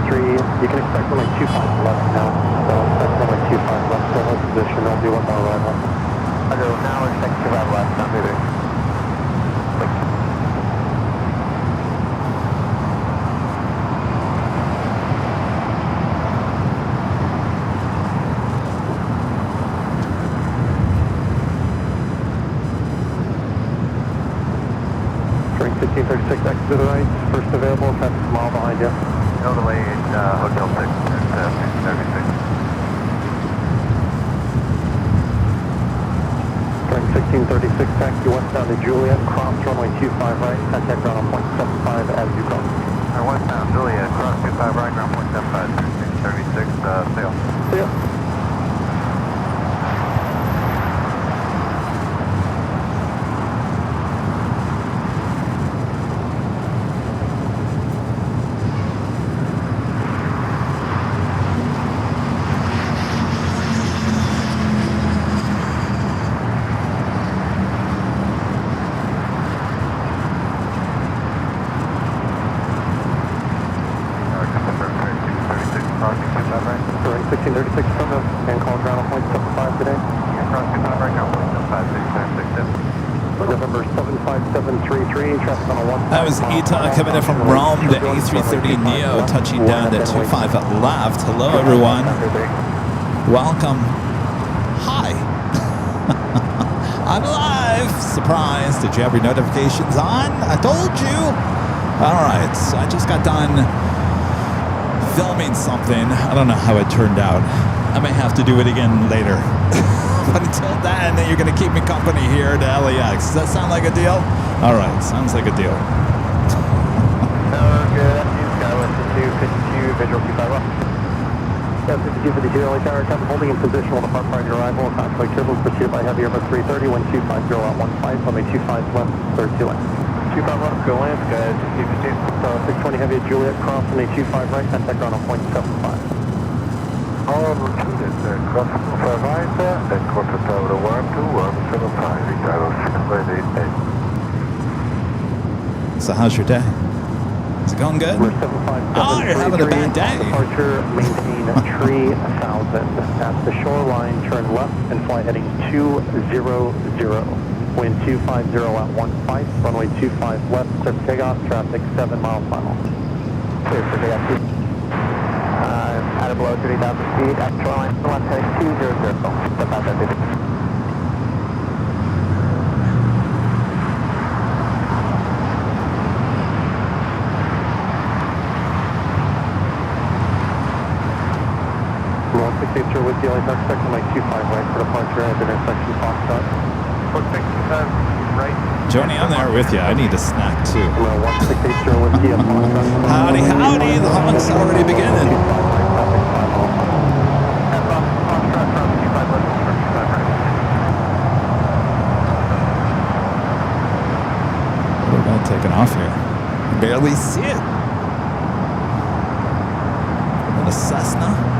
You can expect runway 25 left now. So expect runway 25 left, still hold position. I'll do 1 more right up. Roger, now expect 25 left, not moving. During 1636, exit to the right. First available, traffic a mile behind you. No delay in Hotel 6, 636. During 1636, taxi westbound to Juliet, cross runway 25 right, contact ground on 0.75 as you go. Westbound Juliet, cross 25 right, ground 0.75, 1636, sail. See ya. During 1636, from and call ground on 0.75 today. Cross 25 right, ground 0.75, 636. November 75733, traffic on a 1. That was Ita coming in from Rome, the A330 Neo, touching down at 25 left. Hello, everyone. Welcome. Hi. I'm live. Surprise. Did you have your notifications on? I told you. All right. So I just got done filming something. I don't know how it turned out. I may have to do it again later. But until then, you're going to keep me company here at LAX. Does that sound like a deal? All right. Sounds like a deal. Sounds good. Skywest 52, visual 25 left. Yeah, 5252 LA Tower, traffic holding in position will depart prior to your arrival. Contact turbulence pursued by heavy Airbus 330, wind 250 at 15, runway 25 left, clear 2 left. 25 left, go land, guys. 52. So 620 heavy at Juliet, cross runway 25 right, contact ground on 0.75. All routines, cross 25 right, and quarter tower 12175, Italo 6988. So how's your day? Is it going good? We're 757. Oh, you're having a bad day. Departure, maintain 3000. At the shoreline, turn left and fly heading 200. Wind 250 at 15, runway 25 left, clear for takeoff, traffic 7 miles final. Clear for takeoff. At or below 30,000 feet, at shoreline, left heading 200. Step out that distance. With the LA Park section, like 25 right for departure at intersection Foxtrot. 465 right. Joni, I'm there with you. I need a snack too. 1680 with the Foxtrot. Howdy, howdy. The honk's already beginning. We're going to take it off here. I barely see it. And a Cessna.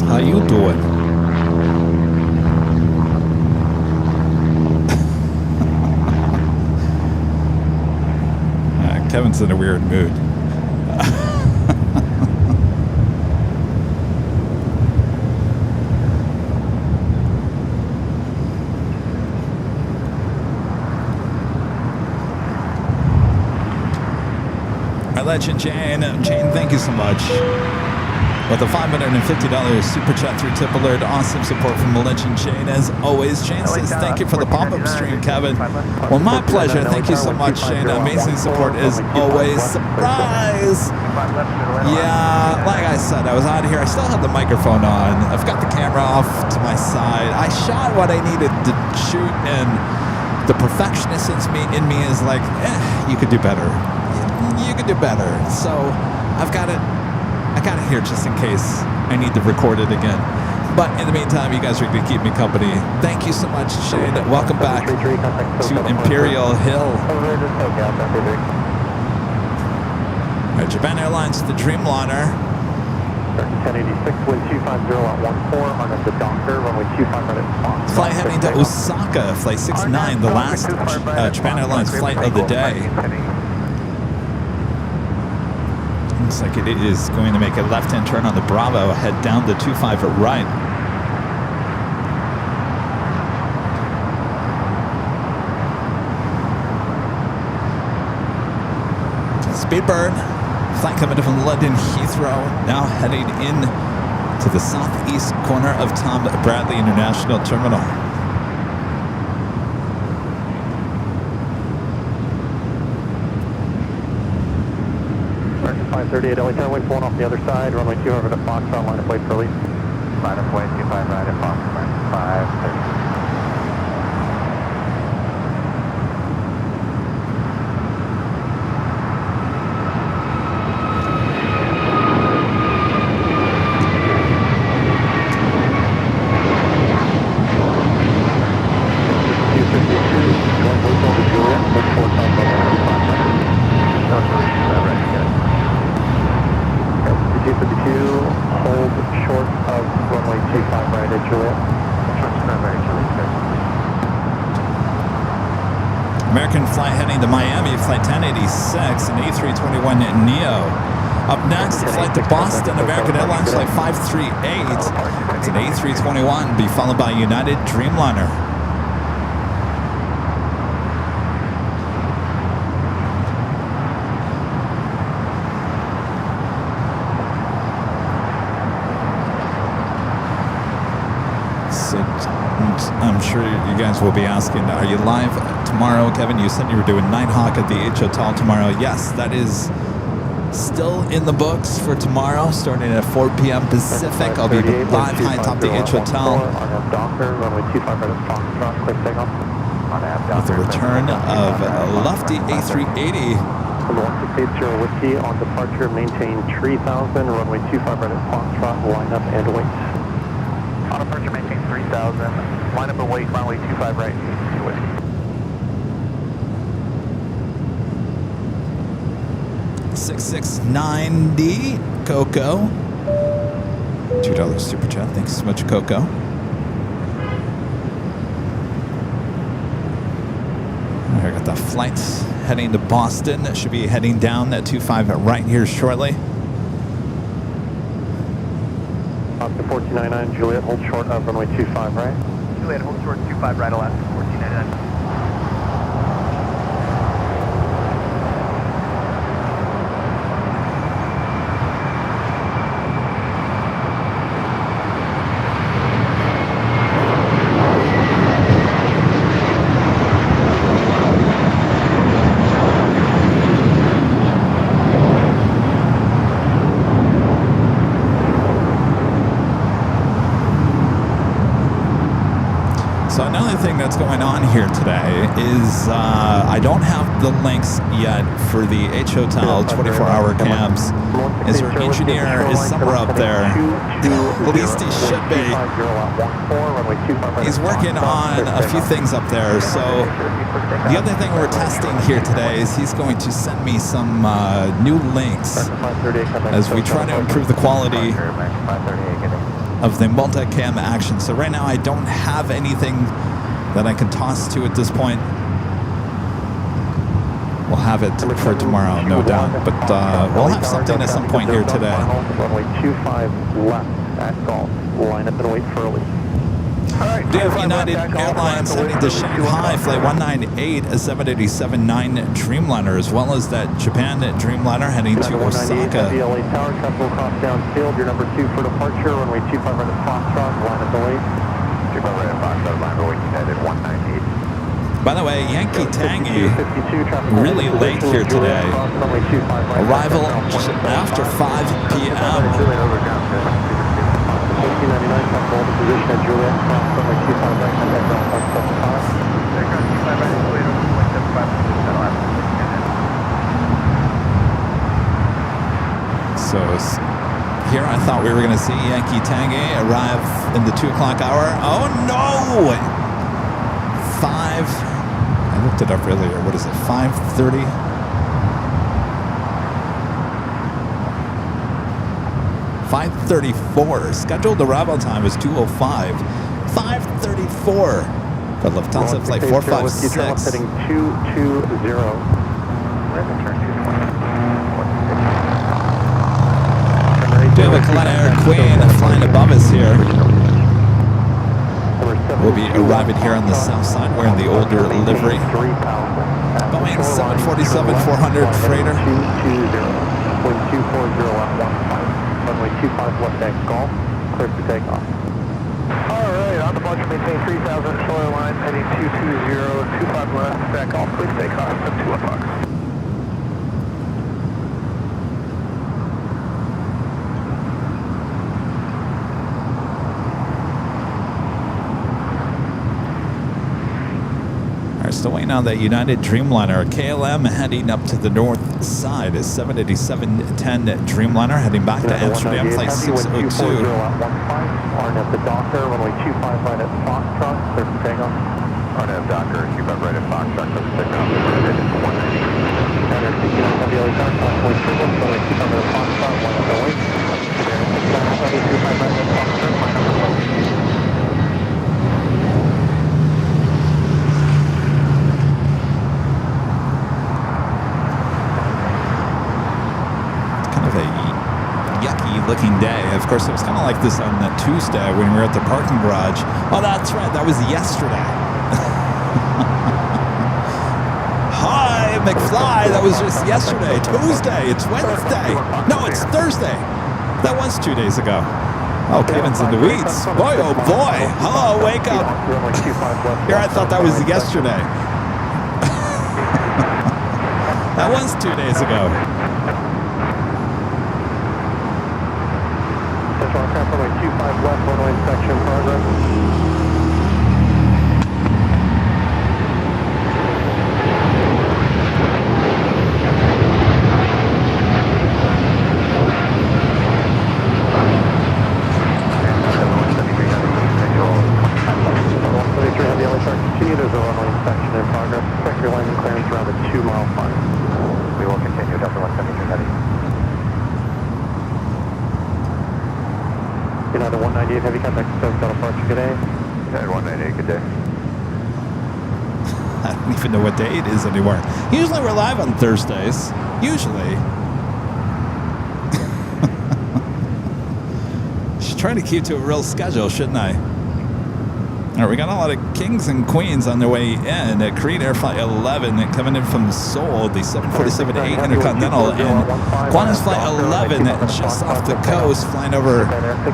How you doing? Kevin's in a weird mood. My legend, Jane. Jane, thank you so much. with a $550 super chat through tip alert. Awesome support from Legend Shane as always. Shane says thank you for the pop-up stream, Kevin. Well, my pleasure. Thank you so much, Shane. Amazing support as always. Surprise! Yeah, like I said, I was out here. I still have the microphone on. I've got the camera off to my side. I shot what I needed to shoot, and the perfectionist in me is like, you could do better. You could do better. So I got it here just in case I need to record it again. But in the meantime, you guys are going to keep me company. Thank you so much, Shane. Welcome back to Imperial Hill. All right, Japan Airlines, the Dreamliner. 1086, wind 250 at 14 on the Docker, runway 25 right at Fox. Flight heading to Osaka, flight 69, the last Japan Airlines flight of the day. Looks like it is going to make a left-hand turn on the Bravo, head down the 25 at right. Speedbird, flight coming from London Heathrow, now heading in to the southeast corner of Tom Bradley International Terminal. 538 LA turn, wing pulling off the other side, runway 2 over to Foxtrot, line of way for release. Line of way 25 right at Foxtrot, 530. American flight heading to Miami, flight 1086, an A321 Neo. Up next, flight to Boston, American Airlines flight 538. It's an A321, be followed by United Dreamliner. I'm sure you guys will be asking, are you live tomorrow, Kevin? You said you were doing Nighthawk at the H Hotel tomorrow. Yes, that is still in the books for tomorrow, starting at 4 p.m. Pacific. I'll be live high top the H Hotel with the return of Lofty A380. 1680 Whiskey on departure, maintain 3000, runway 25 right at Foxtrot, line up and wait. On departure, maintain 3000, line up and wait, runway 25 right, Whiskey. 6690 Coco. $2 super chat. Thanks so much, Coco. I got the flight heading to Boston. That should be heading down at 25 right here shortly. Oscar 1499, Juliet, hold short of runway 25 right. Juliet, hold short 25 right, Alaska 1499. So another thing that's going on here today is I don't have the links yet for the H Hotel 24-hour cabs. As our engineer is somewhere up there, at least he should be. He's working on a few things up there. So the other thing we're testing here today is he's going to send me some new links as we try to improve the quality of the multi-cam action. So right now I don't have anything that I can toss to at this point. We'll have it for tomorrow, no doubt. But we'll have something at some point here today. Runway 25 left at Gulf. Line up and wait for release. We have United Airlines heading to Shanghai, flight 198, a 787-9 Dreamliner, as well as that Japan Dreamliner heading to Osaka. The LA Tower, capital cross downfield, your number 2 for departure, runway 25 right at Foxtrot, line at the way. 25 right at Foxtrot, line at United 198. By the way, Yankee Tangy, really late here today. Arrival just after 5 p.m. 1899, capital hold position at Juliet, cross runway 25 right at background 575. So here I thought we were going to see Yankee Tangy arrive in the 2 o'clock hour. Oh no! 5. I looked it up earlier. What is it? 5:30. 5:34. Scheduled arrival time is 2:05. 5:34. But Lufthansa flight 456. Heading 220. We have a Kalena Air Queen flying above us here. We'll be arriving here on the south side wearing the older livery. Boeing 747-400 freighter. 220.240 at 15. Runway 25 left at Golf. Clear for takeoff. Alright, on the departure maintain 3000 shoreline, heading 220, 25 left at Golf. Please take off at 2 o'clock. Still waiting on that United Dreamliner. KLM heading up to the north side is 787-10 Dreamliner heading back to Amsterdam, flight 602. RNF the Docker, runway 25 right at Foxtrot, clear for takeoff. RNF Docker, 25 right at Foxtrot, clear for takeoff. 190. Runway 25 right at Foxtrot, line up the way. 25 right at Foxtrot, line up the way. Looking day. Of course, it was kind of like this on Tuesday when we were at the parking garage. Oh, that's right. That was yesterday. Hi, McFly. That was just yesterday. Tuesday. It's Wednesday. No, it's Thursday. That was 2 days ago. Oh, Kevin's in the weeds. Boy, oh boy. Hello, wake up. Here, I thought that was yesterday. That was 2 days ago. Runway 25 left, runway inspection progress. Continue, there's a runway inspection in progress. Check your landing clearance around the 2-mile line. We will continue, Delta 173 heading. United 198 heavy contact service got departure today. United 198, good day. I don't even know what day it is anymore. Usually we're live on Thursdays. Usually. Should try to keep to a real schedule, shouldn't I? All right, we got a lot of kings and queens on their way in. Korean Air Flight 11 coming in from Seoul, the 747-8 Intercontinental, and Qantas Flight 11 just off the coast, flying over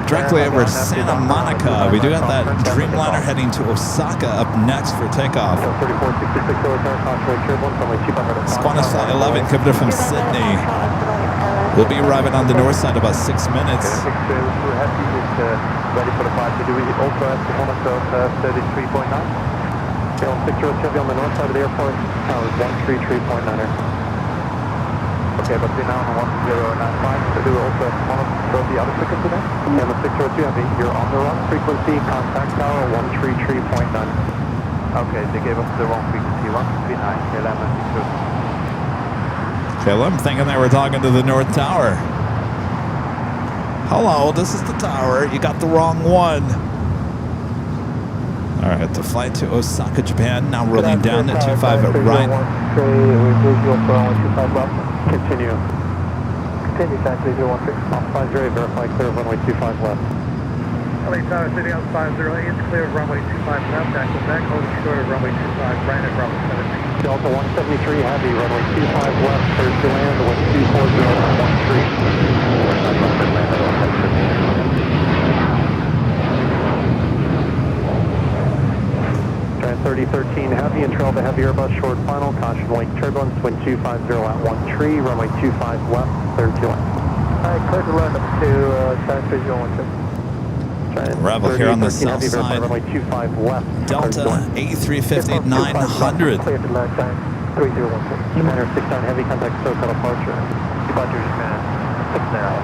directly over Santa Monica. We do have that Dreamliner heading to Osaka up next for takeoff. Qantas Flight 11 coming in from Sydney. We'll be arriving on the north side about 6 minutes. Ready for the flight. Do we also have to monitor 33.9? On 602 on the north side of the airport, tower 133.9. Okay, but we're now on 1095, so do we also have to monitor the other frequency then? And the 602, you're on the wrong frequency, contact tower 133.9. Okay, they gave us the wrong frequency, 139, KLM and 602. KLM thinking they were talking to the North Tower. Hello, this is the tower. You got the wrong one. All right, the flight to Osaka, Japan, now rolling down to 25 at right. Continue. Continue, 93016. 50, verify clear of runway 25 left. LA Tower City out 508, it's clear of runway 25 left, actual back, holding short of runway 25 right at Bravo 17. Delta 173 Heavy, runway 25 left, clear to land, wind 240 at 13. 3013 Heavy and trail to Heavy Airbus, short final, caution wake turbulence, wind 250 at 1 tree, runway 25 left, clear to land. Alright, clear to land up to 7312. Rebel here on the south Heavy, side. runway 25 left, Delta A350 900. Clear to land time 3012. Commander 69 Heavy, contact SoCal departure. Departure Japan 6 now.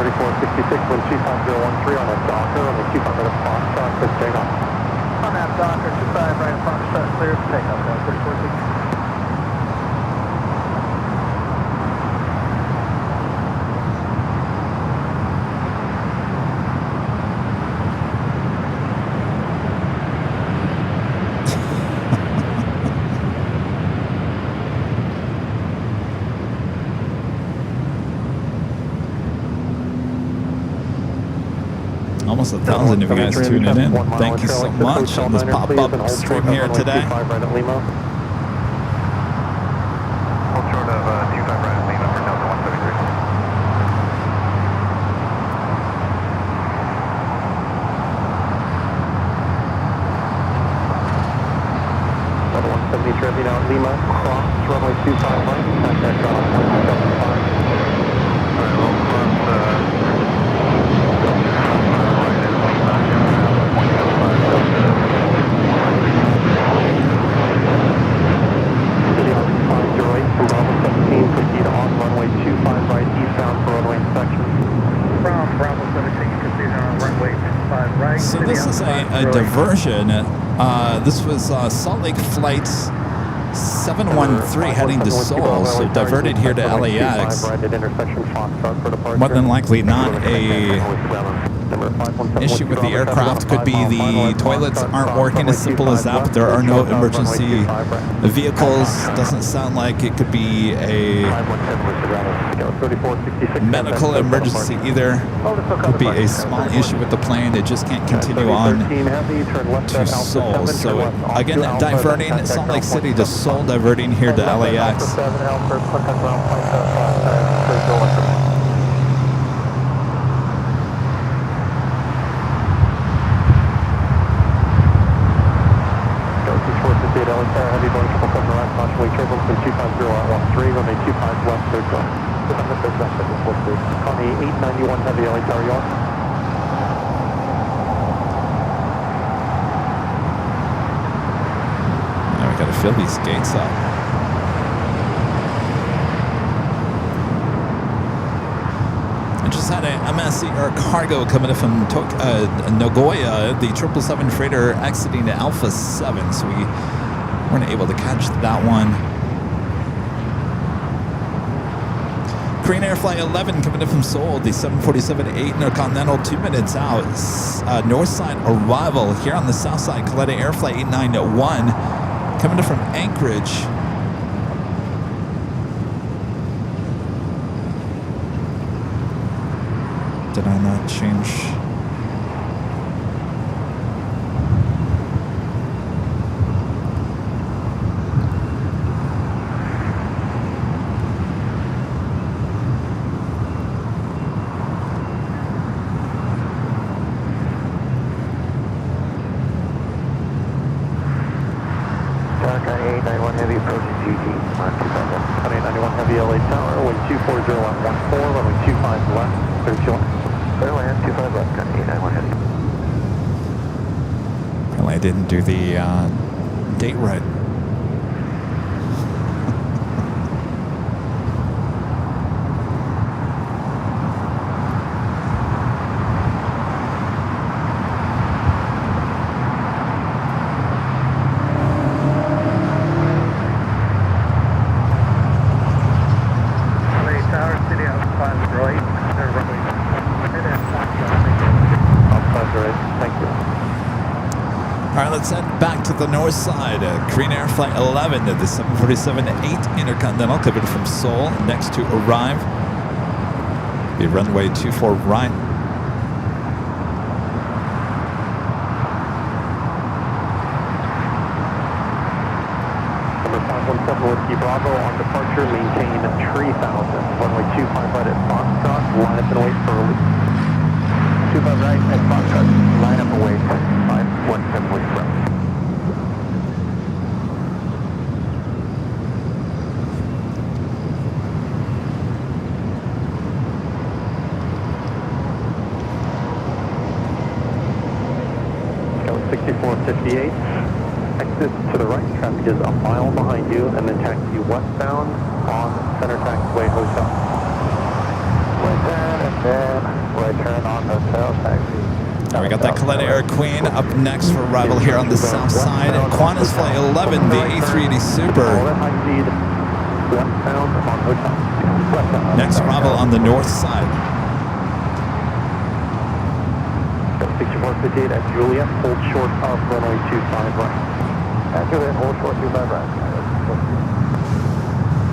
Wind 25013 on a Docker on the 25 minute Foxtrot, clear to take off. On that Docker 25 right front, shut clear to take off. 3460. Almost 1,000 of you guys tuning in. Thank you so much on this pop-up stream here today. Hold short of 25 right at Lima for Delta 173. Delta 173 Heavy now at Lima, cross runway 25 right, contact ground 175. Alright, we'll cross proceed on runway 25 right eastbound for runway inspection. From Bravo 17, you can see they're on runway 25 right. So City this out is a 508. diversion. This was Salt Lake Flight 713 heading to Seoul, so diverted here to LAX. More than likely not a issue with the aircraft. Could be the toilets aren't working, as simple as that, but there are no emergency vehicles. Doesn't sound like it could be a medical emergency either. Could be a small issue with the plane. It just can't continue on to Seoul. So again, diverting Salt Lake City to Seoul, diverting here to LAX. Heavy Boeing 777 right, caution wake turbulence, wind 250 at 13, runway 25 left, third turn. On the 891 Heavy, LA Tower, you on? Now we gotta fill these gates up. I just had a MSC Air Cargo coming in from Nagoya, the 777 freighter exiting to Alpha 7, so we weren't able to catch that one. Korean Air Flight 11 coming in from Seoul, the 747-8 Intercontinental, 2 minutes out. North side arrival here on the south side, Kaleta Air Flight 891 coming in from Anchorage. Did I not change? Heavy approaching GG on 250. 891 Heavy LA Tower, wind 240 at 14, runway 25 left, 32. Clear land, 25 left, 891 Heavy. Well, I didn't do the date right. let's head back to the north side. Korean Air Flight 11 at the 747-8 Intercontinental coming from Seoul. Next to arrive, the runway 24 right. Number 517 Whiskey Bravo on departure, maintain 3000. Runway 25 right at Foxtrot, line up and wait for release. 25 right at Foxtrot, line up and wait. 517 Whiskey Bravo. Go 6458. Exit to the right, traffic is a mile behind you, and then taxi westbound on Center Taxiway Hotel. Right turn and then right turn on Hotel Taxi. Now we got that Colette Air Queen up next for arrival here on the south side. Qantas Flight 11, the A380 Super. All that high speed westbound on Hotel. Westbound. Next arrival on the north side. 6458 at Juliet, hold short of runway 25 right. At Juliet, hold short 25 right.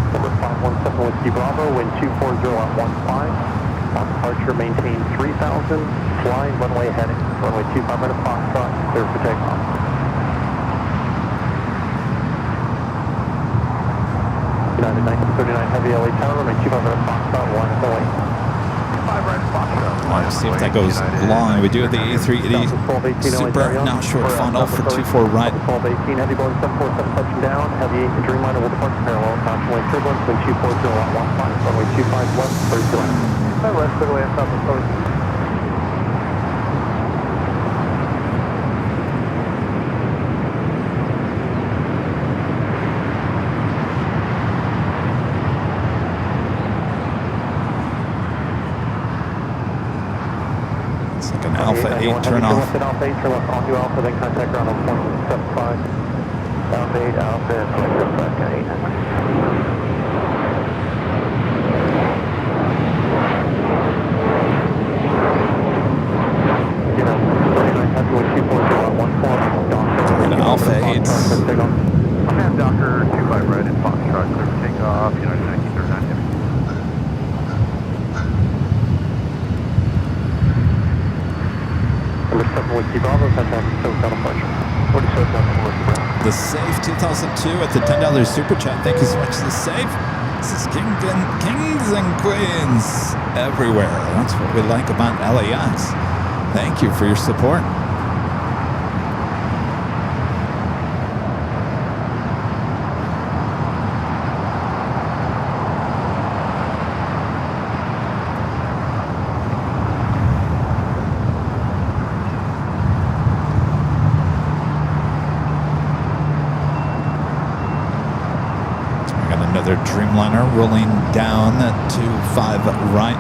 Number 517 Whiskey Bravo, wind 240 at 15. On departure, maintain 3000. Fly runway heading. Runway 25 right at Foxtrot, clear for takeoff. United 1939 Heavy LA Tower, runway 25 right at Foxtrot, line up and wait. 5 right at Foxtrot. Let's see if that goes long. We do have the A380 Super, now short funnel for 24 right. 1218, heavy Boeing 747 touching down. Heavy Dreamliner will depart parallel. Constellation turbulence, wind 240 at 15. Runway 25 left, 30 left. 5 left, clear away at South Coast. Alpha 8 turn off. Alpha 8, turn left onto Alpha, then contact ground on 175. Alpha 8, Alpha, select back 8. You know, 39 Heavy with 240 at 14. Alpha 8. I'm at Docker 25 right at Foxtrot, clear for takeoff, United 1939 Heavy. Number 7 Whiskey Bravo, contact SoCal departure. 47 Whiskey Bravo. The Safe 2002 at the $10 Super Chat. Thank you so much, The Safe. This is kings and queens everywhere. That's what we like about LAX. Thank you for your support. Another Dreamliner rolling down to 5 right.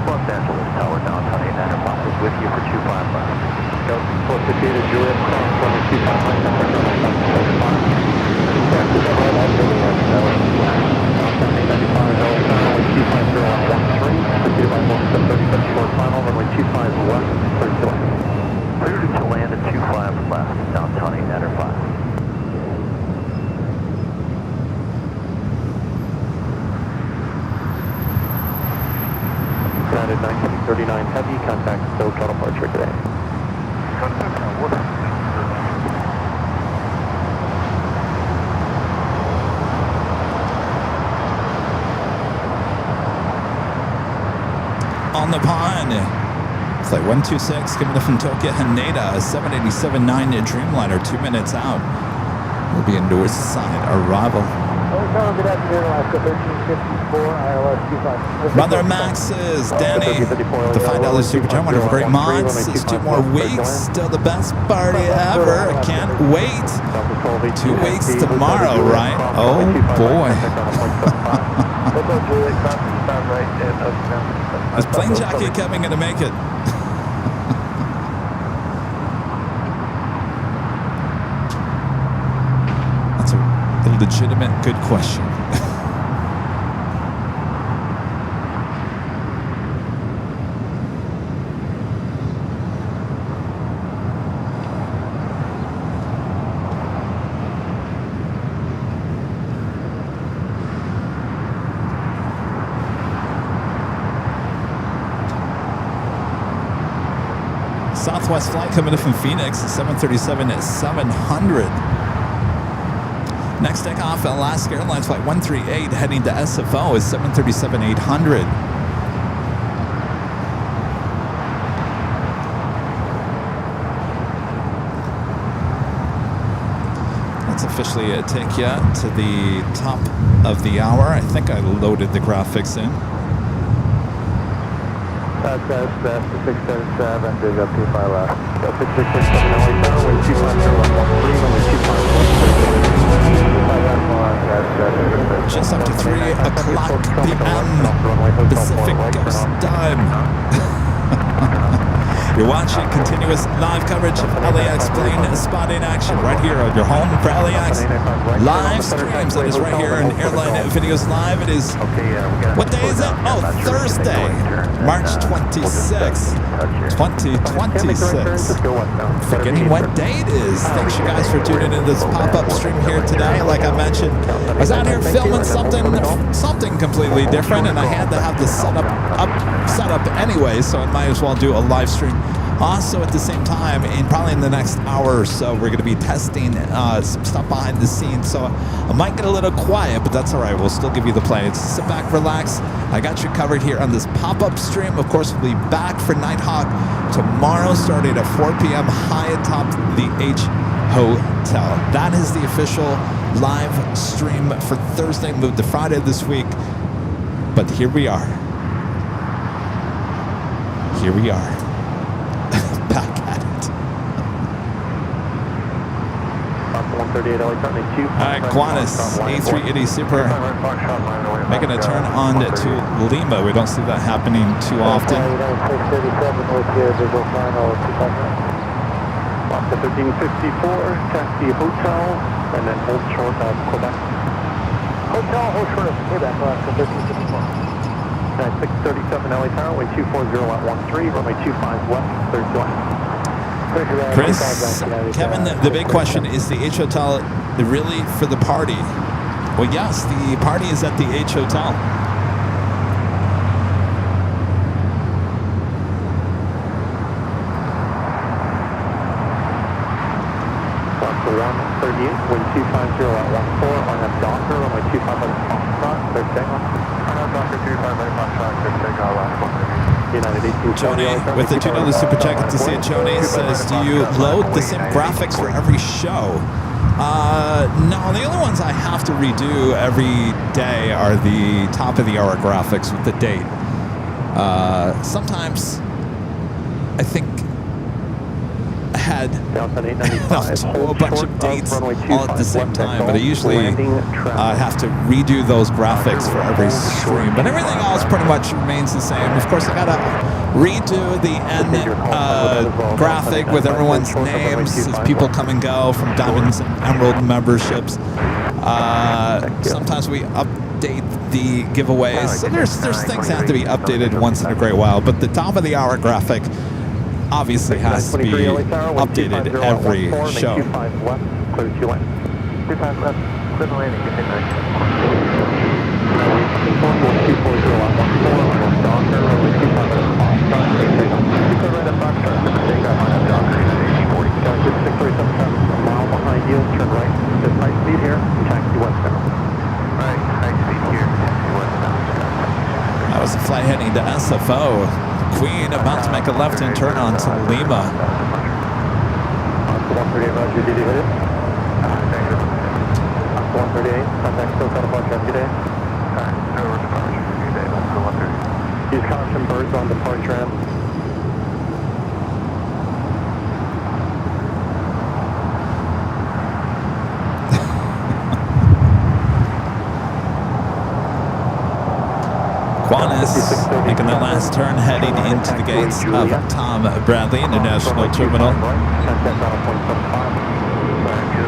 Los Angeles Tower, downtown 8 Mile is with you for 25 miles. Go 458 at Juliet, cross runway 25 right, contact ground on 175. Cleared to land at 25 left, downtown 8 5. United 1939 Heavy, contact SoCal departure today. On the pond, flight 126 coming up from Tokyo Haneda, 787-9 Dreamliner, 2 minutes out. We'll be in north side arrival. Good afternoon, Alaska 1354, ILS 25. Mother Max's, Danny, the $5 Super Chat, wonderful great mods. Says 2 more weeks, still the best party ever. I can't wait. 2 weeks tomorrow, right? Oh boy. Is Plane Jockey Kevin going to make it? legitimate good question. Southwest flight coming in from Phoenix, 737-700. Next takeoff, Alaska Airlines flight 138 heading to SFO is 737-800. Let's officially take you to the top of the hour. I think I loaded the graphics in. That's 677, big up 25 left. That's 667 LA Tower, wind 250 left 13, runway 25 left 31. Just up to 3 o'clock p.m. Pacific Coast time. You're watching continuous live coverage of LAX plane spotting action right here on your home for LAX live streams. It is right here in Airline Videos Live. It is, what day is it? Oh, Thursday, March 26th, 2026. Forgetting what day it is. Thanks you guys for tuning in this pop-up stream here today. Like I mentioned, I was out here filming something completely different, and I had to have the set up anyway, so I might as well do a live stream. Also, at the same time, probably in the next hour or so, we're going to be testing some stuff behind the scenes. So I might get a little quiet, but that's all right. We'll still give you the plane. Sit back, relax. I got you covered here on this pop-up stream. Of course, we'll be back for Nighthawk tomorrow, starting at 4 p.m. high atop the H Hotel. That is the official live stream for Thursday. Moved to Friday this week, but here we are. Here we are. Back at it. Alright, Qantas A380 Super making a turn on to Lima. We don't see that happening too often. Lost to 1354, taxi hotel, and then hold short of Quebec. Hotel, hold short of Quebec, Alaska 1354. 637 LA Tower, wind 240 at 13, runway 25 left, 32. Chris, Kevin, the big question, is the H Hotel really for the party? Well, yes, the party is at the H Hotel. Fox 138, wind 250 at 14, on a Docker, runway 25 left, Foxtrot, third takeoff. Docker 25 left, Foxtrot, third takeoff, last 138. Joni, with the $2 super check, to see it. Joni says, do you load the same graphics for every show? No, the only ones I have to redo every day are the top of the hour graphics with the date. Sometimes I think I had a bunch of dates all at the same time, but I usually have to redo those graphics for every stream. But everything else pretty much remains the same. Of course, I gotta redo the end graphic with everyone's names as people come and go from Diamonds and Emerald memberships. Sometimes we update the giveaways. So there's things that have to be updated once in a great while. But the top of the hour graphic obviously has to be updated every show. 25 left, clear 2 lane. 25 left, clear the landing, continue. 240 at 14, on a Docker, runway 25 left, Foxtrot, third takeoff. Clear right at Foxtrot, third takeoff, on a Docker, 1840. Docker 6377, a mile behind you, turn right, this high speed here, taxi westbound. Right, high speed here, taxi westbound. That was a flight heading to SFO. Queen about to make a left-hand turn on to Lima. Oscar 138, Roger, did you hit it? Thank you. Oscar 138, contact still got a bunch of today. No departure for you today, Oscar 138. Use caution, birds on departure end. Qantas making that last turn, heading into the gates of Tom Bradley International Terminal.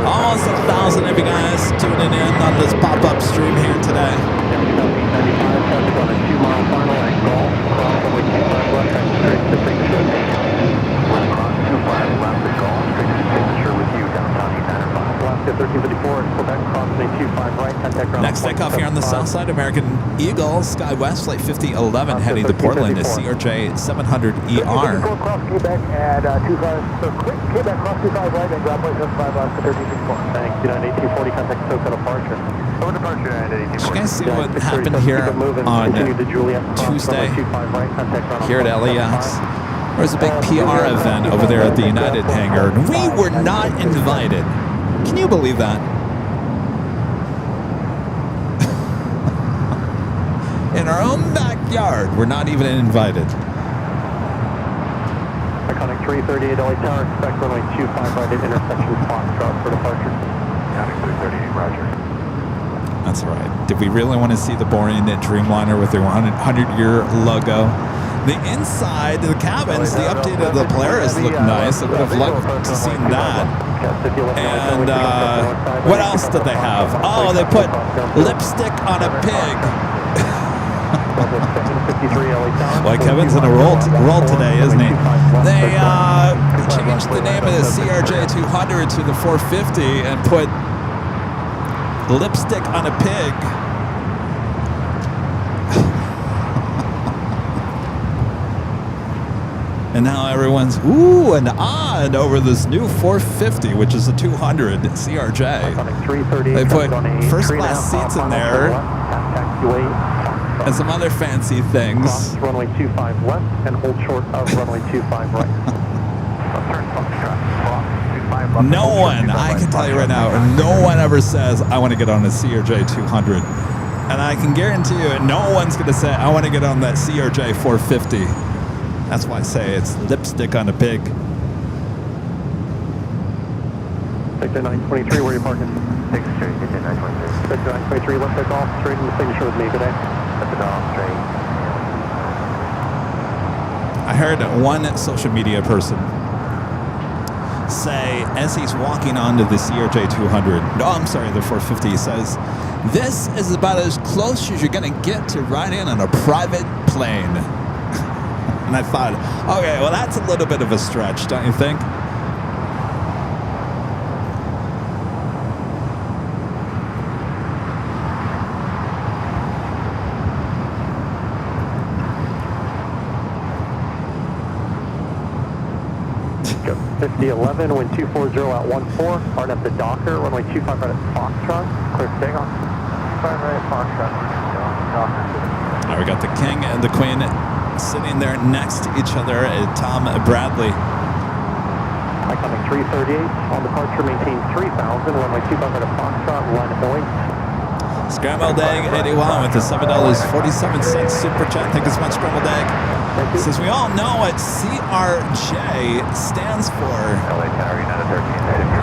Almost 1,000 of you guys tuning in on this pop-up stream here today. Traffic on a 2-mile final at Golf, cross runway 25 left, and straight to signature. We're cross 25 left at Golf, straight to signature with you, downtown 895. Left at 1354 at Quebec, cross runway 25 right, contact ground. Next takeoff here on the south side, American Eagle, SkyWest, flight 5011, heading to Portland is CRJ 700ER. Cross Quebec at 25, so quick Quebec, cross 25 right, and drop point 75 left to 1364. Thanks, United 1840, contact SoCal departure. Over departure, United 1840. Did you guys see what happened here on Tuesday here at LAX? There was a big PR event over there at the United hangar, and we were not invited. Can you believe that? In our own backyard, we're not even invited. Iconic 338 LA Tower, expect runway 25 right at intersection Foxtrot for departure. Iconic 338, roger. That's all right. Did we really want to see the boring Dreamliner with their 100-year logo? The inside, the cabins, the update of the Polaris looked nice. I would have liked to see that. And what else did they have? Oh, they put lipstick on a pig. Boy, Kevin's in a roll today, isn't he? They changed the name of the CRJ 200 to the 450 and put lipstick on a pig. And now everyone's ooh and ah and over this new 450, which is a 200 CRJ. They put first class seats in there and some other fancy things. Cross runway 25 left and hold short of runway 25 right. No one, I can tell you right now, no one ever says, I want to get on a CRJ 200. And I can guarantee you, no one's going to say, I want to get on that CRJ 450. That's why I say it's lipstick on a pig. Sector 923, where are you parking? Sector 923. Sector 923, left at Golf, straight in the signature with me today. Left at Golf, straight. I heard one social media person say, as he's walking onto the CRJ 200, no, I'm sorry, the 450, he says, this is about as close as you're going to get to riding on a private plane. And I thought, okay, well, that's a little bit of a stretch, don't you think? Go 5011, wind 240 at 14, hard up the Docker, runway 25 right at Foxtrot, clear for takeoff. 25 right at Foxtrot, Docker. All right, we got the King and the Queen sitting there next to each other. Tom Bradley. Iconic 338, on departure maintain 3000, runway 25 right at Foxtrot, line up the Scrambled Egg 81 with the $7.47 super chat. Thank you so much, Scrambled Egg. Since we all know what CRJ stands for. LA Tower, United 13.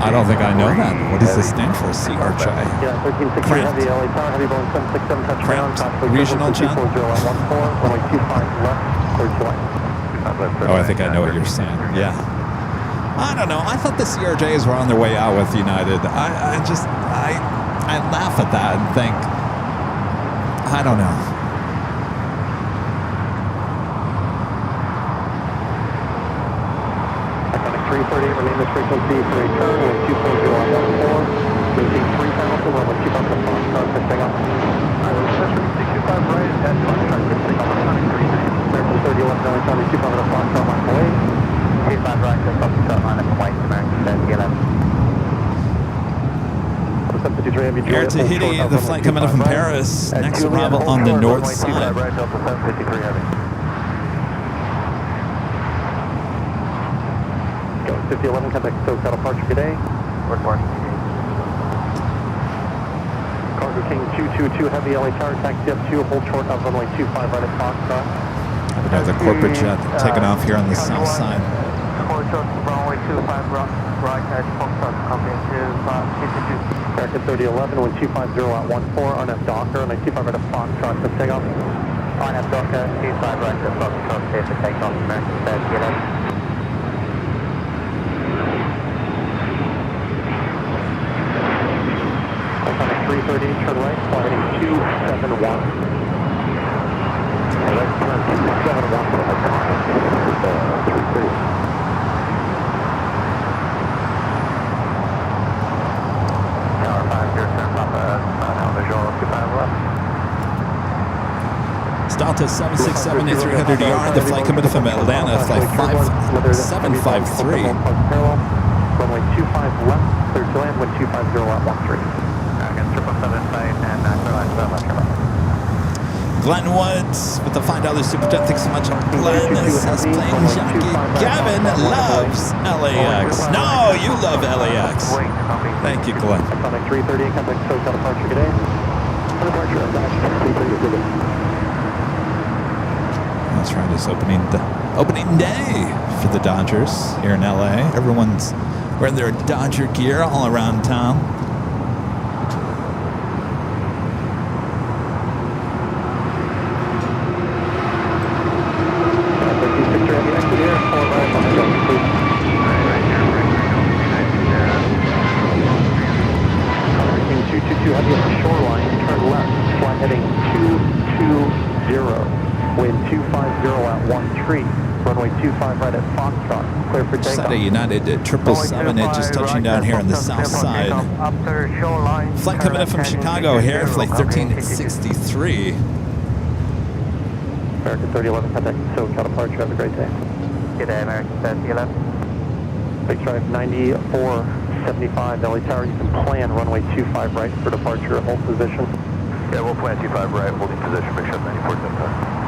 I don't think I know that. What does this stand for? CRJ. Yeah, 1360 heavy, LA Tower, heavy Boeing 767 touchdown. Regional jet. 240 at 14, runway 25 left, clear to line. Oh, I think I know what you're saying. Yeah. I don't know. I thought the CRJs were on their way out with United. I laugh at that and think, I don't know. Iconic 338, remain this frequency for return with 240 at 14, maintain 3000, runway 25 at Foxtrot, for takeoff. Frequency 25 right at Foxtrot, for takeoff. Iconic 338, clear from 30 left, runway 25 at Foxtrot, line away. 25 right at Foxtrot, line up away, American 11. Air Tahiti, the flight coming up from Paris. Next arrival on the north side. Go 5011, contact SoCal departure today. Cargo King 222 heavy LA Tower, taxi up 2, hold short of runway 25 right at Foxtrot. We have the corporate jet taking off here on the south side. Hold short runway 25 right at Foxtrot, company 252. American 3011, wind 250 at 14, RNF Docker, runway 25 right at Foxtrot, for takeoff. RNF Docker, 25 right at Foxtrot, clear for takeoff, American 3011. 5011, Delta 767 to 300 yard. The flight coming from Atlanta, flight 5753. Runway 25 left, clear to land, wind 250 at 13. Again, 777 site and Airline 7 left, Glenn Woods with the $5 super chat. Thanks so much. Glenn says Plane Jockey Kevin loves LAX. No, you love LAX. Thank you, Glenn. Sonic 330, contact SoCal departure today. Departure of Dash 330 today. That's right. It's opening day for the Dodgers here in LA. Everyone's wearing their Dodger gear all around town. Sada United at 777 just touching down here on the south side. Flight coming in from Chicago here, flight 1363. American 3011, contact SoCal departure. Have a great day. Good day, American 3011. Big drive 9475 LA Tower. You can plan runway 25 right for departure. Hold position. Yeah, we'll plan 25 right, holding position. Make sure 9475.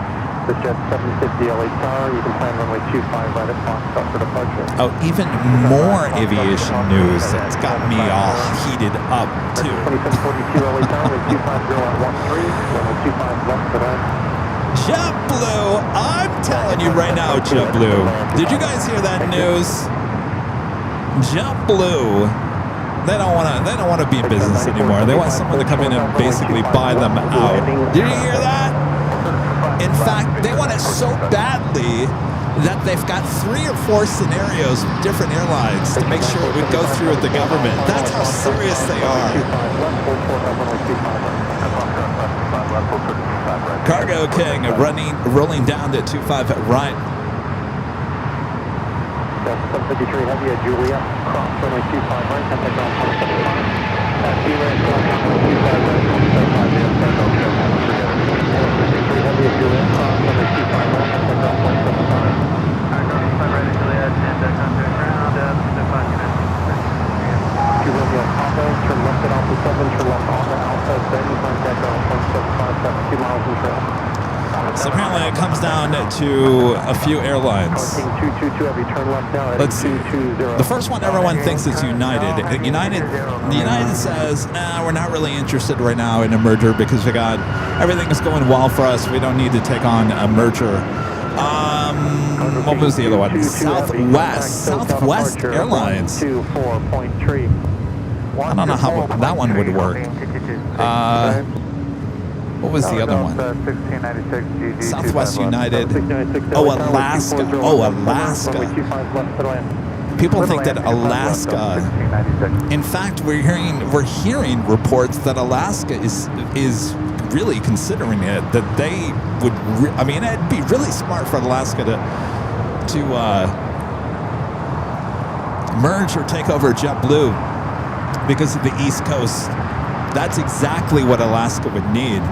The jet 750 LA Tower, you can plan runway 25 right at Foxtrot for departure. Oh, even more aviation news. That's got me all heated up, too. 2742 LA Tower, with 250 at 13, runway 25 left for that. JetBlue, I'm telling you right now, JetBlue. Did you guys hear that news? JetBlue, they don't want to be in business anymore. They want someone to come in and basically buy them out. Did you hear that? In fact, they want it so badly that they've got 3 or 4 scenarios with different airlines to make sure it would go through with the government. That's how serious they are. Cargo King rolling down to 25 right. 753 Heavy at Juliet, cross runway 25 right, contact ground 175. At D-Ray, cross runway 25 right, 175 Heavy at Juliet, cross runway 25 right, contact ground 175. 25 right at Juliet, and contact ground, 2 Romeo Papa, turn left at Alpha 7, turn left on to Alpha, then contact ground 175, 2 miles in trail. So apparently it comes down to a few airlines. Let's see. The first one everyone thinks is United. United says, nah, we're not really interested right now in a merger because everything is going well for us. We don't need to take on a merger. What was the other one? Southwest Airlines. I don't know how that one would work. What was the other one? Southwest United. Oh, Alaska. People think that Alaska. In fact, we're hearing reports that Alaska is really considering it. That they would. It'd be really smart for Alaska to merge or take over JetBlue because of the East Coast. That's exactly what Alaska would need.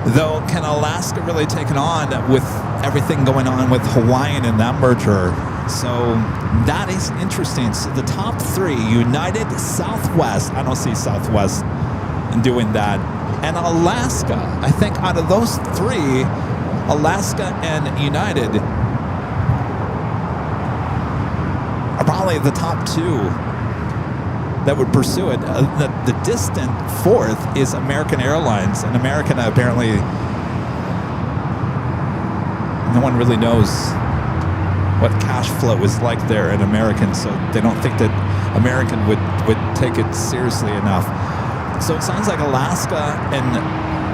Though, can Alaska really take it on with everything going on with Hawaiian and that merger? So that is interesting. So the top 3, United, Southwest. I don't see Southwest doing that. And Alaska. I think out of those 3, Alaska and United are probably the top 2 that would pursue it. The distant 4th is American Airlines, and American apparently no one really knows what cash flow is like there at American, so they don't think that American would take it seriously enough. So it sounds like Alaska and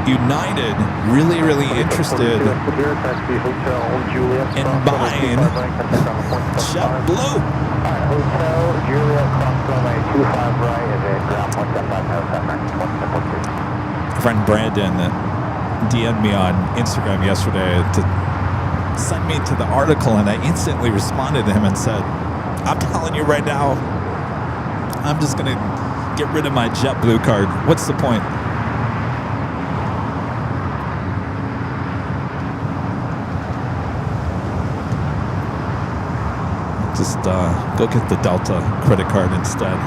United really interested in buying JetBlue. Hotel Juliet, cross runway 25 right, and then ground 175. Friend Brandon DM'd me on Instagram yesterday to send me to the article, and I instantly responded to him and said, I'm telling you right now, I'm just going to get rid of my JetBlue card. What's the point? Just go get the Delta credit card instead.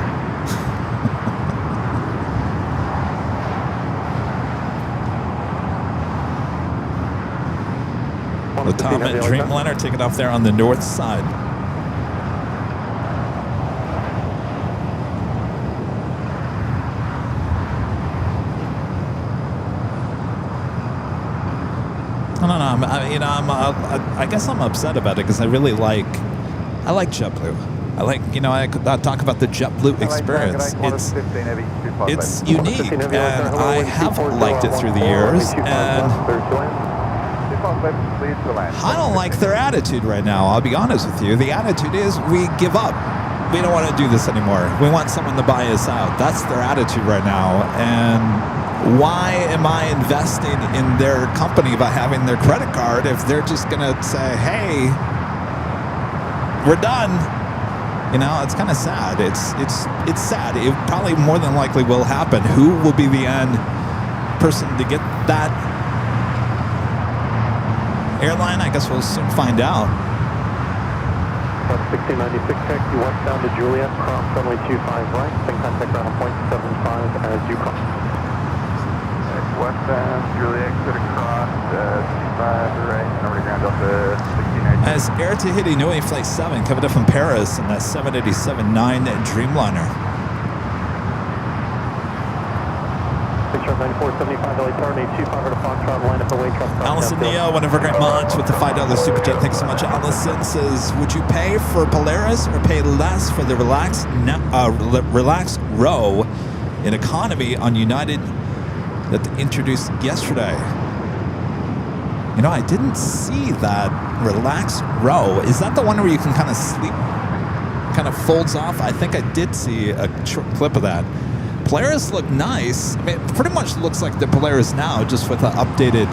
The Tom at Dreamliner taking off there on the north side. I don't know. I guess I'm upset about it because I really like JetBlue. I like, I talk about the JetBlue experience. It's unique, and I have liked it through the years. And I don't like their attitude right now. I'll be honest with you. The attitude is we give up. We don't want to do this anymore. We want someone to buy us out. That's their attitude right now. And why am I investing in their company by having their credit card if they're just going to say, hey, we're done? It's kind of sad. It's sad. It probably more than likely will happen. Who will be the end person to get that airline? I guess we'll soon find out. 1696 taxi westbound to Juliet, cross runway 25 right, same contact ground point 75 as you cross. Westbound, Juliet, could have crossed 25 right, number ground Delta 1690. As Air Tahiti Nui Flight 7 coming up from Paris in that 787-9 Dreamliner. 9475 LA turn, 825 to Foxtrot, line up away truck. Allison Neo, one of our great mods with the $5 super chat. Thanks so much. Allison says, would you pay for Polaris or pay less for the relaxed row in economy on United that they introduced yesterday? I didn't see that relaxed row. Is that the one where you can kind of sleep, kind of folds off? I think I did see a short clip of that. Polaris looked nice. I mean, it pretty much looks like the Polaris now, just with the updated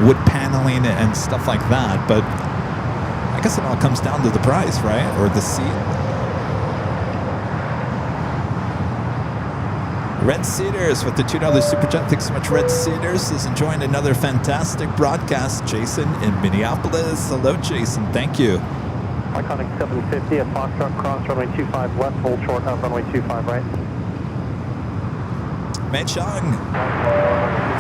wood paneling and stuff like that. But I guess it all comes down to the price, right? Or the seat. Red Cedars with the $2 super chat. Thanks so much, Red Cedars is enjoying another fantastic broadcast. Jason in Minneapolis. Hello, Jason. Thank you. Iconic 750 at Foxtrot, cross runway 25 left, hold short of runway 25 right. Mei Chung,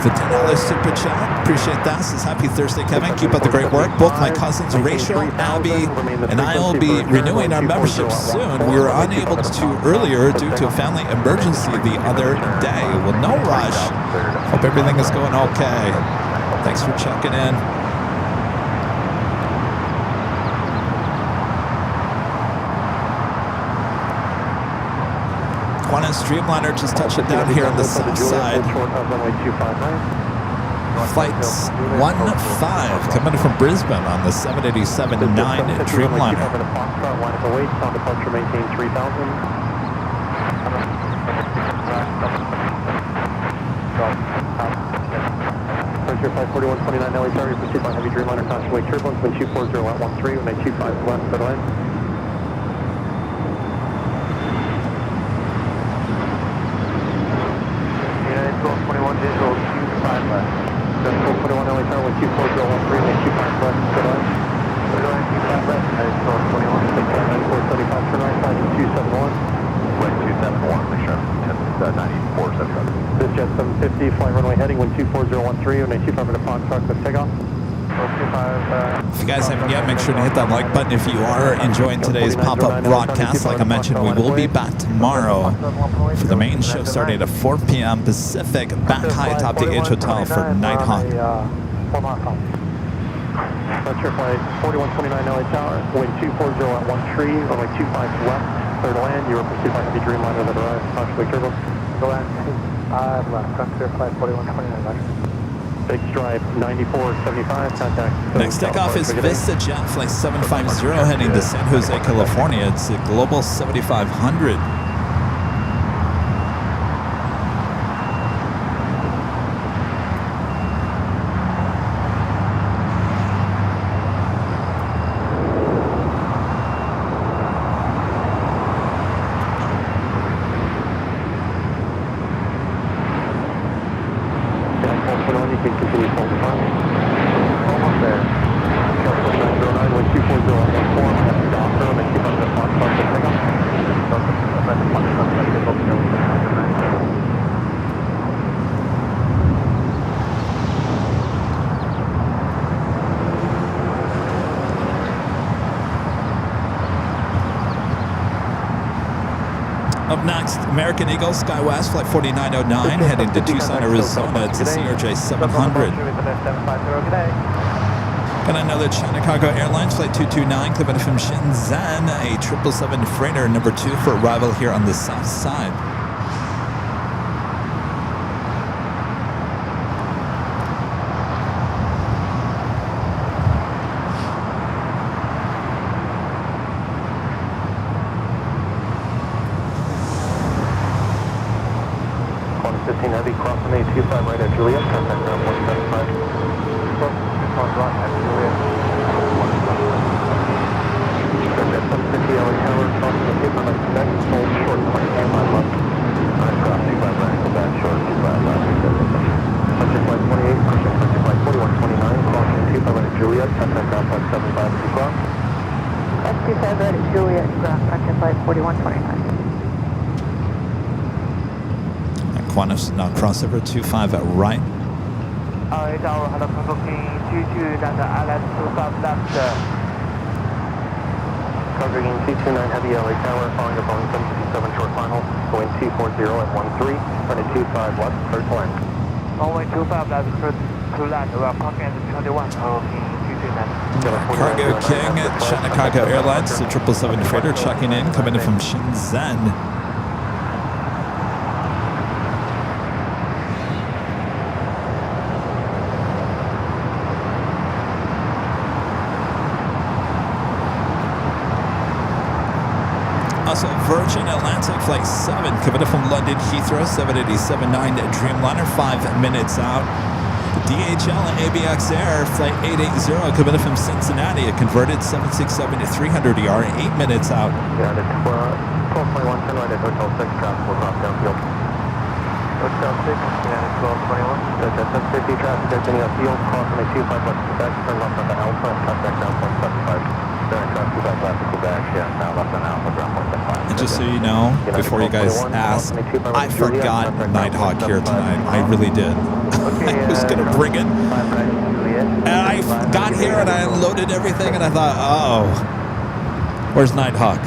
the $10 super chat. Appreciate that. Says happy Thursday, Kevin. Keep up the great work. Both my cousins, Rachel, Abby, and I will be renewing our membership soon. We were unable to earlier due to a family emergency the other day. Well, no rush. Hope everything is going okay. Thanks for checking in. Qantas Dreamliner just touched it down here on the south side. Flights 15 coming from Brisbane on the 787-9 Dreamliner. Departure maintain 3000. Frontier Flight 4129 LA Charlie, proceed by heavy Dreamliner constantly turbulence, wind 240 at 13, when 25 left, settle in. Visual 25 left. 21 LA Tower, 124, 013, 25 left, settle in. 25 left, 21. 9475, turn right, side 271. Wait, 271, make sure I'm 9475. This jet 750, fly runway heading, 124013, 25 to Foxtrot, with takeoff. If you guys haven't yet, make sure to hit that like button. If you are enjoying today's pop-up broadcast, like I mentioned, we will be back tomorrow for the main show starting at 4 p.m. Pacific, back high atop the H Hotel for Nighthawk. Frontier Flight 4129 LA Tower, wind 240 at 13, runway 25 left, clear to land. You are pursued by heavy Dreamliner that arrives, constantly turbulence. Go land 25 left, Frontier Flight 4129 left. Big stripe, 9475, contact. Next takeoff is Vista Jet Flight 750 heading to San Jose, California. It's a Global 7500. Up next, American Eagle, SkyWest, flight 4909, heading to Tucson, Arizona to CRJ 700. Got another China Cargo Airlines, flight 229, coming from Shenzhen, a 777 freighter, number 2 for arrival here on the south side. Heavy crossing A25 right at Juliet, contact ground 175. On right at Juliet. 750 LA Tower, crossing the paper like connect, hold short 20 mile left. Cross 25 right, go back short 25 left. Subject flight 28, pushing subject flight 4129, crossing 25 right at Juliet, contact ground 175 as you cross. S25 right at Juliet, ground contact flight 4129. Qantas, now crossover 25 at right. LA Tower, hello, booking 22, down to LS 25 left. Covering 229 heavy LA Tower, following a Boeing 757 short final, going 240 at 13, running 25 left, clear to land. Runway 25 left, clear to land, we are parking at 21, booking 229. Cargo King at China Cargo Airlines, the 777 freighter checking in, coming in from Shenzhen. Also, Virgin Atlantic Flight 7, coming in from London Heathrow, 787-9 Dreamliner, 5 minutes out. DHL and ABX Air, Flight 880, coming in from Cincinnati, a converted 767-300ER, 8 minutes out. Yeah, the 12.1, turn right at Hotel 6, traffic will cross downfield. Hotel 6, yeah, 1221. That's 750, traffic exiting upfield, crossing a 25 left to Quebec, turn left on the Alpha, and contact ground 175. And just so you know, before you guys ask, I forgot Nighthawk here tonight. I really did. I was going to bring it. And I got here and I unloaded everything and I thought, oh, where's Nighthawk?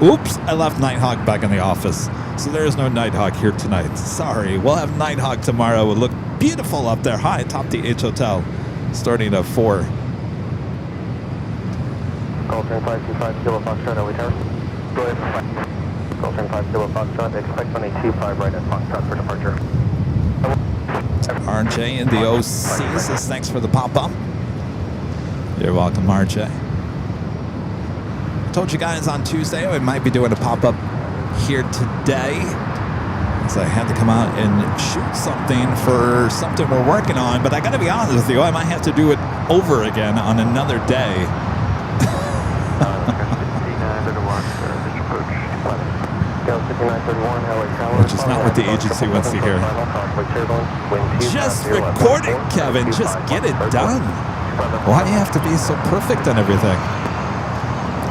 Oops, I left Nighthawk back in the office. So there is no Nighthawk here tonight. Sorry. We'll have Nighthawk tomorrow. It will look beautiful up there high atop the H Hotel starting at 4. Call 525 Kilo Foxtrot, LA Tower. Go ahead. Call 5 Kilo Foxtrot, expect on a 25 right at Foxtrot for departure. RJ in the OC says thanks for the pop-up. You're welcome, RJ. I told you guys on Tuesday we might be doing a pop-up here today. So I had to come out and shoot something for something we're working on, but I gotta be honest with you, I might have to do it over again on another day. Which is not what the agency wants to hear. Just record it, Kevin. Just get it done. Why do you have to be so perfect on everything?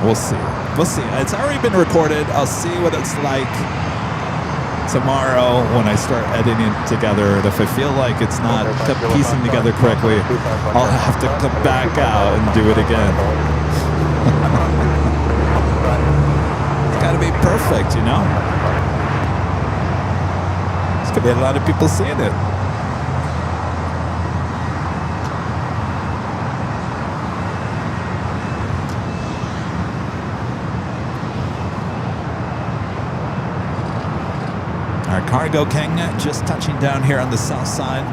We'll see. We'll see. It's already been recorded. I'll see what it's like tomorrow when I start editing it together. And if I feel like it's not piecing together correctly, I'll have to come back out and do it again. It's got to be perfect, you know? There's going to be a lot of people seeing it. Our Cargo King just touching down here on the south side.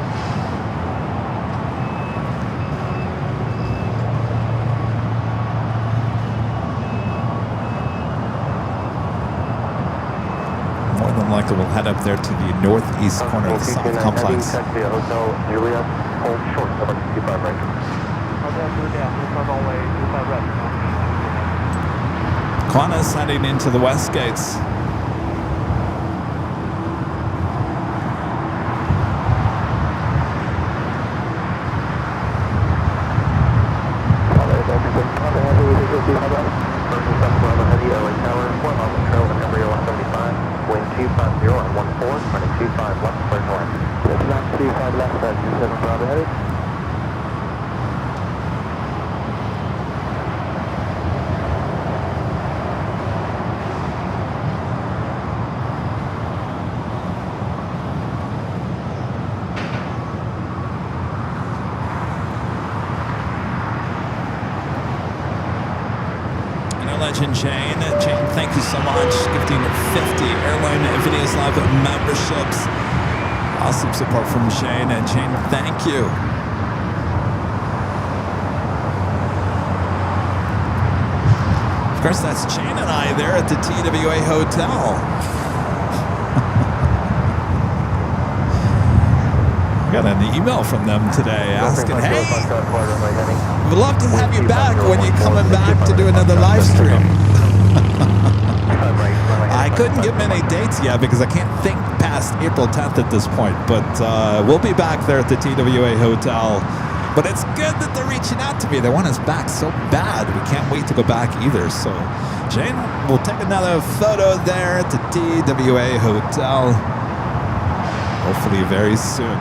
More than likely we'll head up there to the northeast corner of the South Complex. Qantas heading into the west gates. legend, Jane. Jane, thank you so much. Gifting 50 Airline Videos Live memberships. Awesome support from Jane. And Jane, thank you. Of course, that's Jane and I there at the TWA Hotel. Got an email from them today asking, hey, we'd love to have you back when you're coming back to do another live stream. I couldn't give many dates yet because I can't think past April 10th at this point, but we'll be back there at the TWA Hotel. But it's good that they're reaching out to me. They want us back so bad. We can't wait to go back either. So, Jane, we'll take another photo there at the TWA Hotel. Hopefully very soon.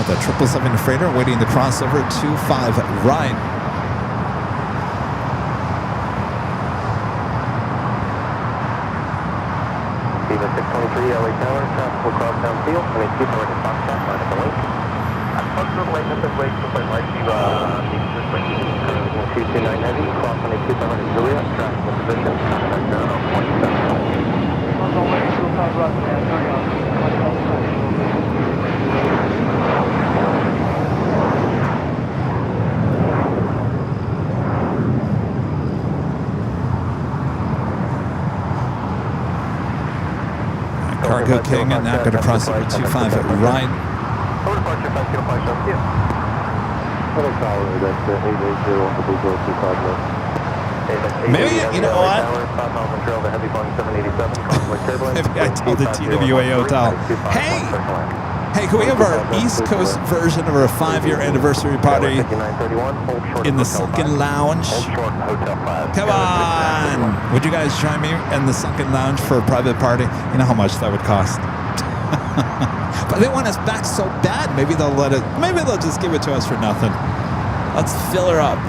The 777 freighter waiting to cross over 25 right. Viva 623 LA Tower, traffic will cross downfield, and keep over to Foxtrot, line at the link. Approximate lane at the lake, so right, Viva 229 heavy, cross on a 2500 Julia, traffic in position, contact down on 170. Cargo King and now going to cross over 25 at right. Maybe, you know what? Maybe I told the TWA Hotel, hey, can we have our East Coast version of our 5-year anniversary party in the Sunken Lounge? Come on! Would you guys join me in the Sunken Lounge for a private party? You know how much that would cost. But they want us back so bad. Maybe they'll let it. Maybe they'll just give it to us for nothing. Let's fill her up.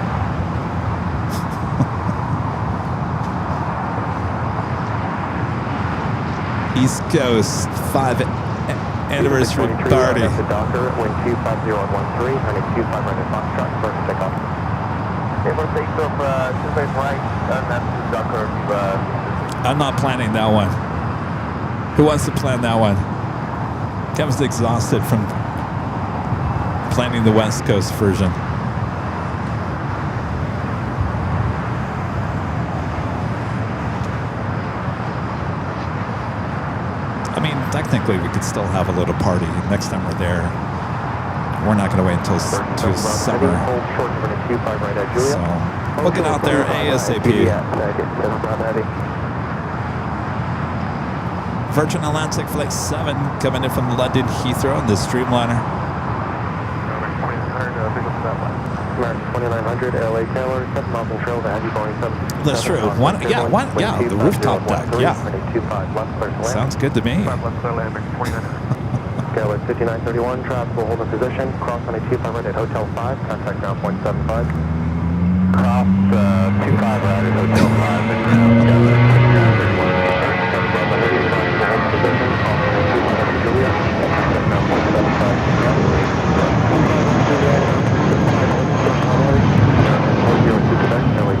East Coast 5 anniversary party. Docker, wind 25013, running 25 right Foxtrot, first takeoff. Able to take off right, and that's Docker. I'm not planning that one. Who wants to plan that one? Kevin's exhausted from planning the West Coast version. Technically, we could still have a little party next time we're there. We're not going to wait until summer. So we'll get out there ASAP. Virgin Atlantic Flight 7 coming in from London Heathrow on the Streamliner. 2900 LA Taylor, 7 miles in trail to Heavy Boeing 7. That's true. The rooftop deck. Yeah. Sounds good to me. Taylor 5931, traffic will hold in position. Cross on a 25 right at Hotel 5, contact ground point 75. Cross 25 right at Hotel 5.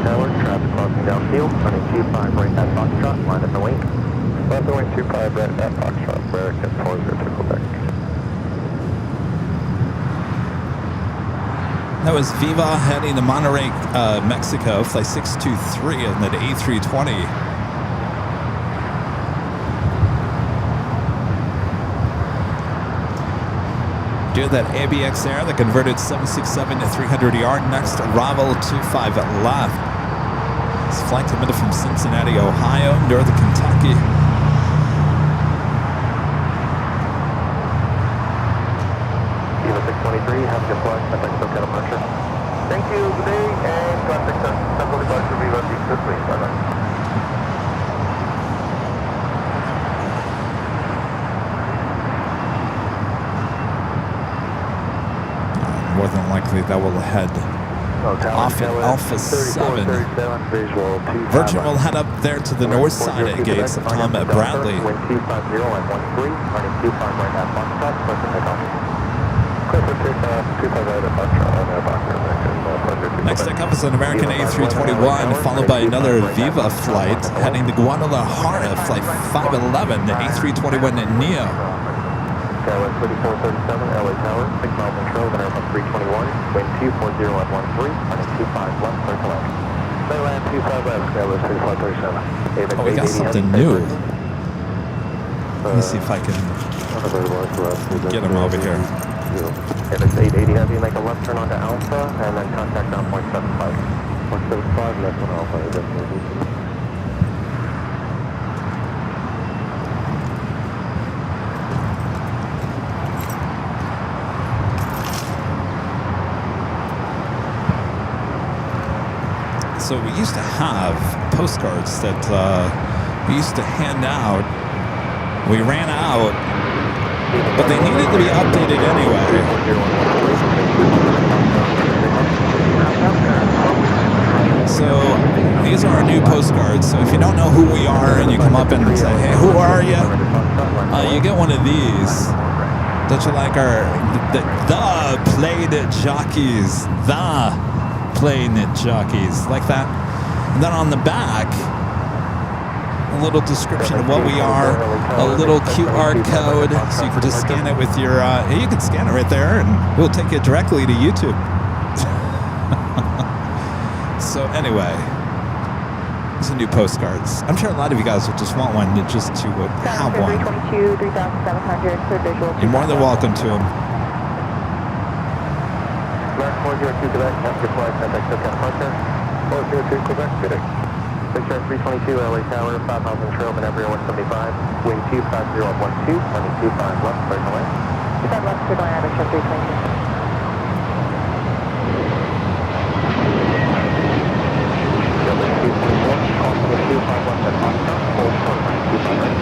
Tower, traffic crossing downfield, running 25 right at Foxtrot, line at the wing. Left wing 25 right at Foxtrot, American 40 to Quebec. That was Viva heading to Monterrey, Mexico, flight 623 on the A320. Do that ABX Air, the converted 767 to 300ER. Next arrival 25 left. This flight committed from Cincinnati, Ohio, northern Kentucky. Viva 623, have a good flight. I'd like to get a pressure. Thank you, good day, and contact us. Central departure Viva 623. Bye-bye. More than likely that will head off at Alpha 7. Virgin will head up there to the north side at gates of Tom Bradley. Next takeoff is an American A321, followed by another Viva flight heading to Guadalajara, flight 511, the A321neo. Tower 3437, LA Tower, 6 miles intro, then Airbus 321, wind 240 at 13, running 25 left, clear to land. Clear land 25 left, Airbus 3437. Oh, we got something new. Let me see if I can get him over here. Airbus 880 Heavy, make a left turn onto Alpha, and then contact ground point 75. 175 left on Alpha, So we used to have postcards that we used to hand out. We ran out, but they needed to be updated anyway. So these are our new postcards. So if you don't know who we are and you come up and say, hey, who are you? You get one of these. Don't you like our, the Plane Jockeys, the Plane Jockeys, like that. And then on the back, a little description of what we are, a little QR code, so you can just scan it with your, you can scan it right there and we'll take it directly to YouTube. So anyway, these are new postcards. I'm sure a lot of you guys would just want one just to have one. 322, 3,700 for visual. You're more than welcome to them. 402 Quebec, after flight, contact SoCal departure. 402 Quebec, Quebec. Picture 322 LA Tower, 5 miles intro, Maneuver 175, wind 250 at 12, running 25 left, clear to land. 25 left, clear to land, Airbus 322. Airbus 224, call for the 25 left at Foxtrot, hold short, running 25 right.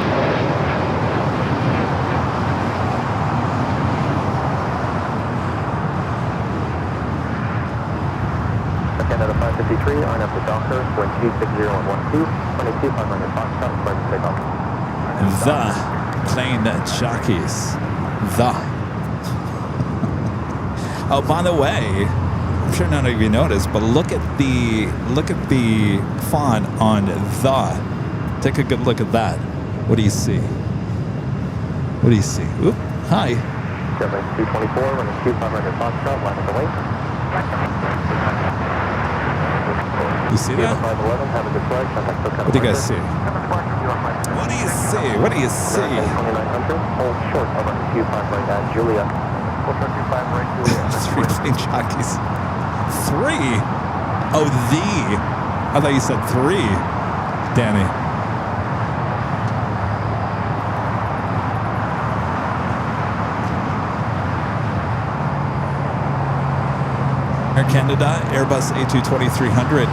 Canada 553, on up to Docker, wind 260 at 12, running 2500 Foxtrot, ready to take off. The Plane Jockeys. The. Oh, by the way, I'm sure none of you noticed, but look at the font on the. Take a good look at that. What do you see? What do you see? Oop. Hi. 224, running 2500 Foxtrot, line of the way. You see that? 511, have a good flight, contact SoCal. What do you guys see? What do you see? What do you see? 2900, hold short of 25 right at Julia. 25 right Julia. 3 Plane Jockeys. 3? Oh, the. I thought you said 3, Danny. Air Canada, Airbus A220-300.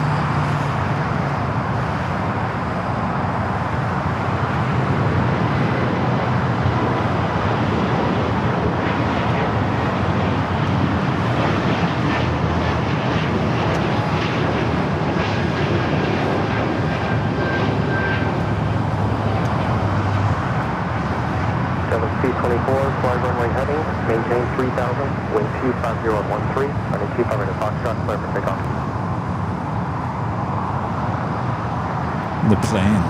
Fly runway heading, maintain 3000, wind 250 at 13, running 2500 Foxtrot, clear for takeoff. The plane.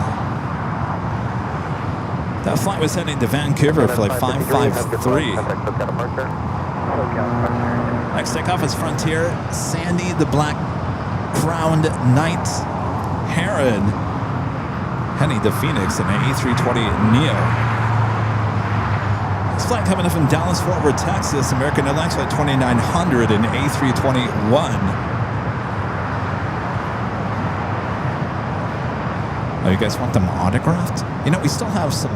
That flight was heading to Vancouver, flight 553. Next takeoff is Frontier, Sandy, the Black Crowned Knight, Heron, heading to Phoenix in an A320neo. Flight coming in from Dallas, Fort Worth, Texas, American Airlines flight 2900 and A321. Oh, you guys want them autographed? You know, we still have some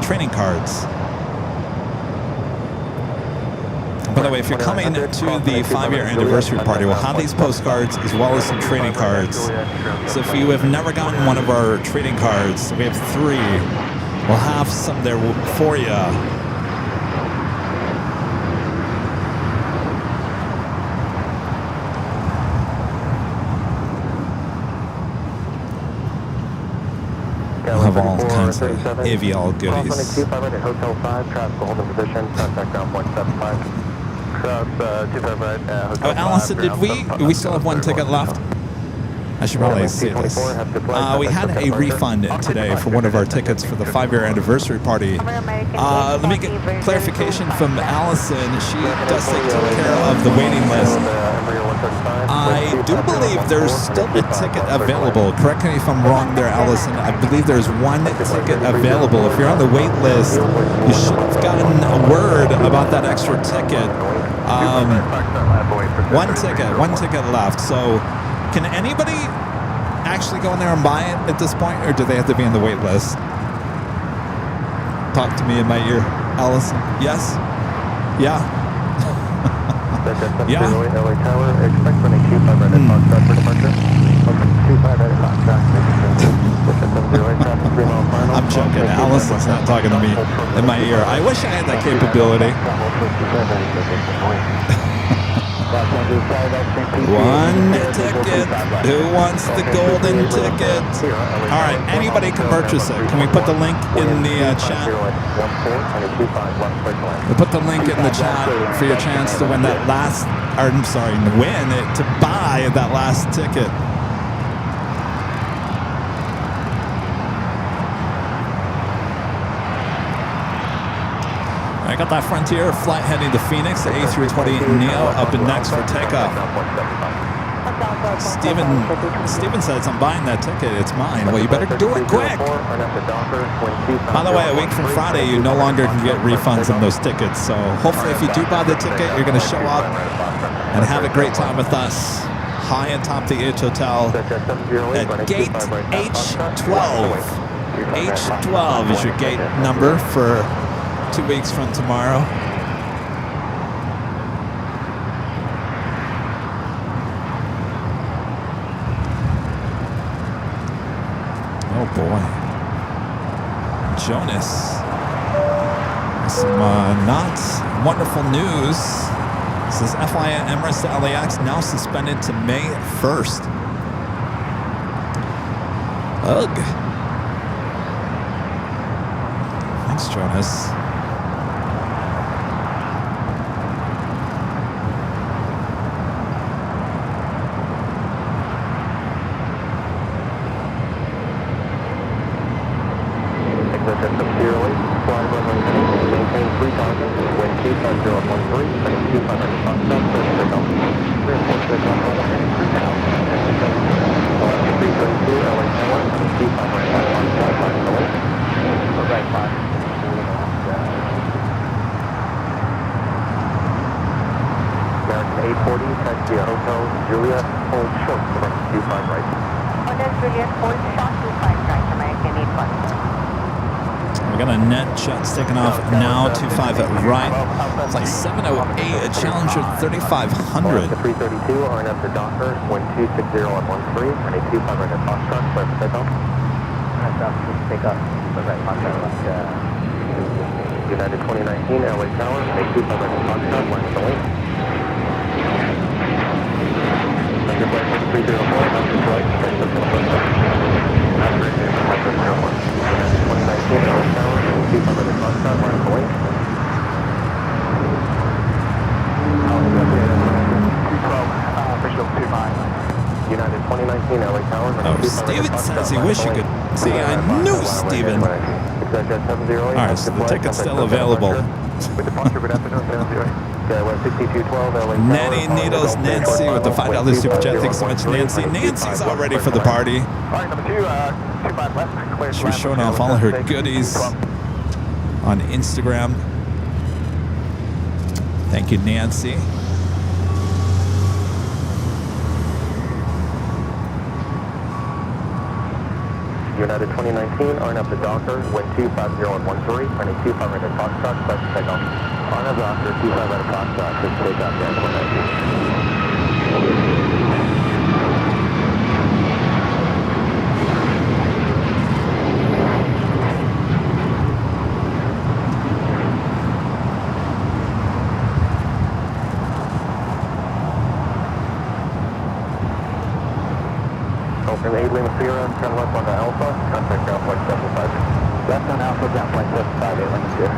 training cards. By the way, if you're coming to the 5-year anniversary party, we'll have these postcards as well as some trading cards. So if you have never gotten one of our trading cards, we have 3. We'll have some there for you. We'll have all kinds of AVL goodies. Hotel 5, traffic hold in position, contact ground point 75. Oh, Allison, did we still have one ticket left? I should probably see this. We had a refund today for one of our tickets for the 5-year anniversary party. Let me get clarification from Allison. She does take care of the waiting list. I do believe there's still a ticket available. Correct me if I'm wrong there, Allison. I believe there's one ticket available. If you're on the wait list, you should have gotten a word about that extra ticket. One ticket left. So can anybody actually go in there and buy it at this point, or do they have to be on the wait list? Talk to me in my ear, Allison. Yes? Yeah? Yeah? I'm joking. Allison's not talking to me in my ear. I wish I had that capability. One ticket. Who wants the golden ticket? All right, anybody can purchase it. Can we put the link in the chat? We'll put the link in the chat for your chance to win that last, or I'm sorry, win it, to buy that last ticket. I got that Frontier flight heading to Phoenix, the A380 Neo up and next for takeoff. Steven says, I'm buying that ticket. It's mine. Well, you better do it quick. By the way, a week from Friday, you no longer can get refunds on those tickets. So hopefully if you do buy the ticket, you're going to show up and have a great time with us. High atop the H Hotel at gate H12. H12 is your gate number for 2 weeks from tomorrow. Oh boy. Jonas. Some not wonderful news. This is FIA Emirates to LAX now suspended to May 1st. Ugh. Thanks, Jonas. Taking off now, 25 at right. It's like 708, a Challenger 3500. 332, RNF to Docker, 1260 at 13, and a 2500 at Foxtrot, clear for takeoff. Take up, United 2019, LA Tower, and a 2500 at Foxtrot, line of the link. Under flight 304, after flight, United 2019, LA Tower, 200 Foxtrot, line of the link. United 2019 LA Tower. Oh, Steven says he wish you could see. I knew Steven. All right, so the ticket's still available. Nanny Needles Nancy with the $5 super chat. Thanks so much, Nancy. Nancy's all ready for the party. She's showing off all of her goodies on Instagram. Thank you, Nancy. United 2019, RNF to Docker, wind 250 and 13, running 2500 at Foxtrot, clear for takeoff. RNF Docker, 25 at Foxtrot, clear for takeoff, United 2019. From 8 Lima Sierra, turn left onto Alpha, contact ground flight 75. Left on Alpha, ground flight 75, 8 Lima Sierra.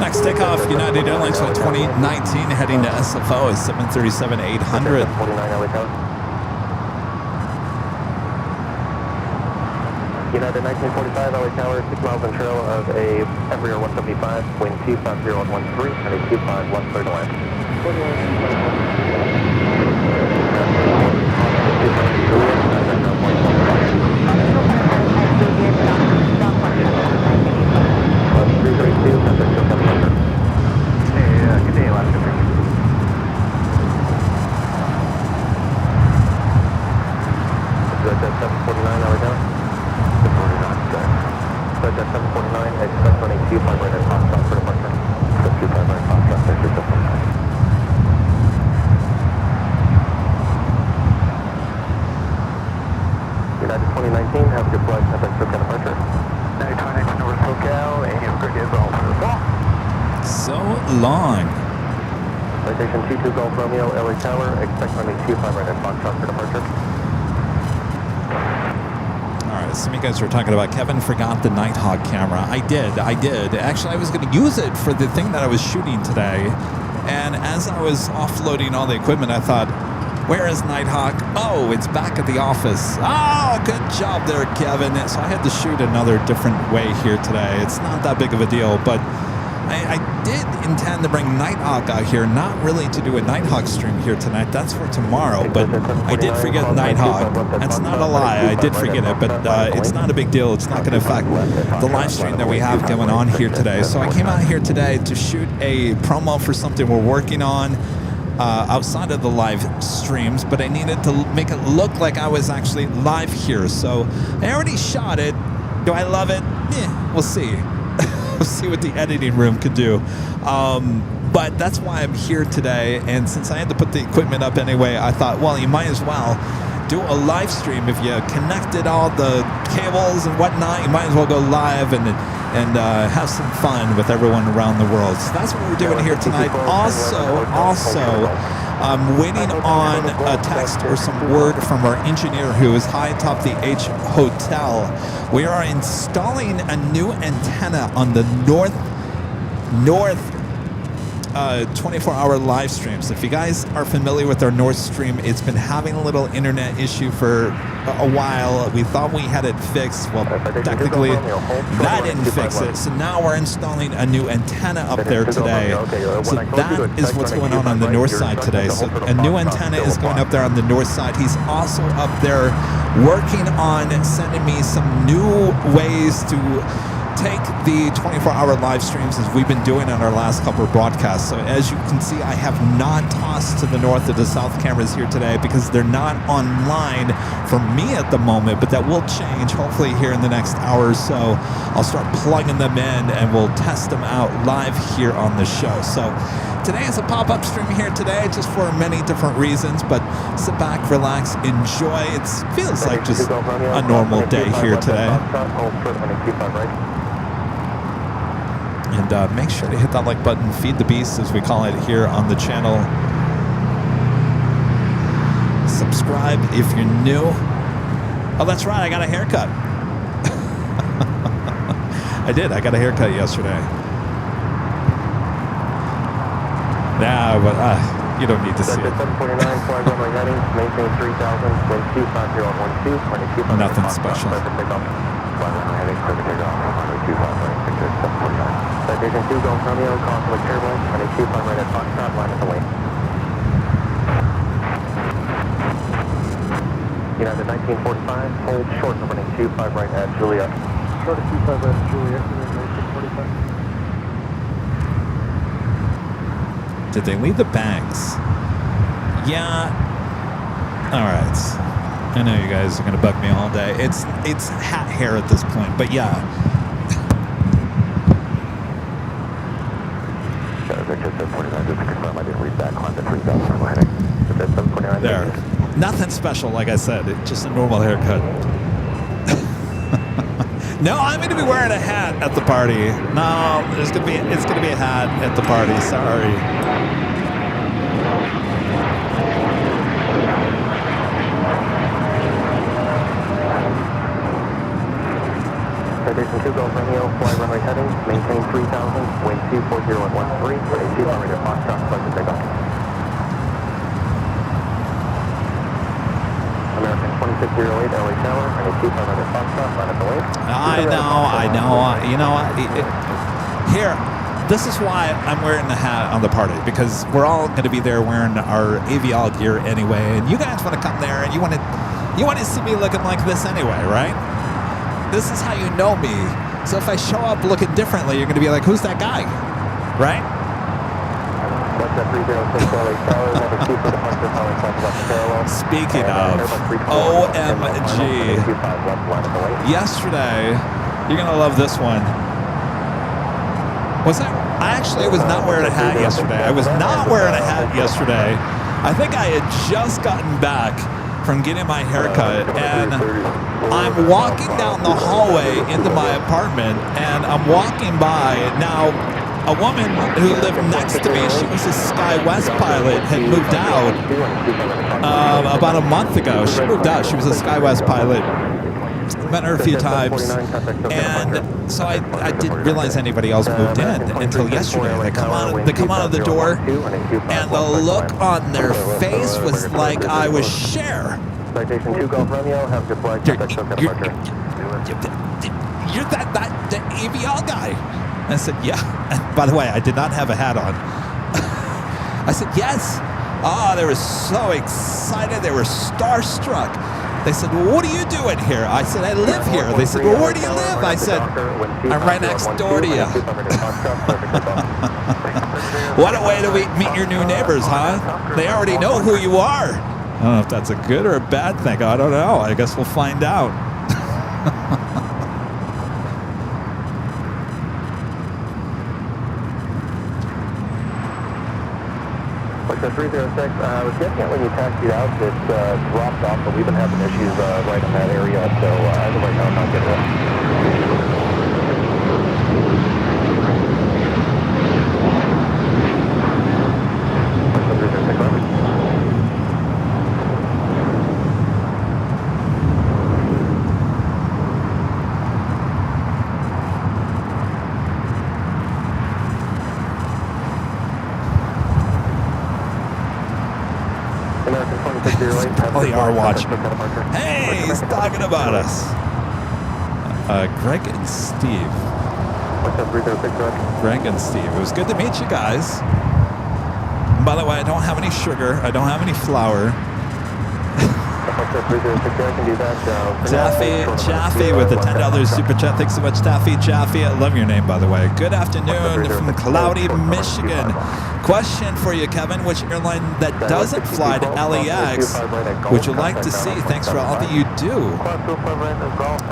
Next takeoff, United Airlines Flight 2019 heading to SFO is 737-800. 49 LA Tower. United 1945 LA Tower, 6 miles in trail of a Embraer 175, wind 25013, heading 251 clear to land. United 2019, have a good flight, have a good departure. United 29 North SoCal, and good is all for So long. Citation 22 Golf Romeo, LA Tower, expect runway 25 right at Foxtrot for departure. All right, some of you guys were talking about Kevin forgot the Nighthawk camera. I did. Actually, I was going to use it for the thing that I was shooting today. And as I was offloading all the equipment, I thought, where is Nighthawk? Oh, it's back at the office. Oh, good job there, Kevin. So I had to shoot another different way here today. It's not that big of a deal, but I did intend to bring Nighthawk out here, not really to do a Nighthawk stream here tonight. That's for tomorrow, but I did forget Nighthawk. That's not a lie. I did forget it, but it's not a big deal. It's not going to affect the live stream that we have going on here today. So I came out here today to shoot a promo for something we're working on outside of the live streams, but I needed to make it look like I was actually live here. So I already shot it. Do I love it? We'll see. We'll see what the editing room could do. But that's why I'm here today. And since I had to put the equipment up anyway, I thought, well, you might as well do a live stream. If you connected all the cables and whatnot, you might as well go live and have some fun with everyone around the world. So that's what we're doing here tonight. Also, I'm waiting on a text or some word from our engineer who is high atop the H Hotel. We are installing a new antenna on the north 24-hour live streams. If you guys are familiar with our North Stream, it's been having a little internet issue for a while. We thought we had it fixed. Well, technically, that didn't fix it. So now we're installing a new antenna up there today. So that is what's going on the north side today. So a new antenna is going up there on the north side. He's also up there working on sending me some new ways to take the 24-hour live streams as we've been doing on our last couple of broadcasts. So as you can see, I have not tossed to the north or the south cameras here today because they're not online for me at the moment, but that will change hopefully here in the next hour or so. I'll start plugging them in and we'll test them out live here on the show. So today is a pop-up stream here today just for many different reasons, but sit back, relax, enjoy. It feels like just a normal day here today. And make sure to hit that like button, feed the beast as we call it here on the channel. Subscribe if you're new. Oh, that's right, I got a haircut. I did, I got a haircut yesterday. Nah, but you don't need to see it. 749, fly runway heading, maintain 3000, wind 25012, nothing special. Citation 2 Golf Romeo, conflict turbulence, 22 climb right at Foxtrot, line at the wing. United 1945, hold short of running 25 right at Juliet. Short of 25 right at Juliet, 1945. Did they leave the bags? Yeah. All right. I know you guys are going to bug me all day. It's hat hair at this point, but yeah. There. Nothing special, like I said. It's just a normal haircut. No, I'm going to be wearing a hat at the party. No, it's going to be a hat at the party. Sorry. Citation 2 Golf Romeo, fly runway heading, maintain 3000, wind 240 at 13, runway 25 Radio Foxtrot, flight to takeoff. American 2608 LA Tower, runway 25 Radio Foxtrot, line up the way. I know. You know what? Here, this is why I'm wearing the hat on the party, because we're all going to be there wearing our AVL gear anyway, and you guys want to come there and you want to see me looking like this anyway, right? This is how you know me. So if I show up looking differently, you're going to be like, who's that guy? Right? Speaking of OMG, yesterday, you're going to love this one. I was not wearing a hat yesterday. I think I had just gotten back from getting my haircut, and I'm walking down the hallway into my apartment, and I'm walking by. Now, a woman who lived next to me, she was a SkyWest pilot, had moved out about a month ago. She moved out. She was a SkyWest pilot. Met her a few times, and so I didn't realize anybody else moved in until yesterday. They come out of the door, and the look on their face was like I was Cher. Citation 2 Golf Romeo, have your flight contact SoCal departure. You're that the AVL guy. And I said, yeah. And by the way, I did not have a hat on. I said, yes. They were so excited. They were starstruck. They said, well, what are you doing here? I said, I live here. They said, well, where do you live? I said, I'm right next door to you. What a way to meet your new neighbors, huh? They already know who you are. I don't know if that's a good or a bad thing. I don't know. I guess we'll find out. Like 306, I was guessing that when you taxied out, it dropped off, but we've been having issues right in that area, so as of right now, I'm not getting it. Probably are watching. Hey, he's talking about us. Greg and Steve. What's up, 306, Greg and Steve. It was good to meet you guys. And by the way, I don't have any sugar. I don't have any flour. Chaffee with the $10 super chat. Thanks so much, Chaffee. I love your name, by the way. Good afternoon from cloudy Michigan. Question for you, Kevin. Which airline that doesn't fly to LAX would you like to see? Thanks for all that you do.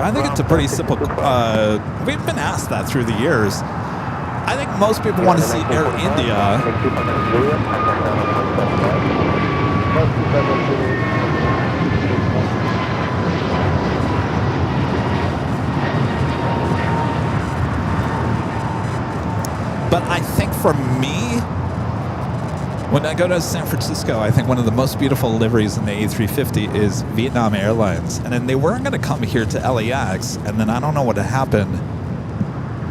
I think it's a pretty simple... we've been asked that through the years. I think most people want to see Air India. But I think for me, when I go to San Francisco, I think one of the most beautiful liveries in the A350 is Vietnam Airlines. And then they weren't going to come here to LAX, and then I don't know what happened.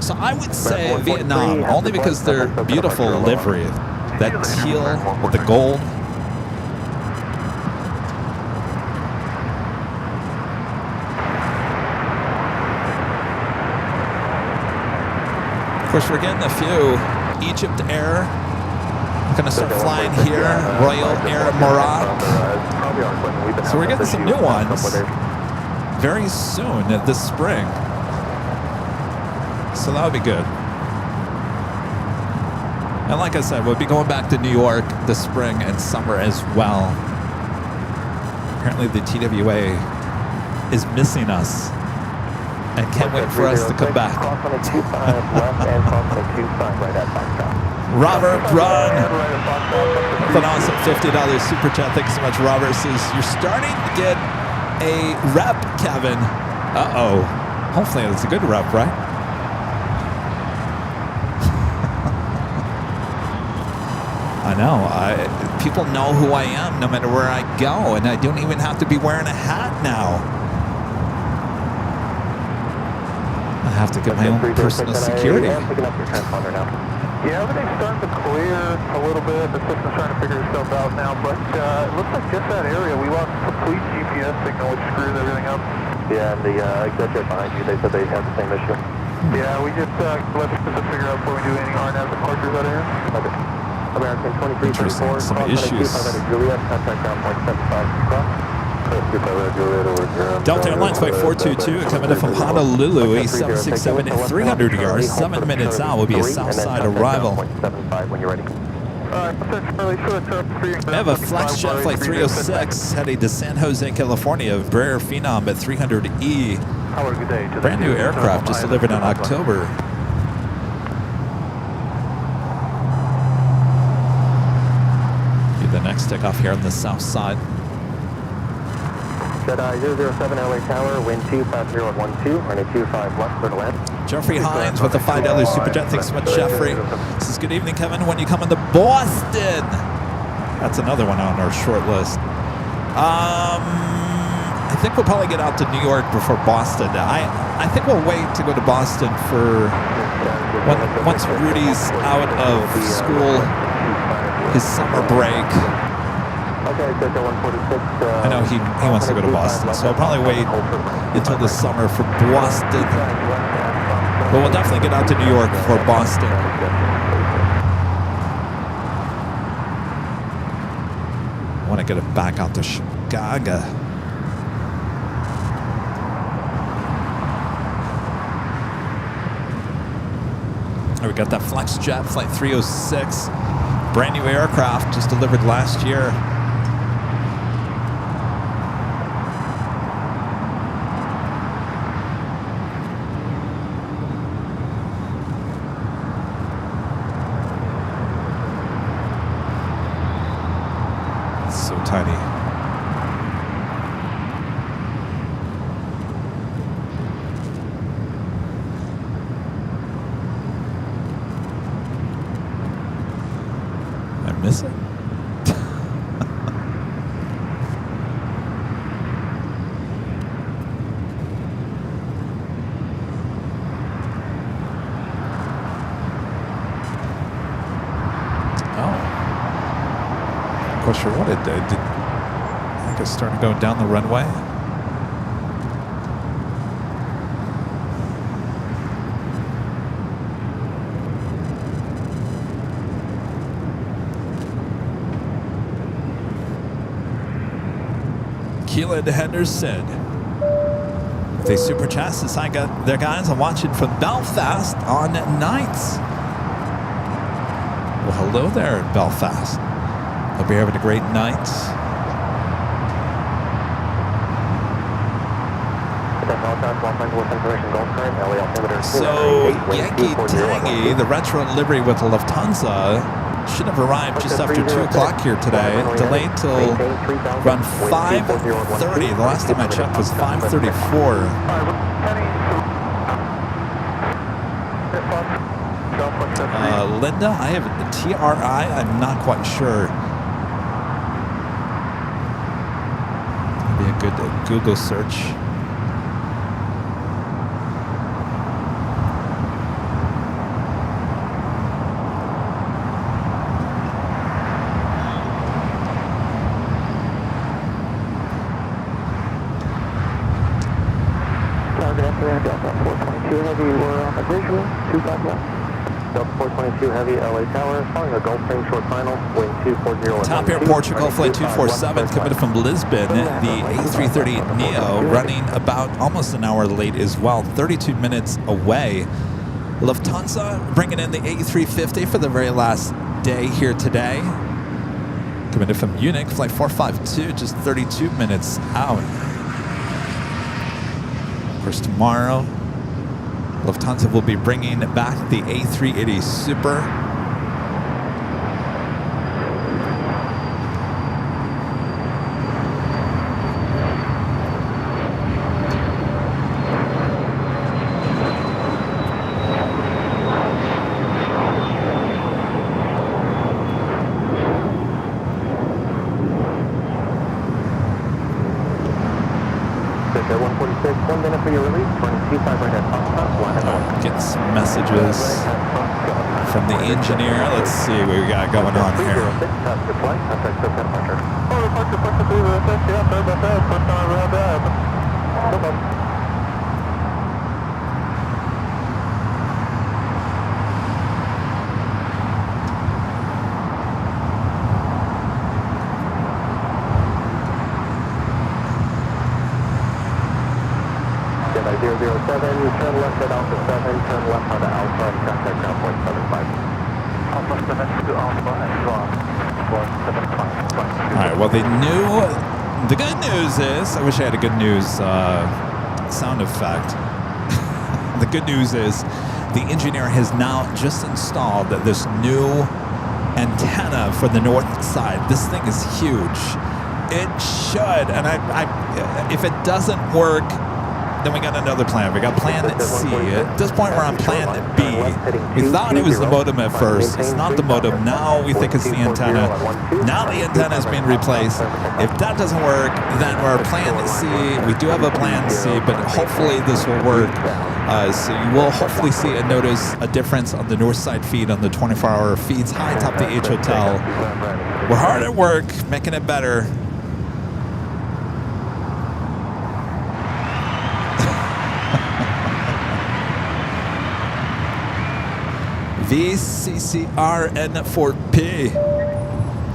So I would say Vietnam, only because they're beautiful livery. That teal with the gold. Of course, we're getting a few. Egypt Air, going to start flying here. Royal Air Morocco. So we're getting some new ones very soon this spring. So that would be good. And like I said, we'll be going back to New York this spring and summer as well. Apparently the TWA is missing us. And can't wait for us to come back. Robert, run! With an awesome $50 super chat. Thanks so much, Robert. Says, you're starting to get a rep, Kevin. Uh-oh. Hopefully it's a good rep, right? I know. People know who I am no matter where I go. And I don't even have to be wearing a hat now. have to get my own personal security. I'm picking up your transponder now. Yeah, everything's starting to clear a little bit. The system's trying to figure itself out now, but it looks like just that area. We lost complete GPS signal, which screws everything up. Yeah, and the executive behind you, they said they had the same issue. Yeah, we just let the system figure out before we do any RNAV departures out of here. Okay. American Interesting. 2334, Some call issues. 22 Juliet, contact ground point 75 cross. Delta Airlines Flight 422 coming in from Honolulu, A767 at 300 yards, 7 minutes out will be a Southside arrival. 75 when you're ready. We have a Flex Jet Flight 306 heading to San Jose, California, Embraer Phenom at 300E. Brand new aircraft just delivered in October. Be the next takeoff here on the south side. Jedi 007 LA Tower, wind 250 at 12, running 25 left for the land. Jeffrey Hines with the $5 Superjet. Thanks so much, Jeffrey. This is good evening, Kevin. When you come into Boston? That's another one on our short list. I think we'll probably get out to New York before Boston. I think we'll wait to go to Boston for once Rudy's out of school, his summer break. Okay, Delta 146. I know he wants to go to Boston, so I'll probably wait until the summer for Boston. But we'll definitely get out to New York for Boston. I want to get it back out to Chicago. We got that Flex Jet Flight 306, brand new aircraft, just delivered last year. It's so tiny. Miss it? Not quite sure what it did. I think it started going down the runway. Keelan Henderson with a super chassis. I got their guys. I'm watching from Belfast on nights. Well, hello there, Belfast. Hope you're having a great night. So, Yankee Tangy, the retro livery with Lufthansa, should have arrived just after 2 o'clock here today. Delayed till around 5:30. The last time I checked was 5:34. Linda, I have a TRI. I'm not quite sure. Be a good Google search. Delta 422 Heavy, we're on the visual, 25 left. Delta 422 Heavy, LA Tower, following a Gulfstream short final, wind 240. Top Air Portugal, flight 247, coming from Lisbon. The A330 Neo running about almost an hour late as well, 32 minutes away. Lufthansa bringing in the A350 for the very last day here today. Coming in from Munich, flight 452, just 32 minutes out. Of course, tomorrow, Lufthansa will be bringing back the A380 Super. Delta 146, 1 minute for your release, running 25 right at top, line at messages from the engineer. Let's see what we got going on here. Passenger flight, contact SoCal departure. Oh, departure, question 306. Yeah, sorry about that. First time I've ever had that happen. No problem. Gemini 007, turn left at Alpha 7, turn left onto Alpha, and contact ground point 75. Alpha 7 to Alpha and Swan. 475. All right, well, the good news is, I wish I had a good news sound effect. The good news is the engineer has now just installed this new antenna for the north side. This thing is huge. It should, and if it doesn't work, then we got another plan. We got plan C. At this point, we're on plan B. We thought it was the modem at first. It's not the modem. Now we think it's the antenna. Now the antenna is being replaced. If that doesn't work, then we're on plan C. We do have a plan C, but hopefully this will work. So you will hopefully see and notice a difference on the north side feed on the 24-hour feeds high top the H Hotel. We're hard at work making it better. VCCRN4P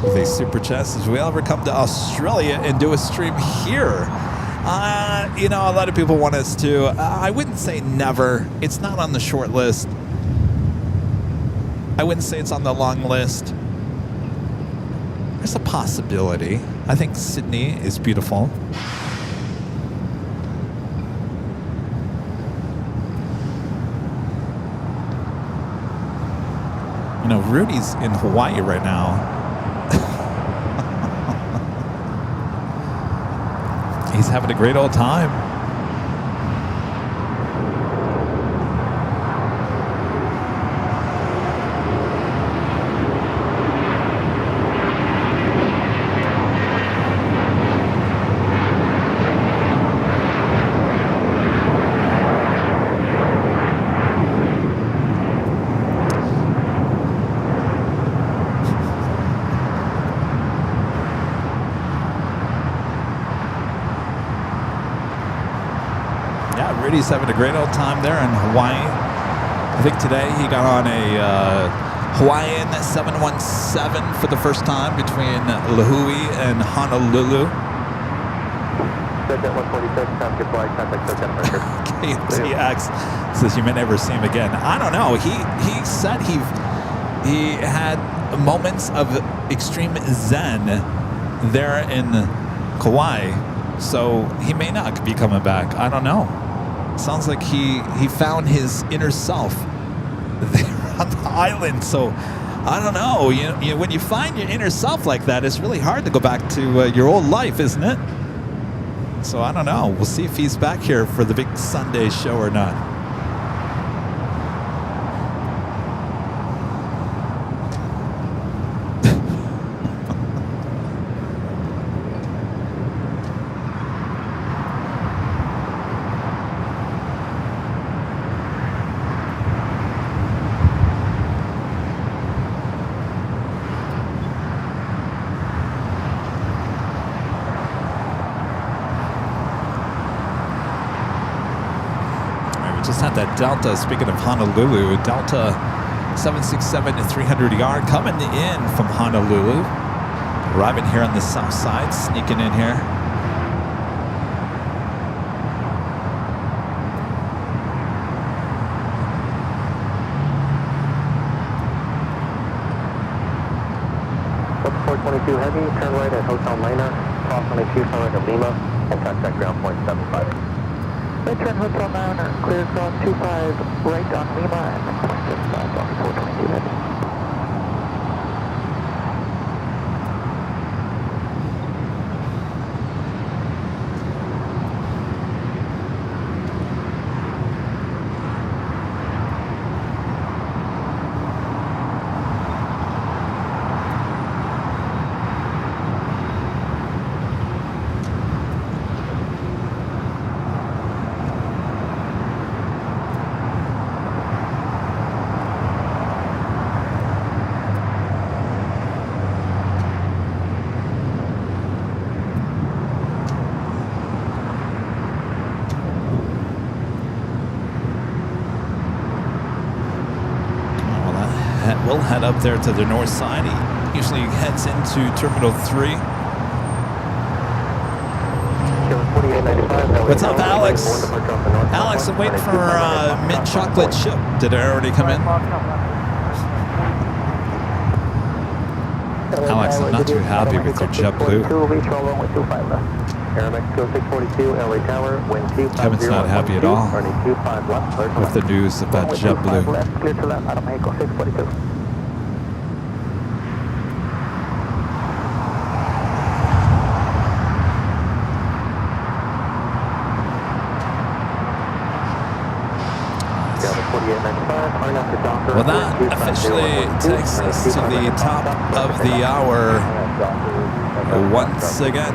with a super chat says, we ever come to Australia and do a stream here? You know, a lot of people want us to. I wouldn't say never. It's not on the short list. I wouldn't say it's on the long list. There's a possibility. I think Sydney is beautiful. You know, Rudy's in Hawaii right now. He's having a great old time. Rudy's having a great old time there in Hawaii. I think today he got on a Hawaiian 717 for the first time between Lahui and Honolulu. SoCal 146, passenger flight, contact SoCal departure. KTX says you may never see him again. I don't know. He said he had moments of extreme zen there in Kauai, so he may not be coming back. I don't know. Sounds like he found his inner self there on the island. So I don't know. You know, when you find your inner self like that, it's really hard to go back to your old life, isn't it? So I don't know. We'll see if he's back here for the big Sunday show or not. Just had that Delta, speaking of Honolulu, Delta 767-300ER coming in from Honolulu. Arriving here on the south side, sneaking in here. Book 422 Heavy, turn right at Hotel Mena, cross on a 2 turn at Lima, and contact ground point 75. Right turn Hotel 9, clear across 25, right on Lima, and then point 75 on 422 Heavy. we'll head up there to the north side. He usually heads into Terminal 3. What's up, Alex? Alex, I'm waiting for mint chocolate chip. Did it already come in? Alex, I'm not too happy with your JetBlue. Kevin's not happy at all with the news about JetBlue. Clear to left, Adam Echo 642. Well, that officially takes us to the top of the hour once again.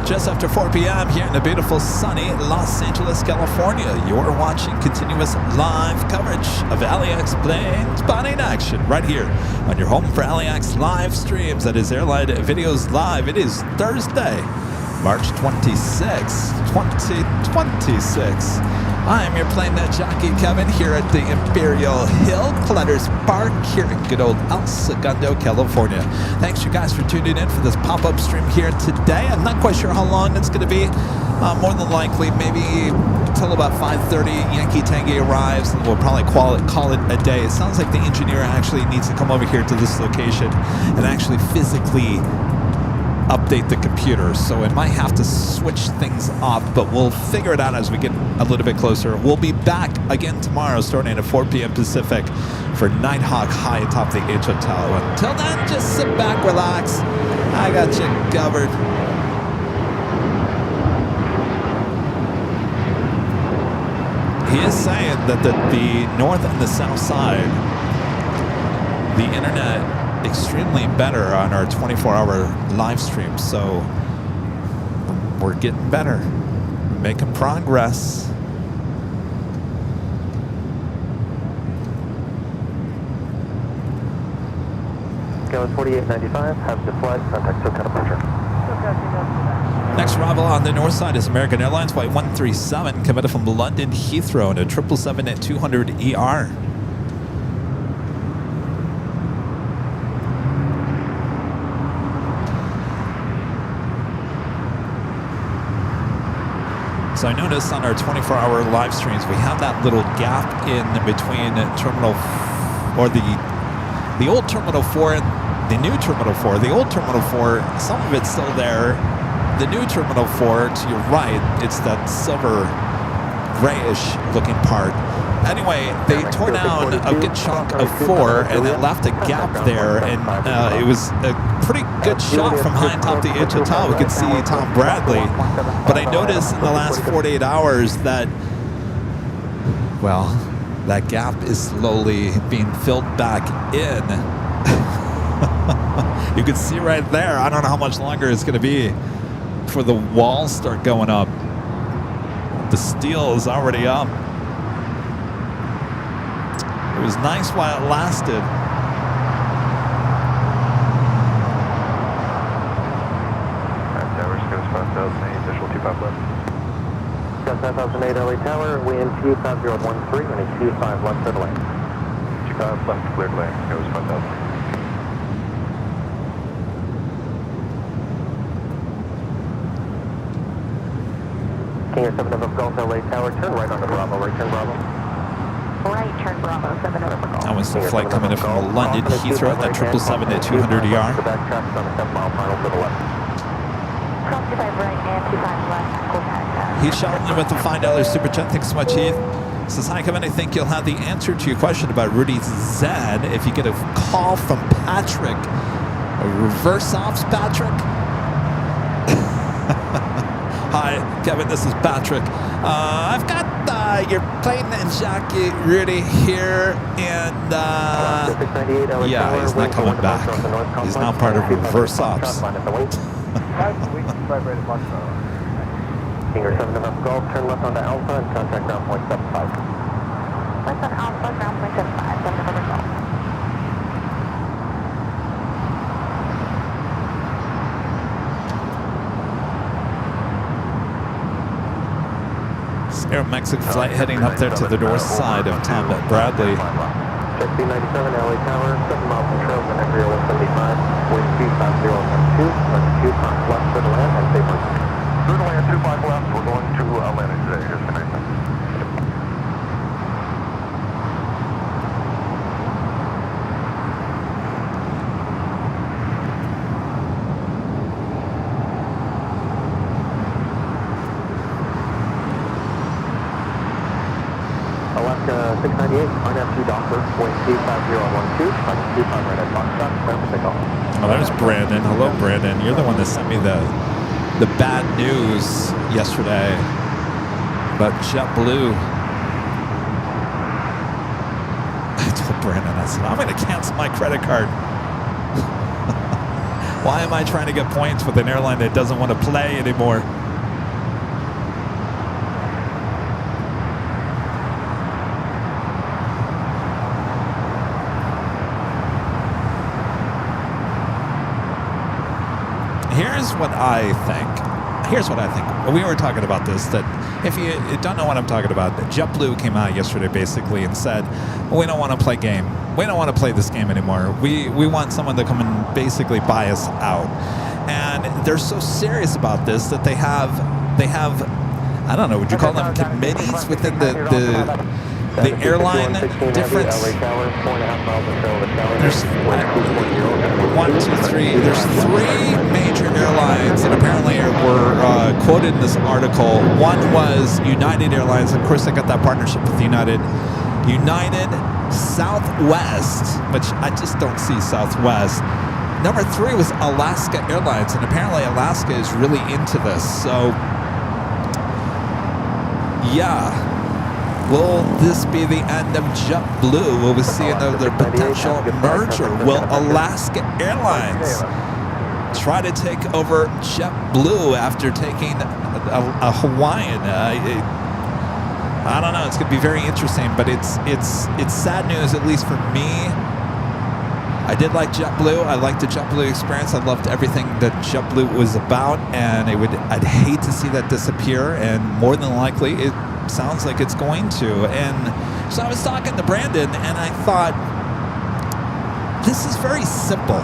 Just after 4 p.m. here in the beautiful sunny Los Angeles, California, you're watching continuous live coverage of LAX plane spotting action right here on your home for LAX live streams. That is Airline Videos Live. It is Thursday, March 26, 2026. I am your Plane Jockey Kevin here at the Imperial Hill Clutters Park here in good old El Segundo, California. Thanks you guys for tuning in for this pop-up stream here today. I'm not quite sure how long it's going to be. More than likely, maybe until about 5:30, Yankee Tango arrives, and we'll probably call it a day. It sounds like the engineer actually needs to come over here to this location and actually physically update the computer, so it might have to switch things off, but we'll figure it out as we get a little bit closer. We'll be back again tomorrow starting at 4 p.m. Pacific for Nighthawk high atop the H Hotel. Until then, just sit back, relax. I got you covered. He is saying that the north and the south side, the internet extremely better on our 24-hour live stream, so we're getting better, making progress. Gallon 4895, have the flight, contact SoCal departure. Next arrival on the north side is American Airlines Flight 137, coming from London Heathrow in a 777-200ER. So I noticed on our 24-hour live streams, we have that little gap in between Terminal, or the old Terminal 4 and the new Terminal 4. The old Terminal 4, some of it's still there. The new Terminal 4, to your right, it's that silver grayish looking part. Anyway, they tore down a good chunk of 4 and it left a gap there, and it was a pretty good shot from high atop the H Hotel. We could see Tom Bradley, but I noticed in the last 48 hours that, well, that gap is slowly being filled back in. You can see right there. I don't know how much longer it's going to be before the walls start going up. The steel is already up. It was nice while it lasted. Towers, goes 5008, visual 25 left. Got 5008 LA Tower, wind 25013, and a 25 left clear to land. 25 left, cleared lane, goes 5000. King Air 7 November Golf LA Tower, turn right onto Bravo, right turn Bravo. Right turn Bravo, 7 November Golf. That was the flight coming in from London Heathrow, that 777-200ER. The back traffic on the 7-mile final to the left. Cross 25 right and 25 left, contact. He's shouting you with the $5 super chat. Thanks so much, Heath. Says, hi, Kevin. I think you'll have the answer to your question about Rudy's Zen if you get a call from Patrick. A reverse ops, Patrick? Hi, Kevin. This is Patrick. I've got your Plane Jockey Rudy here, and yeah, he's not coming back. He's now part of reverse ops. King Air 7 November Golf, turn left onto Alpha and contact ground point 75. Left on Alpha, ground point 75, 7 November Golf. LAX Aeromexico flight heading up there to the north side of Tom Bradley. Check B97, LA Tower, 7 miles from trail, whenever you're 175, wind 25012, 2 knots left for the land, and safe parking. Through the land, 25 left. We're going to landing today. Just connecting. Alaska 698, RNF2 Docker, wind 25012, 25 right at Foxtrot, clear for takeoff. Oh, there's Brandon. Hello, Brandon. You're the one that sent me the bad news yesterday about JetBlue. I told Brandon, I said, I'm going to cancel my credit card. Why am I trying to get points with an airline that doesn't want to play anymore? Here's what I think. We were talking about this, that if you don't know what I'm talking about, that JetBlue came out yesterday basically and said, we don't want to play game. We don't want to play this game anymore. We want someone to come and basically buy us out. And they're so serious about this that they have I don't know, would you call them committees within the airline difference? There's 1, 2, 3. There's 3 major airlines that apparently were quoted in this article. One was United Airlines. Of course, they got that partnership with United. Southwest, which I just don't see Southwest. Number 3 was Alaska Airlines, and apparently Alaska is really into this. So, yeah. Will this be the end of JetBlue? Will we see another potential merger? Will Alaska Airlines try to take over JetBlue after taking a Hawaiian? I don't know. It's going to be very interesting, but it's sad news, at least for me. I did like JetBlue. I liked the JetBlue experience. I loved everything that JetBlue was about, and I'd hate to see that disappear. And more than likely, it sounds like it's going to. And so I was talking to Brandon, and I thought, this is very simple.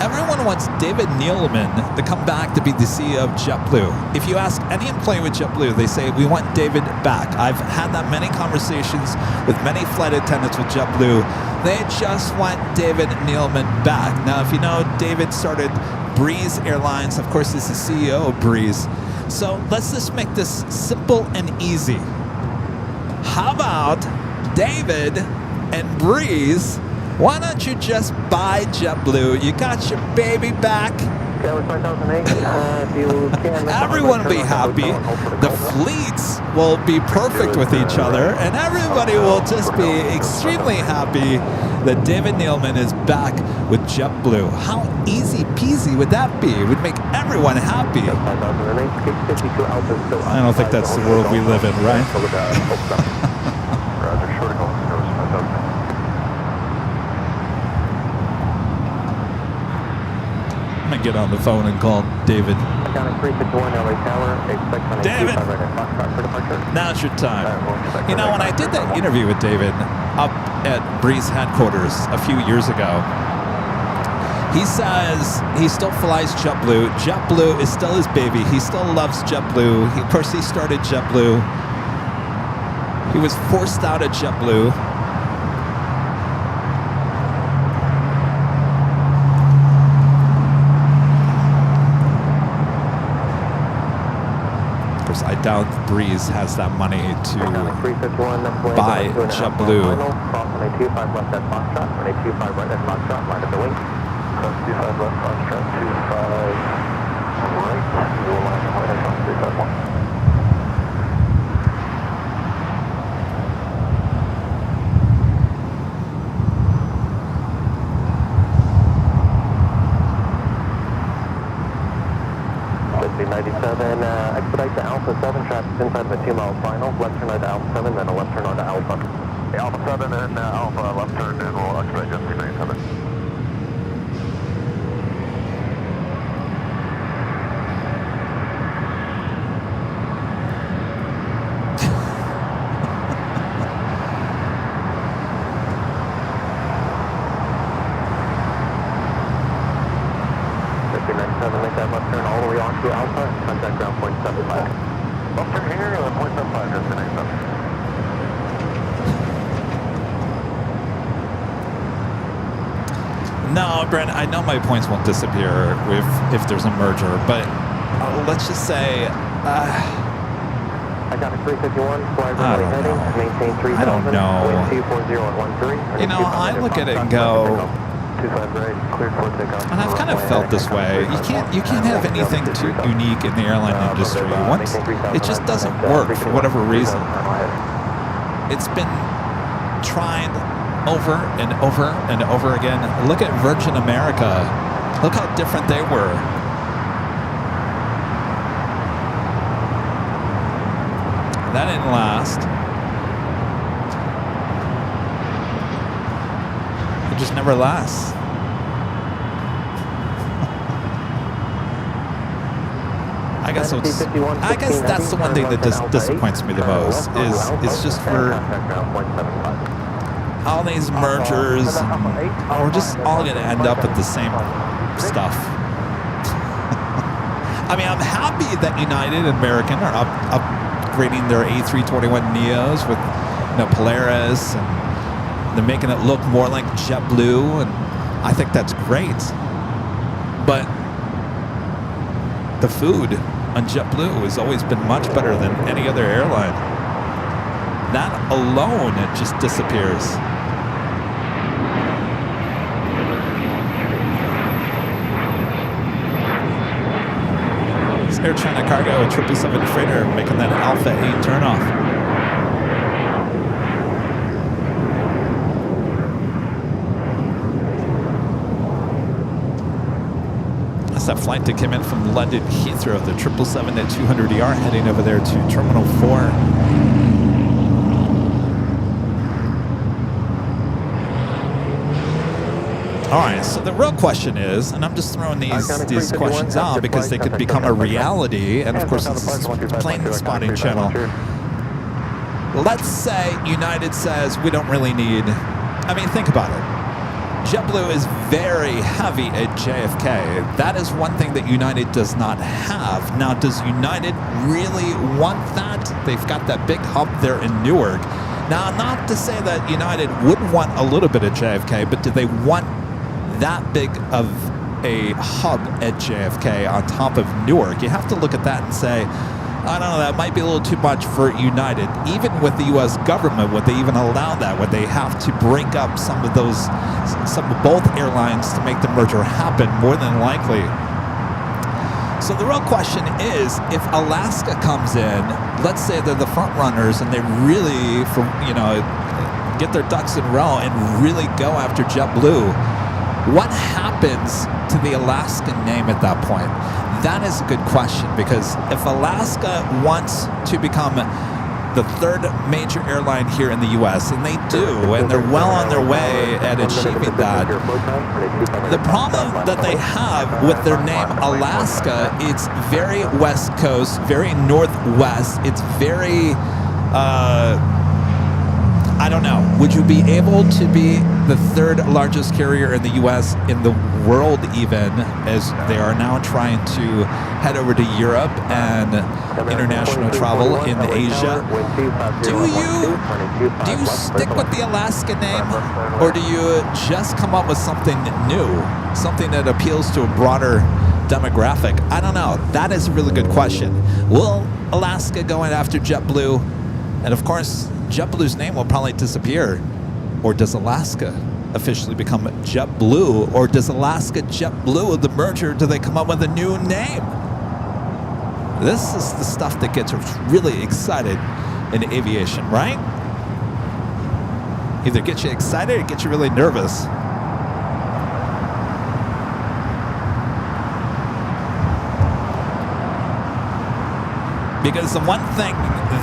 Everyone wants David Neeleman to come back to be the CEO of JetBlue. If you ask any employee with JetBlue, they say, we want David back. I've had that many conversations with many flight attendants with JetBlue. They just want David Neeleman back. Now, if you know, David started Breeze Airlines. Of course, he's the CEO of Breeze. So let's just make this simple and easy. How about David and Breeze? Why don't you just buy JetBlue? You got your baby back. Everyone will be happy. The fleets will be perfect with each other, and everybody will just be extremely happy that David Neeleman is back with JetBlue. How easy peasy would that be? It would make everyone happy. I don't think that's the world we live in, right? I'm going to get on the phone and call David. David, now's your time. You know, when I did that interview with David up at Breeze headquarters a few years ago, he says he still flies JetBlue. JetBlue is still his baby. He still loves JetBlue. Of course, he started JetBlue. He was forced out of JetBlue. I doubt Breeze has that money to buy JetBlue. Expedite to Alpha 7, traffic inside of a 2-mile final. Left turn onto Alpha 7, then a left turn onto Alpha. Okay, Alpha 7 and Alpha left turn, and we'll expedite just B97. Well, from here, 1.75 destination. No, Brent, I know my points won't disappear if there's a merger, but let's just say... I got a 351, fly runway heading, maintain 3000. I don't know. Wind 240 at 13. You know, I look at it and go... 25 right, cleared for takeoff. And I've kind of felt this way. You can't have anything too unique in the airline industry. Once it just doesn't work for whatever reason. It's been tried over and over and over again. Look at Virgin America. Look how different they were. That didn't last. It just never lasts. I guess that's the one thing that disappoints me the most is just for all these mergers, and we're just all going to end up with the same stuff. I mean, I'm happy that United and American are upgrading their A321neos with Polaris, and they're making it look more like JetBlue, and I think that's great. But the food on JetBlue has always been much better than any other airline. That alone, it just disappears. It's Air China Cargo 777 freighter making that Alpha 8 turnoff. That flight that came in from London Heathrow, the 777-200ER heading over there to Terminal 4. All right, so the real question is, and I'm just throwing these questions out because they could become a reality, and of course this is Plane Spotting Channel. Let's say United says we don't really need, I mean, think about it. JetBlue is very heavy at JFK. That is one thing that United does not have. Now, does United really want that? They've got that big hub there in Newark. Now, not to say that United would want a little bit at JFK, but do they want that big of a hub at JFK on top of Newark? You have to look at that and say, I don't know, that might be a little too much for United. Even with the U.S. government, would they even allow that? Would they have to break up some of both airlines to make the merger happen? More than likely. So the real question is, if Alaska comes in, let's say they're the front runners and they really, get their ducks in a row and really go after JetBlue, what happens to the Alaskan name at that point? That is a good question, because if Alaska wants to become the third major airline here in the U.S., and they do, and they're well on their way at achieving that, the problem that they have with their name Alaska, it's very West Coast, very Northwest, it's very, I don't know. Would you be able to be the third largest carrier in the U.S., in the world even, as they are now trying to head over to Europe and international travel in Asia? Do you stick with the Alaska name, or do you just come up with something new, something that appeals to a broader demographic? I don't know. That is a really good question. Will Alaska go in after JetBlue? And of course, JetBlue's name will probably disappear. Or does Alaska officially become JetBlue? Or does Alaska JetBlue, the merger, do they come up with a new name? This is the stuff that gets us really excited in aviation, right? Either get you excited or get you really nervous. Because the one thing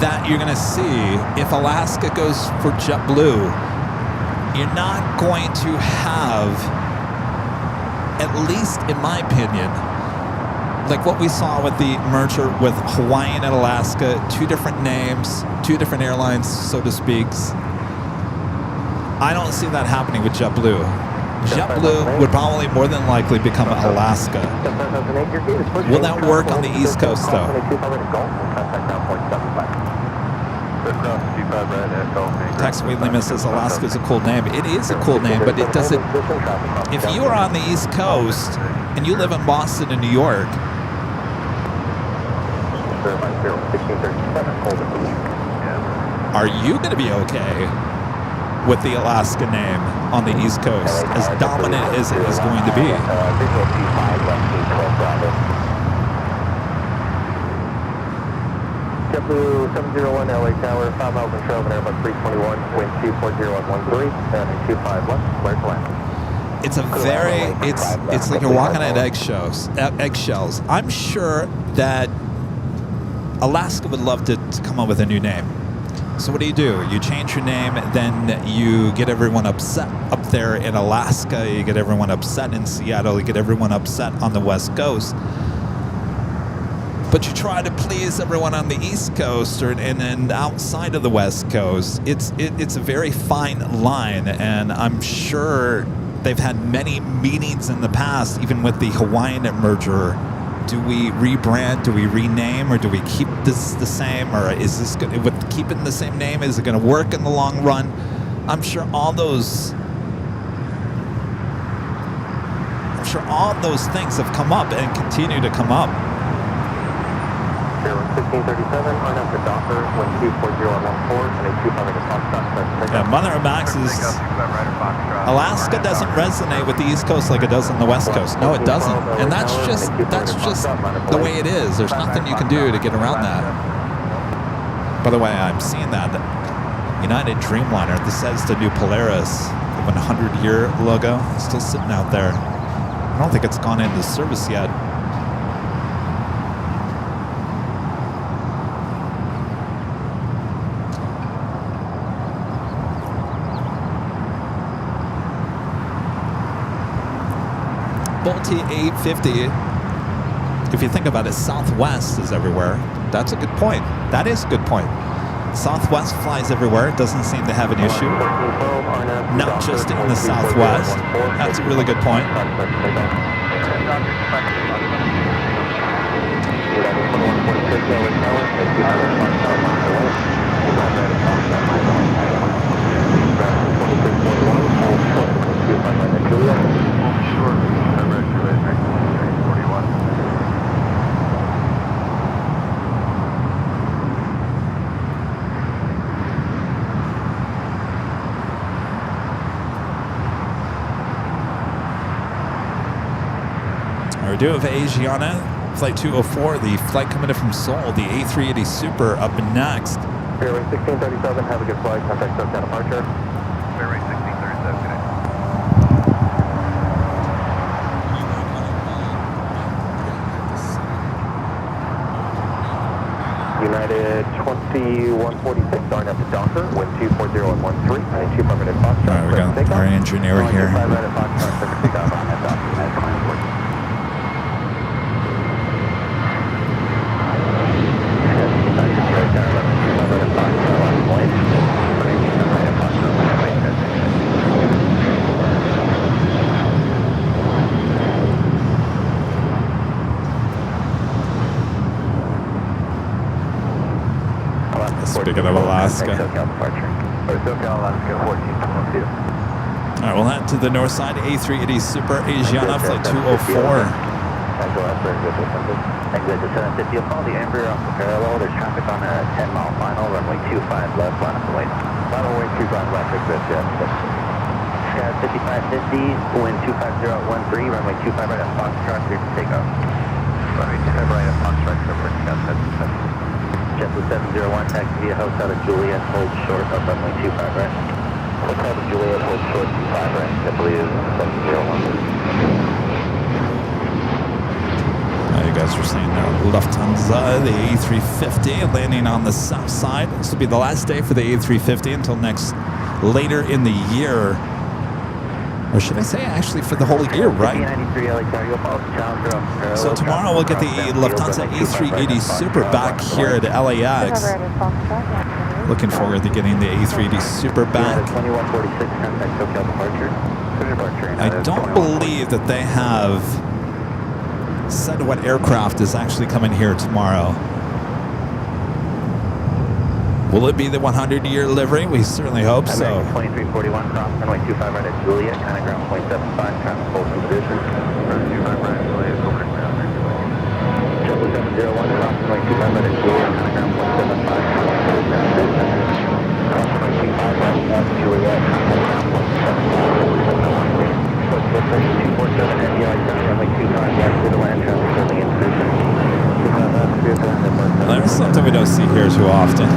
that you're going to see if Alaska goes for JetBlue, you're not going to have, at least in my opinion, like what we saw with the merger with Hawaiian and Alaska, two different names, two different airlines, so to speak. I don't see that happening with JetBlue. JetBlue would probably more than likely become Alaska. Will that work on the East Coast, though? Taxiway Lima says Alaska is a cool name. It is a cool name, but it doesn't. If you are on the East Coast and you live in Boston and New York, are you going to be okay with the Alaska name on the East Coast, as dominant as it is going to be? JetBlue 701 LA Tower, 5 miles in trail, Airbus 321, wind 24013, and 25 left, clear to land. It's a very, it's like you're walking on eggshells. I'm sure that Alaska would love to come up with a new name. So what do? You change your name, then you get everyone upset up there in Alaska, you get everyone upset in Seattle, you get everyone upset on the West Coast. But you try to please everyone on the East Coast and outside of the West Coast. It's a very fine line, and I'm sure they've had many meetings in the past, even with the Hawaiian merger. Do we rebrand? Do we rename? Or do we keep this the same? Or is this good? With keeping the same name, is it going to work in the long run? I'm sure all those things have come up and continue to come up. 1637, on up to Docker, wind 24014, and a 200 to Foxtrot. Yeah, Mother of Max is... Alaska doesn't resonate with the East Coast like it does on the West Coast. No, it doesn't. And that's just the way it is. There's nothing you can do to get around that. By the way, I'm seeing that United Dreamliner, this says the new Polaris, the 100-year logo, it's still sitting out there. I don't think it's gone into service yet. Bolte 850, if you think about it, Southwest is everywhere. That's a good point. That is a good point. Southwest flies everywhere. It doesn't seem to have an issue. Not just in the Southwest. That's a really good point. We do have Asiana, Flight 204, the flight coming in from Seoul, the A380 Super up next. Airway 1637, have a good flight, contact SoCal departure. Airway 1637, good night. United 2146, darn up to Docker, wind 24013, and 2 permanent Foxtrot. All right, we got our engineer here. Speaking of Alaska. All right, we'll head to the north side. A380 Super Asiana, Flight 204. Exit to 750, you'll follow the Embraer off the parallel. There's traffic on a 10-mile final, runway 25 left, line up the way. Runway 25 left, exit, Jet. Sky 5550, wind 25013, runway 25 right at Foxtrot, clear to take off. Runway 25 right at Foxtrot, clear for Sky 750. JetBlue 701, taxi via Hotel to Juliet, hold short of runway 25 right. Hotel to Juliet, hold short 25 right, JetBlue 701. You guys are saying Lufthansa, the A350, landing on the south side. This will be the last day for the A350 until later in the year. Or should I say actually for the whole year, right? So tomorrow we'll get the Lufthansa A380 Super back here at LAX. Looking forward to getting the A380 Super back. 2146, contact SoCal departure. I don't believe that they have said what aircraft is actually coming here tomorrow. Will it be the 100-year livery? We certainly hope so. 2341, cross runway 25 right at Juliet, kind of ground 0.75, traffic hold position. 25 right at Juliet, over ground. 701, cross runway 25 right at Juliet, kind of ground 0.75, traffic hold position. Cross runway 25 right at Juliet, kind of ground 0.75, 247 at the runway 25 right to the land, traffic holding in position. There's something we don't see here too often.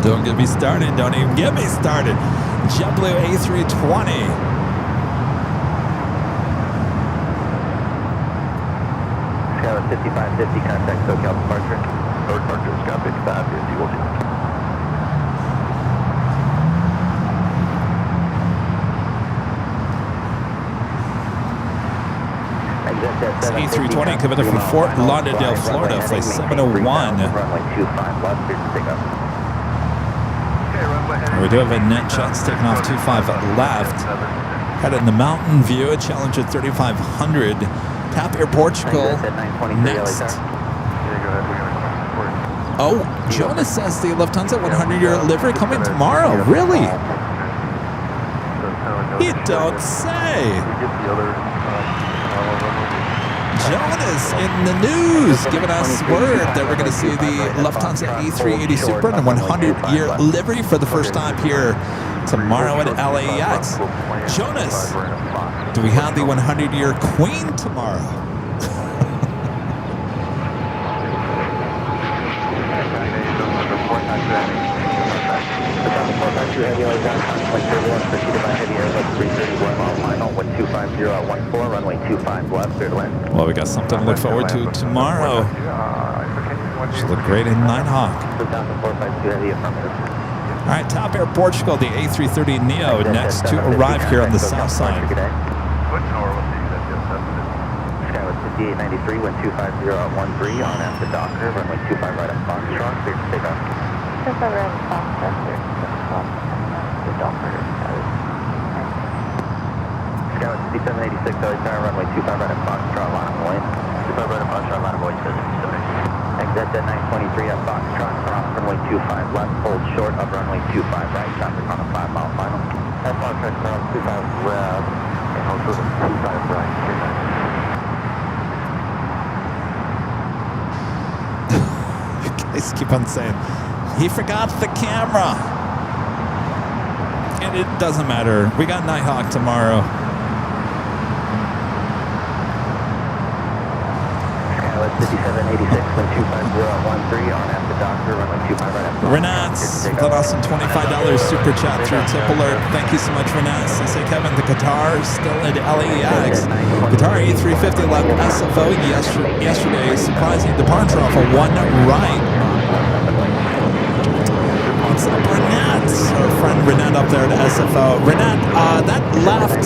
Don't get me started. Don't even get me started. JetBlue A320. Skyline 5550, contact SoCal departure. Departure, Sky 5550, will do. It's A320 coming in from Fort Lauderdale, Florida, flight 701. Runway 25 left, here to pick up. We do have a net chance taking off 25 left. Headed in the Mountain View, a Challenger 3500. Tap Air Portugal next. Oh, Jonas says the Lufthansa 100-year livery coming tomorrow. Really? You don't say. Jonas in the news giving us word that we're going to see the Lufthansa A380 Super and 100-year livery for the first time here tomorrow at LAX. Jonas, do we have the 100-year Queen tomorrow? Well, we got something to look forward to tomorrow. Should look great in Nighthawk. All right, Top Air Portugal, the A330 Neo, next to arrive here on the south side. Skyline 5893, wind 250 at 13 on after Docker, runway 25 right at Foxtrot, clear to take off. 25 right at Foxtrot, clear to take off. Docker. Skyline 5786, runway 25 right at Foxtrot, line of Lloyd. 25 right at Foxtrot, line of Lloyd, 5786. Exit at 923 at Foxtrot, cross runway 25 left, hold short of runway 25 right, traffic on a 5-mile final. At Foxtrot, cross 25 left, and hold short of 25 right, 39. You guys keep on saying, he forgot the camera. And it doesn't matter. We got Nighthawk tomorrow. Skyline 5786, wind 250 at 13 on after Docker, runway 25 right at Renats with an awesome $25 super chat through tip alert. Thank you so much, Renats. I say, Kevin, the Qatar is still in LAX. Qatar A350 left SFO yesterday. Surprising departure off a one right. What's up, Renat? Our friend Renat up there at SFO. Renat, that left,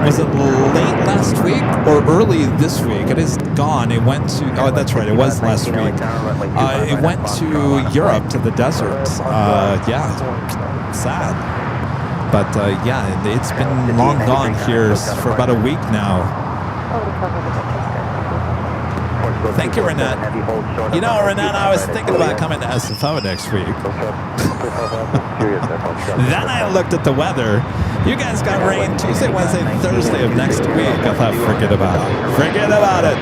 was it late last week or early this week? It is gone. It went to, oh, that's right, it was last week. It went to Europe, to the desert. Yeah, sad. But yeah, it's been long gone here for about a week now. Thank you, Renat. You know, Renat, I was thinking about coming to SFO next week. Then I looked at the weather. You guys got rain Tuesday, Wednesday, and Thursday of next week. I thought, forget about it. Forget about it.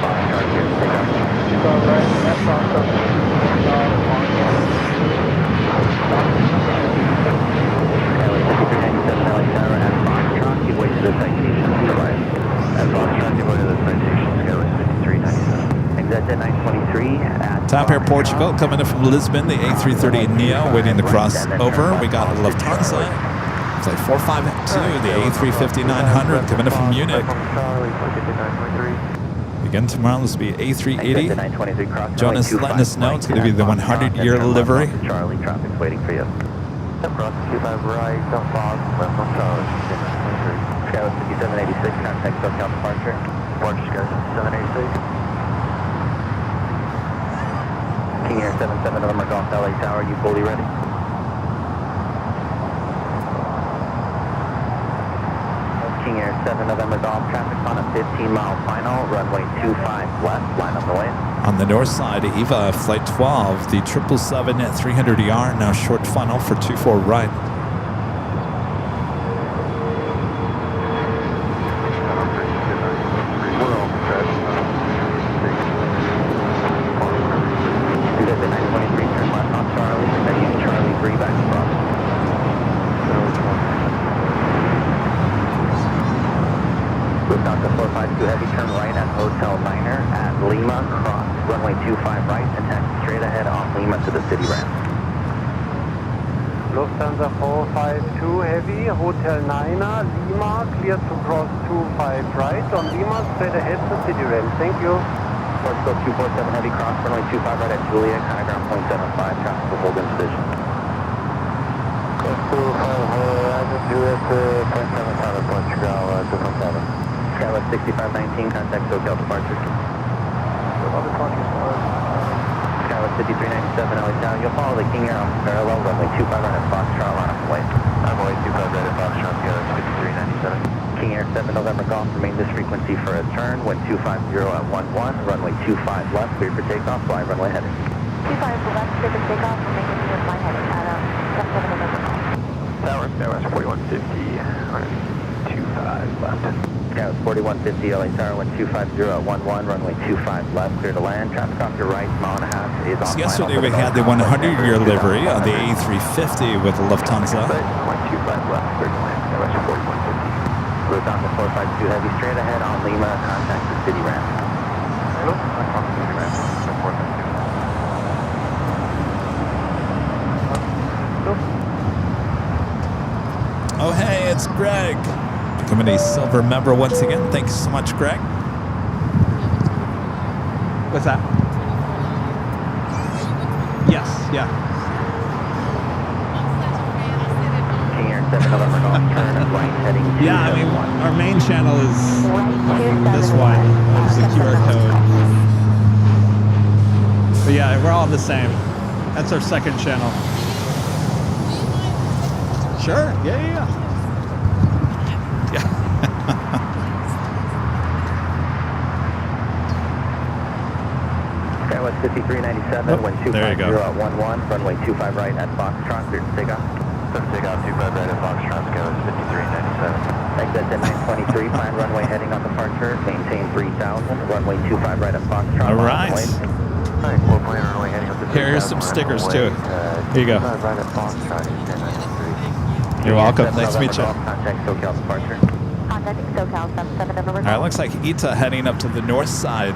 Top Air Portugal coming in from Lisbon, the A330 Neo waiting to cross over. We got Lufthansa, flight 452, the A350-900 coming in from Munich. Again tomorrow, this will be A380. Jonas letting us know it's going to be the 100-year livery. Charlie, traffic's waiting for you. Cross 25 right, don't fall, left on Charlie. Skyline 5786, contact SoCal departure. Departure Skyline 5786. King Air 77 November Golf LA Tower, you fully ready? King Air 7 November Golf, traffic on a 15-mile final, runway 25 left, line up the way. On the north side, EVA Flight 12, the 777 at 300ER, now short final for 24 right. Heavy turn right at Hotel Niner at Lima, cross runway 25 right and taxi straight ahead on Lima to the city ramp. Lufthansa 452 Heavy, Hotel Niner, Lima, clear to cross 25 right on Lima, straight ahead to city ramp. Thank you. Portugal 247 Heavy, cross runway 25 right at Juliet, high ground 0.75, traffic will hold in position. Cross 25 Juliet, 0.75, Portugal 247. Skywest 6519, contact SoCal departure. Skywest 5397, LA Tower, you'll follow the King Air on parallel, runway 25 right at Foxtrot, line up the way. Runway 25 right at Foxtrot, Skywest 5397. King Air 7 November Golf, remain this frequency for a turn, wind 250 at 11, runway 25 left, clear for takeoff, fly runway heading. 25 left, clear for takeoff, remain this with my heading at 7 November Golf. Tower, Skywest 4150, 25 left. Skywest 4150, LA Tower, wind 250 at 11, runway 25 left, clear to land. Traffic off your right, mile and a half is on. So yesterday we had the 100-year livery on the A350 with Lufthansa. 125 left, clear to land. Skywest 4150. Lufthansa 452 Heavy, straight ahead on Lima, contact the city ramp. Hello? I'm on the city ramp. 452. Oh, hey, it's Greg. Becoming a silver member once again. Thanks so much, Greg. What's that? Yes, yeah. King Air 7 November Golf, turn right heading to Yeah, I mean, our main channel is this one. There's the QR code. But yeah, we're all the same. That's our second channel. Sure, yeah. Skywest 5397, wind 250 there you go. at 11, runway 25 right at Foxtrot, clear to takeoff. Clear to takeoff, 25 right at Foxtrot, Skywest 5397. Exit at 923, plan runway heading on departure, maintain 3000, runway 25 right at Foxtrot. All right. Alright, we'll plan runway heading up to 3000. Here's some stickers too. Here you go. 25 right at Foxtrot, Eastern 93. You're welcome. Nice to meet you. Contact SoCal departure. Contacting SoCal 77 November All right, looks like ITA heading up to the north side.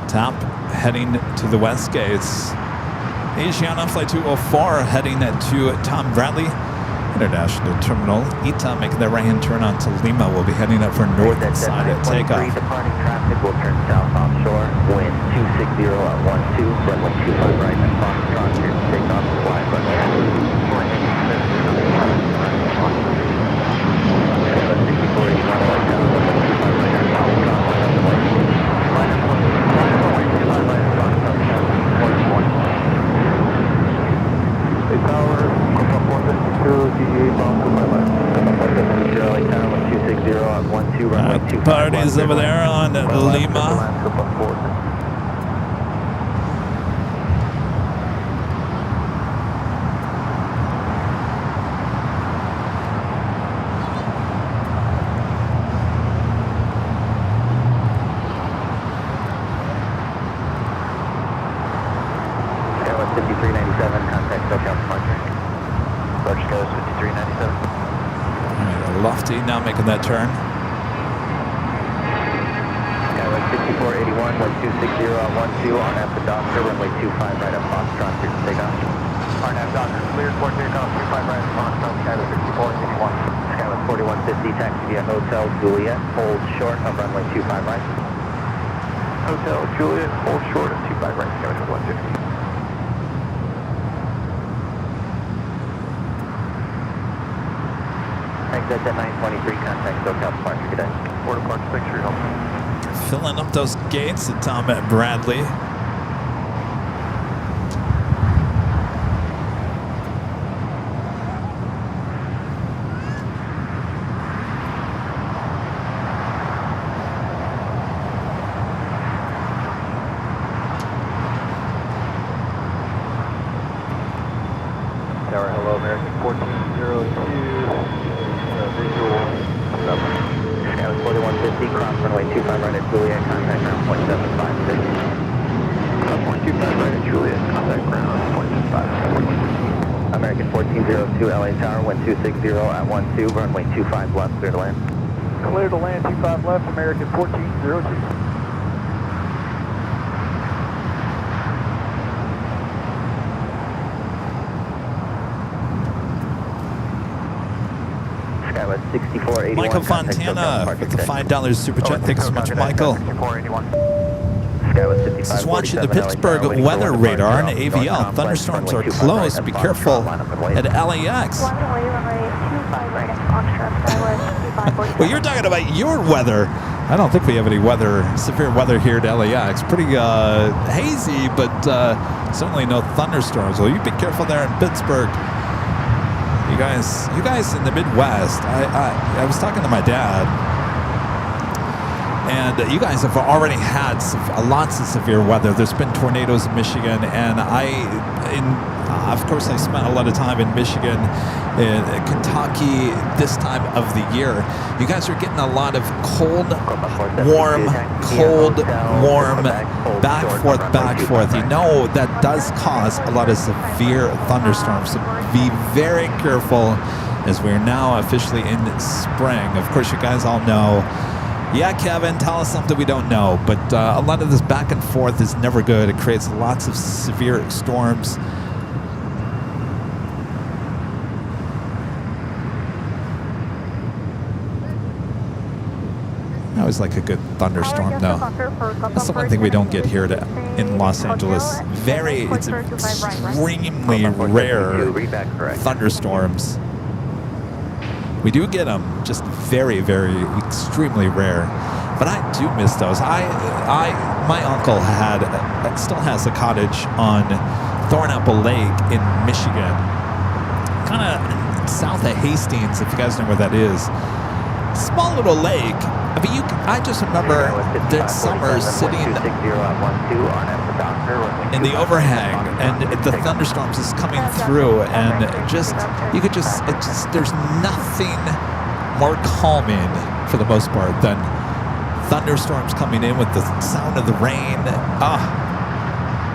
Top heading to the west gates. Asiana Flight 204 heading to Tom Bradley International Terminal. ITA making their right-hand turn onto Lima. We'll be heading up for north side at takeoff. Departing traffic will turn south offshore. Wind 260 at 12, runway 25 right at Foxtrot, clear to takeoff, fly runway heading. Skywest 6481, LA Tower, runway 25 right at Foxtrot, line up the way. Line up runway 25 right at Foxtrot, Hey, Tower, Copa 452, DA, bound to my left. LA Tower, wind 260 at 12, runway 25 Parties left. over there on Lima. Skywest 5397, contact SoCal departure. Roger, Skywest 5397. All right, Lofty now making that turn. Skywest 6481, wind 260 at 12, RNAV to Doctor, runway 25 right at Foxtrot, clear to takeoff. RNAV Doctor, cleared for takeoff, 25 right at Foxtrot, Skywest 6481. Skywest 4150, taxi via Hotel Juliet, hold short of runway 25 right. Hotel Juliet, hold short of 25 right, Skywest 150. Exit That's at 923, contact SoCal departure today. Port departure, thanks for your help. Filling up those gates at Tom Bradley. Tower, hello, American 1402, visual, Skyline 4150, cross runway 25 right at Juliet, contact ground 0.756. Cross 125 right at Juliet, contact ground 0.756. American 1402, LA Tower, 1260 at 12, runway 25 left, clear to land. Clear to land, 25 left, American 1402. Skywest 6481. Michael Fontana with the $5 super chat. Thanks so much, Michael. This is watching the Pittsburgh weather radar and AVL. Thunderstorms are close. Be careful at LAX. Well, you're talking about your weather. I don't think we have any severe weather here at LAX. Pretty hazy, but certainly no thunderstorms. Well, you be careful there in Pittsburgh. You guys in the Midwest. I was talking to my dad, and you guys have already had lots of severe weather. There's been tornadoes in Michigan, and of course, I spent a lot of time in Michigan, in Kentucky this time of the year. You guys are getting a lot of cold, warm, back, forth. You know that does cause a lot of severe thunderstorms. So be very careful as we're now officially in spring. Of course, you guys all know. Yeah, Kevin, tell us something we don't know. But a lot of this back and forth is never good. It creates lots of severe storms. I always like a good thunderstorm, though. That's the one thing we don't get here in Los Angeles. It's extremely rare thunderstorms. We do get them, just very, very, extremely rare. But I do miss those. My uncle still has a cottage on Thornapple Lake in Michigan, kind of south of Hastings, if you guys know where that is. Small little lake. I mean, I just remember that summers sitting in the overhang, and the thunderstorms is coming through, and there's nothing more calming for the most part than thunderstorms coming in with the sound of the rain,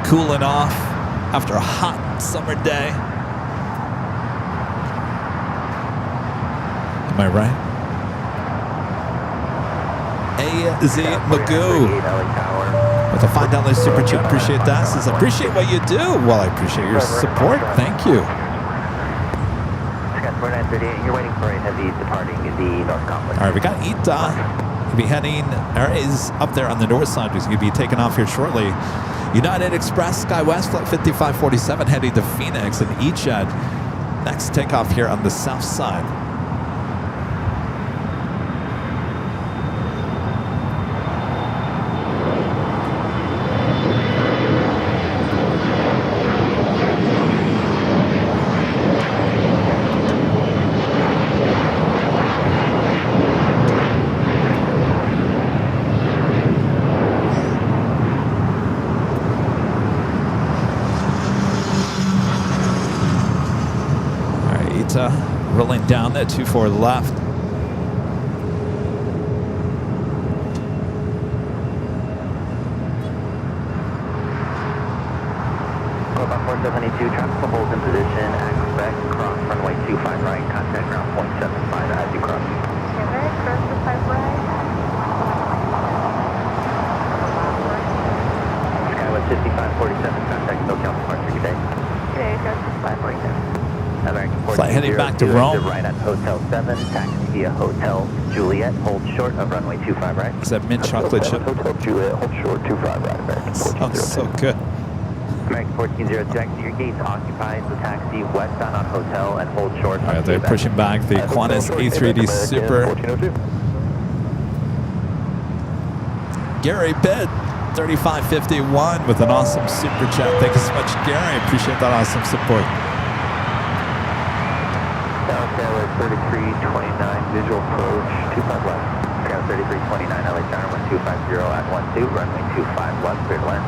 cooling off after a hot summer day. Am I right? A.Z. Magoo with a $5 super chat. Appreciate that. Says, appreciate what you do. Well, I appreciate your support. Thank you. Scott 4938, you're waiting for a heavy departing the North Complex. All right, we got Ita. He'll be heading, or is up there on the north side. He's going to be taking off here shortly. United Express SkyWest Flight 5547 heading to Phoenix, and E-Jet next takeoff here on the south side. Rolling down that 24 left. About 472, tropical hold in position, expect cross runway 25 right, contact ground 0.75 as you cross. Cross 25 right. Skywest 5547, contact SoCal departure, good day. Today, cross 2547. Flight heading back to Rome. Right at Hotel 7, taxi via Hotel Juliet, hold short of runway 25 right. Is that mint chocolate chip? Hotel Juliet, hold short 25 right, American. Sounds so good. American 14-0, taxi, your gates occupied, so taxi westbound on hotel and hold short. All right, they're pushing back the Qantas A380 Super. 1402. Gary Pitt, 3551 with an awesome super chat. Thank you so much, Gary. Appreciate that awesome support. Dallas Airways 3329, visual approach, 25 left. Skyline 3329, LA Tower, 1250 at 12, runway 25 left, clear to land.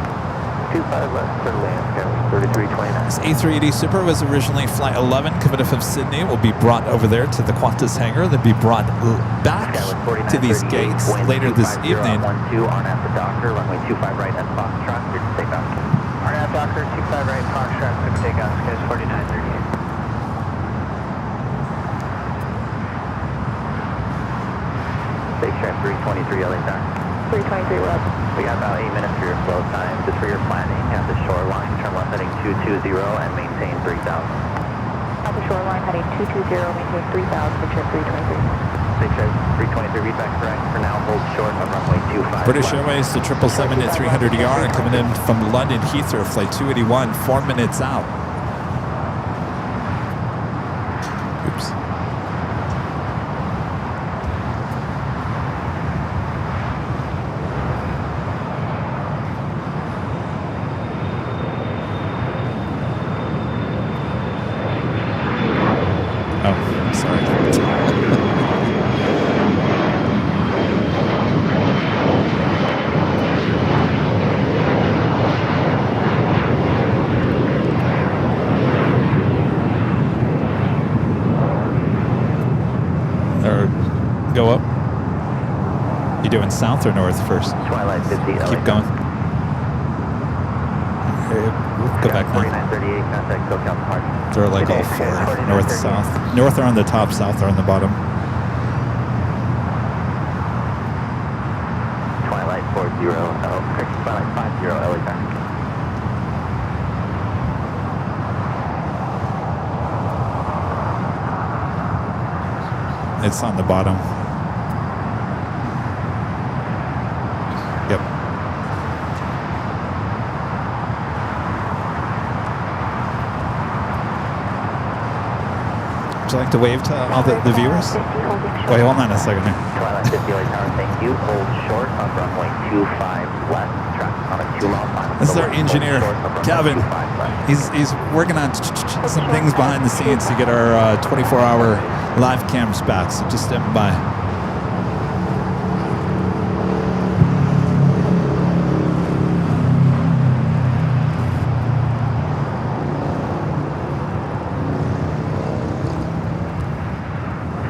25 left, clear to land, Skyline 3329. This A380 Super was originally Flight 11 coming in from Sydney. Will be brought over there to the Qantas hangar. They'll be brought back to these gates later this evening. 12 on at the Docker, runway 25 right at Foxtrot, clear to take off. On at Docker, 25 right, Foxtrot, clear to take off, Skyline 4938. Station 323 LA Tower. 323 left. We got about 8 minutes for your flow time. Just for your planning, at the shoreline, turn left heading 220 and maintain 3000. At the shoreline, heading 220, maintain 3000, picture 323. Station 323, read back correct. For now, hold short on runway 25. British Airways to 777 at 300ER and coming in from London Heathrow, Flight 281, 4 minutes out. Oops. Go up. You doing south or north first? Twilight 50. Keep going. Go back now. 4938, contact SoCal Park. They're like all four. North, south. North are on the top, south are on the bottom. Twilight 40, Twilight 50, LA Tower. It's on the bottom. Yep. Would you like to wave to all the viewers? Wait, hold on a second here. Twilight 50 LA Tower, thank you. Hold short on runway 25 left. Traffic on a 2-mile final. This is our engineer, Kevin. He's working on some things behind the scenes to get our 24-hour live cams back, so just stand by.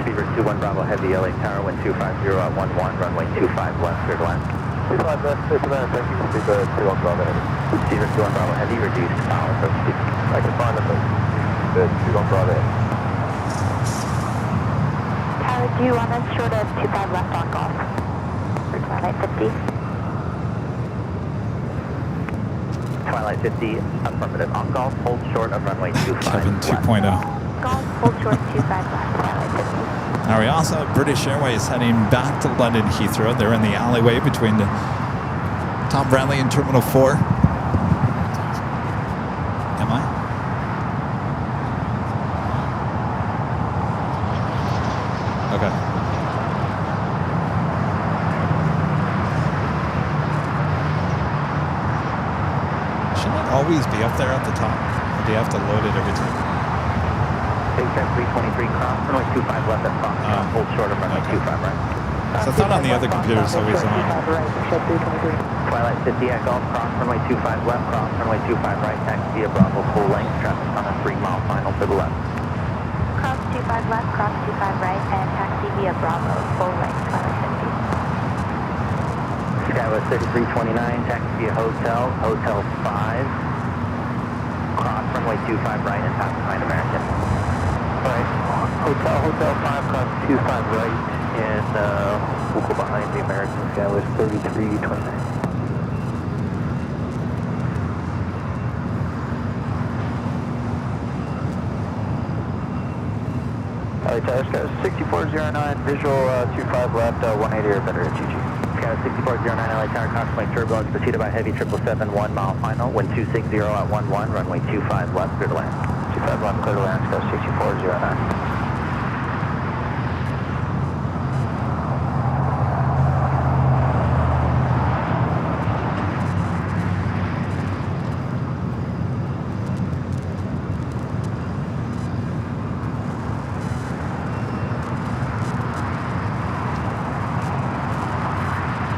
Fever 21 Bravo Heavy LA Tower, wind 250 at 11, runway 25 left, clear to land. 25 left, clear to land, thank you. Fever 21 Bravo Heavy. Fever 21 Bravo Heavy, reduced power, so speed. I can find them, but 21 Bravo Heavy. Do you want us short of 25 left on golf? For Twilight 50? Twilight 50, affirmative on golf, hold short of runway 25 Kevin left. 2.0. Golf, hold short 25 left, Twilight 50. Now we also have British Airways heading back to London Heathrow. They're in the alleyway between the Tom Bradley and Terminal 4. Am I? Okay. Shouldn't it always be up there at the top? Or do you have to load it every time? Station 323 cross, runway 25 left at Foxtrot, hold short of runway 25 right. So I thought on the other computer it's always on. Twilight 50 at golf, cross runway 25 left, cross runway 25 right, taxi via Bravo, full length, traffic on a 3-mile final to the left. Cross 25 left, cross 25 right, and taxi via Bravo, full length, Twilight 50. Skywest 3329, taxi via Hotel, Hotel 5, cross runway 25 right and pass behind American. Right, Hotel 5, cross 25 right, and we'll go behind the American. Skywest 3329. Alright, Tower Sky 6409, visual 25 left, 180 or better at GG. Got a 6409 LA Tower, contemplate turbulence preceded by heavy 777, 1 mile final, wind 260 at 11, runway 25 left, clear to land. 25 left, clear to land, go 6409.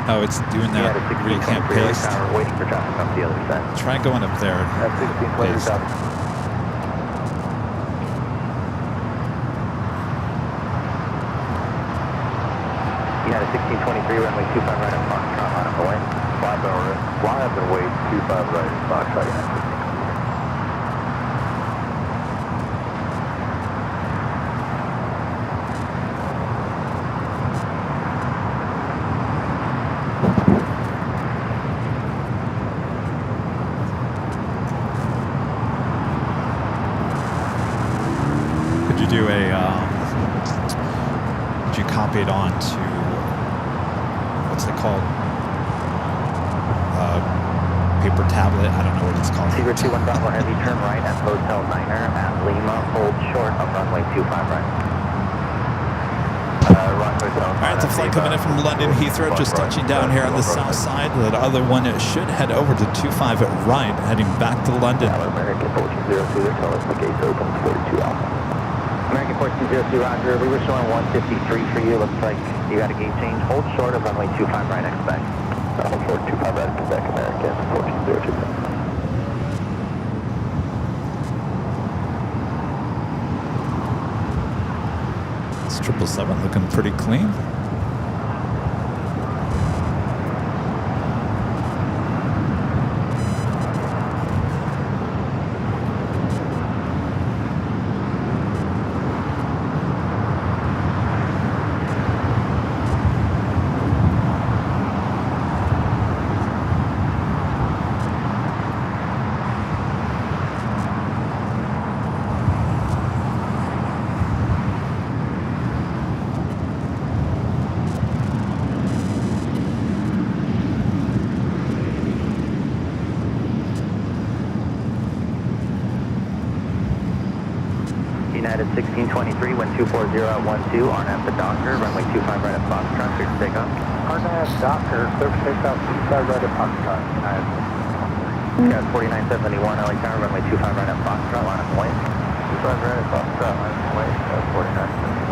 Oh, it's doing that where you can't paste. Waiting for traffic on the other side. Try going up there. That's 1620 Paste. south. You had a 1623 runway 25 right at Foxtrot, line up away. 5 hour, line up and wait, 25 right at Foxtrot, United 1623. Do a did you copy it on to what's it called, paper tablet? I don't know what it's called. Secret 21 Bravo heavy, turn right at Hotel Niner at Lima, hold short of runway 25 right. All right, it's a flight coming in from London Heathrow, just touching down here on the south side. That other one should head over to 25 at right, heading back to London. American 1402, they're telling us the gate's open, 42 Alpha. American 1402, roger. We were showing 153 for you. Looks like you got a gate change. Hold short of runway 25 right, expect. Hold short 25 right, Quebec, American 1402. It's 777 looking pretty clean. United 1623, wind 240 at 12, RNAV the Docker, runway 25 right at Foxtrot, clear to take off. RNAV Docker, clear to take off, 25 right at Foxtrot, United 1623. Got 4971 LA Tower, runway 25 right at Foxtrot, line up and wait. 25 right at Foxtrot, line up and wait, 4971.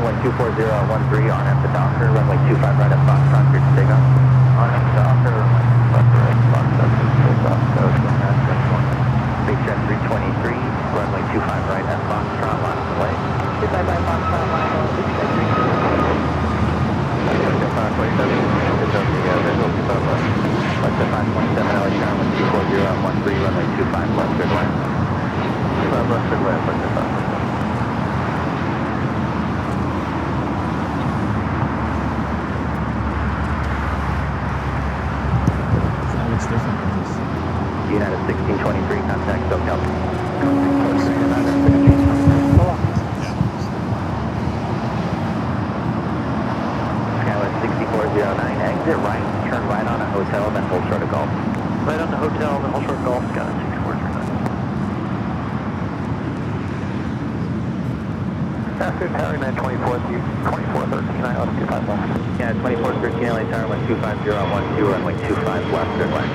Wind 240 at 13, RNAV the Docker, runway 25 right at Foxtrot, clear to take off. RNAV the Docker, runway 25 right at Foxtrot, clear to take off. Big Jet 323, runway 25 right at Foxtrot, line up and wait. 25 right Foxtrot, line up, Big Jet 527 LA Tower, wind 240 at 13, runway 25 left, good land. 25 left, good land, left, good land. United 1623, contact SoCal. Skywest 6409, exit right, turn right on a hotel, then hold short of golf. Right on the hotel, then hold short of golf, Skywest 6409. Fast food power, 2413, I lost 25 left. Yeah, 2413 LA Tower, 150 on 12, runway 25 left, good land.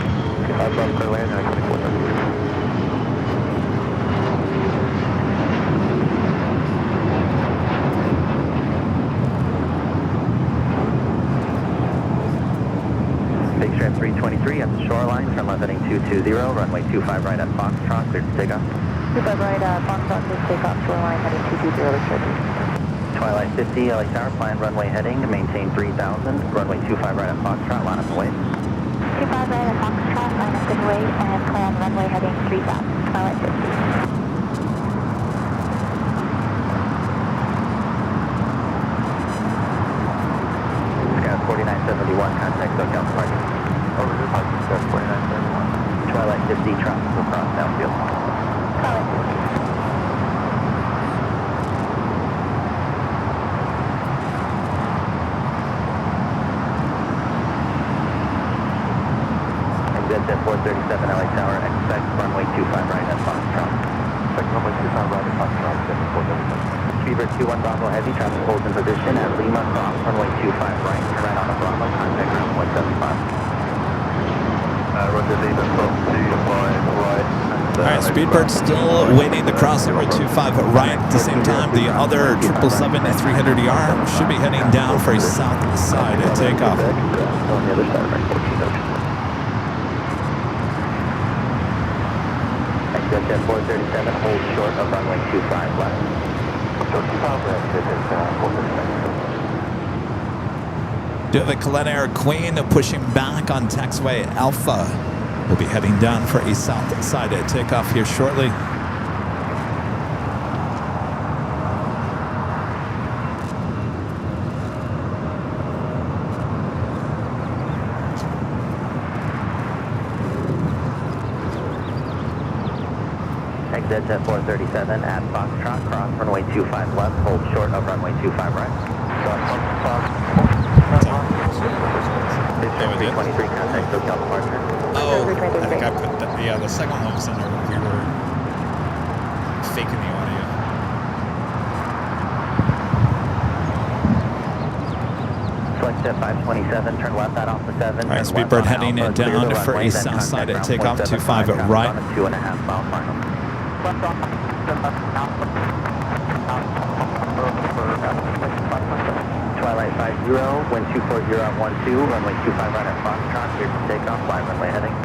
25 left, clear land, 2413. Big Jet 323 at the shoreline, turn left heading 220, runway 25 right at Foxtrot, clear to take off. 25 right, Foxtrot, clear to take off, shoreline heading 220, clear to Twilight 50, LA Tower, plan runway heading, maintain 3000, runway 25 right at Foxtrot, line up and wait. 25 right at Foxtrot, line up 3 south, twilight 50. Scout 4971, contact SoCal parking. Over here, parking, Scout 4971. Twilight 50, tropical cross downfield. Twilight 50. Exit 437 LA Tower, expect runway 25 right at Foxtrot. Expect runway 25 right at Foxtrot, exit 437. Speedbird 21 Bravo Heavy, traffic holds in position at Lima, cross runway 25 right, turn right on the Bravo, contact ground 175. Roger, Lima, cross 25 right. All right, Speedbird's still waiting to cross over 25 right. At the same time, the other 777-300ER should be heading down for a south side takeoff. On the other side of right 14. Exit 437, hold short of runway 25 left. So 25 left, exit 437. Do the Colette Air Queen pushing back on taxiway Alpha. We'll be heading down for a south side takeoff here shortly. Exit at 437 at Foxtrot, cross runway 25 left, hold short of runway 25 right. Yeah, we did. 23, contact SoCal departure. Oh, I think I put the second one was in there. We were faking the audio. Select at 527, turn left at Alpha 7. All right, Speedbird heading down for a south side takeoff, 25 right. 2.5 mile final. Left on Twilight 50, wind 240 at 12, runway 25 right at Foxtrot, clear for takeoff, fly runway heading.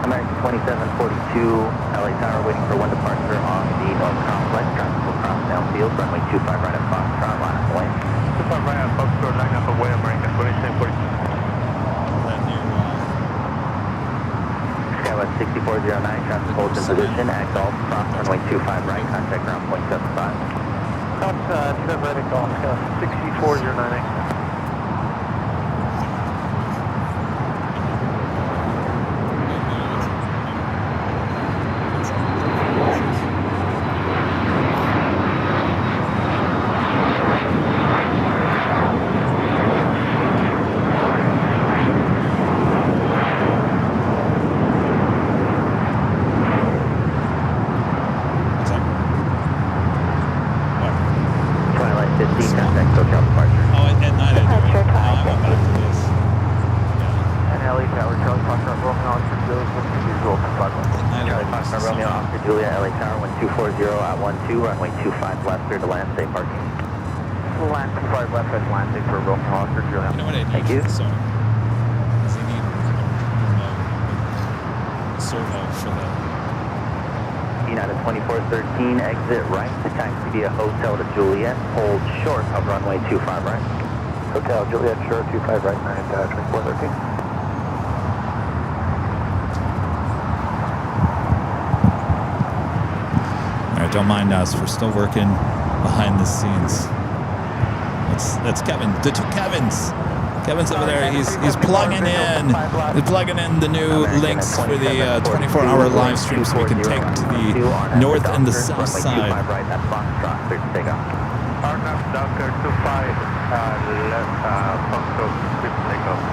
American 2742, LA Tower waiting for one departure on the North Complex, traffic will cross downfield, runway 25 right at Foxtrot, line up away. 25 right at Foxtrot, line up away, American 2742. Skywest 6409, traffic holds in position at Golf, cross runway 25 right, contact ground point 75. Cross 7 right at Golf, 6409. Twilight 50, contact SoCal departure. Oh, at night I do it. Departure, No, I went back to this. And LA Tower, Charlie Foxtrot, Romeo, Oscar, Juliet, visual, At night Charlie I do Foxtrot, Romeo, Oscar, Julia, LA Tower, wind 240 at 12, runway 25 left, clear to land, safe parking. Land 25 left at landing for Romeo, Oscar, Juliet. You know what I need? Thank you. So, does he need servo for the... United 2413, exit right to taxi via Hotel to Juliet, hold short of runway 25 right. Hotel, Juliet, sure, 25 right, 2413. All right, don't mind us. We're still working behind the scenes. That's Kevin. The two Kevins. Kevin's over there. He's plugging in. He's plugging in the new links for the 24-hour live stream, so we can take to the north and the south side. Right, that's Foxtrot, clear to take off. Arnab, Docker, 25, left, Foxtrot, clear to take off.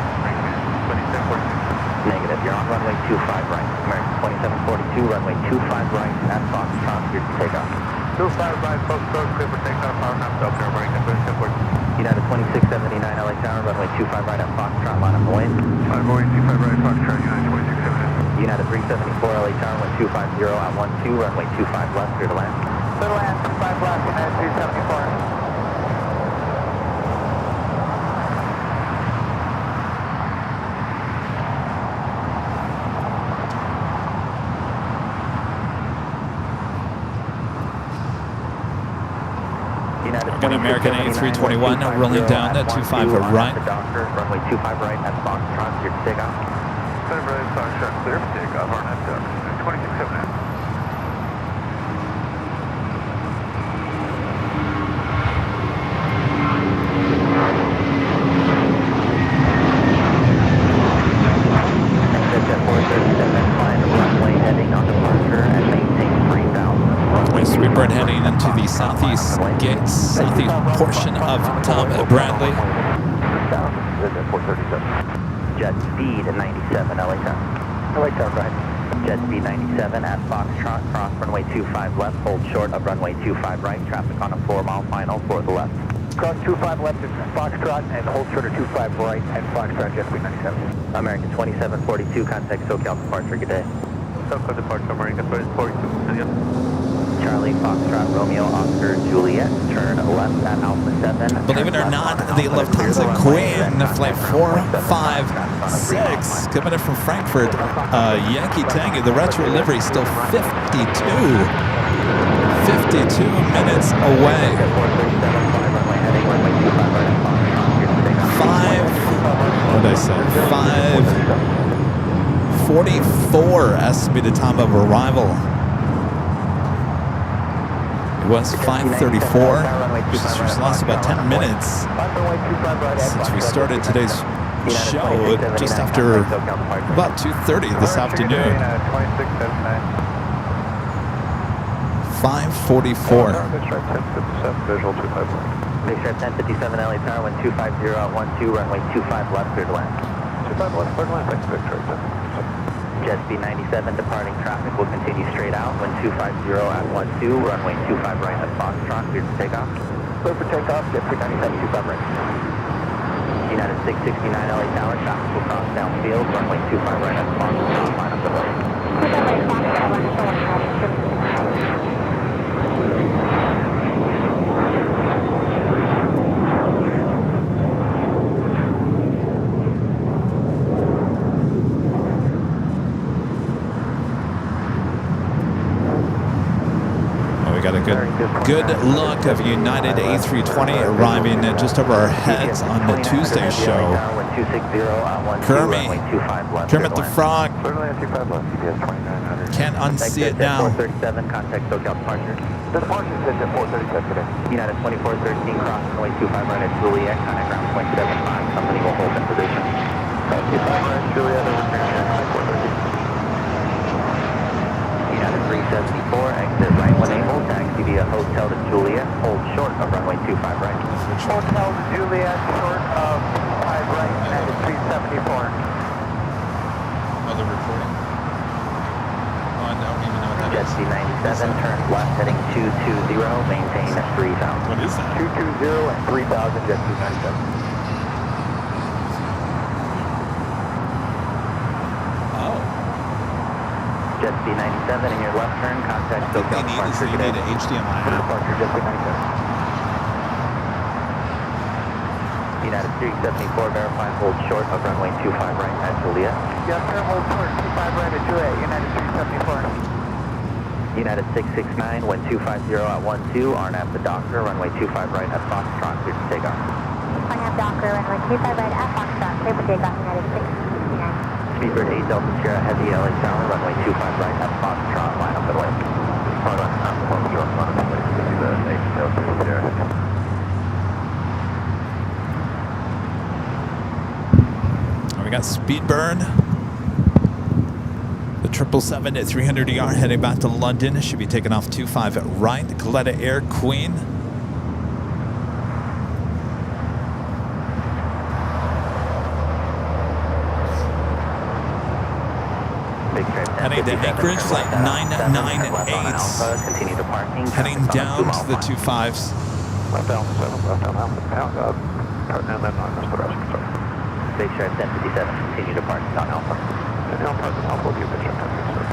2742. Negative, you're on runway 25 right. American 2742, runway 25 right at Foxtrot, clear to take off. 25 right, Foxtrot, clear for takeoff, Arnab, Docker, American 2742. United 2679 LA Tower, runway 25 right at Foxtrot, line up away. Runway 25 right, Foxtrot, United 2679. United 374 LA Tower, wind 250 at 12, runway 25 left, clear to land. Clear to land, 25 left, United 374. got American A321 rolling down at 25 right. Runway 25 right at Foxtrot, clear to take off. Center right, Foxtrot, clear for takeoff, RNAV duck, 2679. Speedbird heading into the southeast gates, southeast portion of Tom Bradley. Jet speed 97, LA Tower. LA Tower, right. Jet speed 97 at Foxtrot, cross runway 25 left, hold short of runway 25 right, traffic on a 4-mile final for the left. Cross 25 left at Foxtrot and hold short of 25 right at Foxtrot, jet speed 97. American 2742, contact SoCal departure, good day. SoCal departure, American 2742, yeah. Charlie, Foxtrot, Romeo, Oscar, Juliet, turn left at Alpha 7. Believe it or not, the Lufthansa Queen, flight 456, coming in from Frankfurt, Yankee Tango, the retro livery still 52 minutes away. 5:44 estimated time of arrival. It was 5:34. She's lost about 10 minutes since we started today's show just after about 2:30 this afternoon. 5:44. Visual 251. Big Stripe 1057 LA Tower, 1250 at 12, runway 25 left, clear to land. 25 left, clear to land, thanks, Big Stripe 1057. Jet speed 97, departing traffic will continue straight out, 1250 at 12, runway 25 right at Foxtrot, clear to take off. Clear for takeoff, jet speed 97, 25 right. United 669 LA Tower, traffic will cross downfield, runway 25 right at Foxtrot, line up the way. Good look of United A320 arriving just over our heads on the Tuesday show. Kermit the Frog. Can't unsee it now. 437, contact SoCal departure. The departure is at 437 today. United 2413, cross runway 25 right at Juliet, contact ground point 75, company will hold in position. 25 right, Juliet, over 430. United 374, exit right when able, taxi via Hotel to Juliet, hold short of runway 25 right. Hotel to Juliet, short of 5 right, United 374. Other reporting? Oh, I don't even know what that Jet is. C97, turn left heading 220, maintain 3000. What is that? 220 and 3000, jet C97. Jet speed 97 in your left turn, contact What SoCal they need is departure they need today. an HDMI app. Departure, jet speed 97. United 374, verify hold short of runway 25 right at Juliet. Yes, sir, hold short, 25 right at Juliet, United 374. United 669, wind 250 at 12, RNAV the Docker, runway 25 right at Foxtrot, clear to take off. RNAV Docker, runway 25 right at Foxtrot, clear for takeoff, United 669. Speedbird 8 Delta Sierra Heavy LA Tower, runway 25 right at Foxtrot, line up and away. We got Speedbird. The 777 at 300 ER heading back to London. Should be taking off 25 right. Coletta Air Queen. Heading to Anchorage, flight 998. Continue to parking. Heading down to the 25s. Left down 7, left down Alpha, and then on the rest, sorry. Big Stripe 1057, continue to park on Alpha. And now park on Alpha will be a Big Stripe 1057.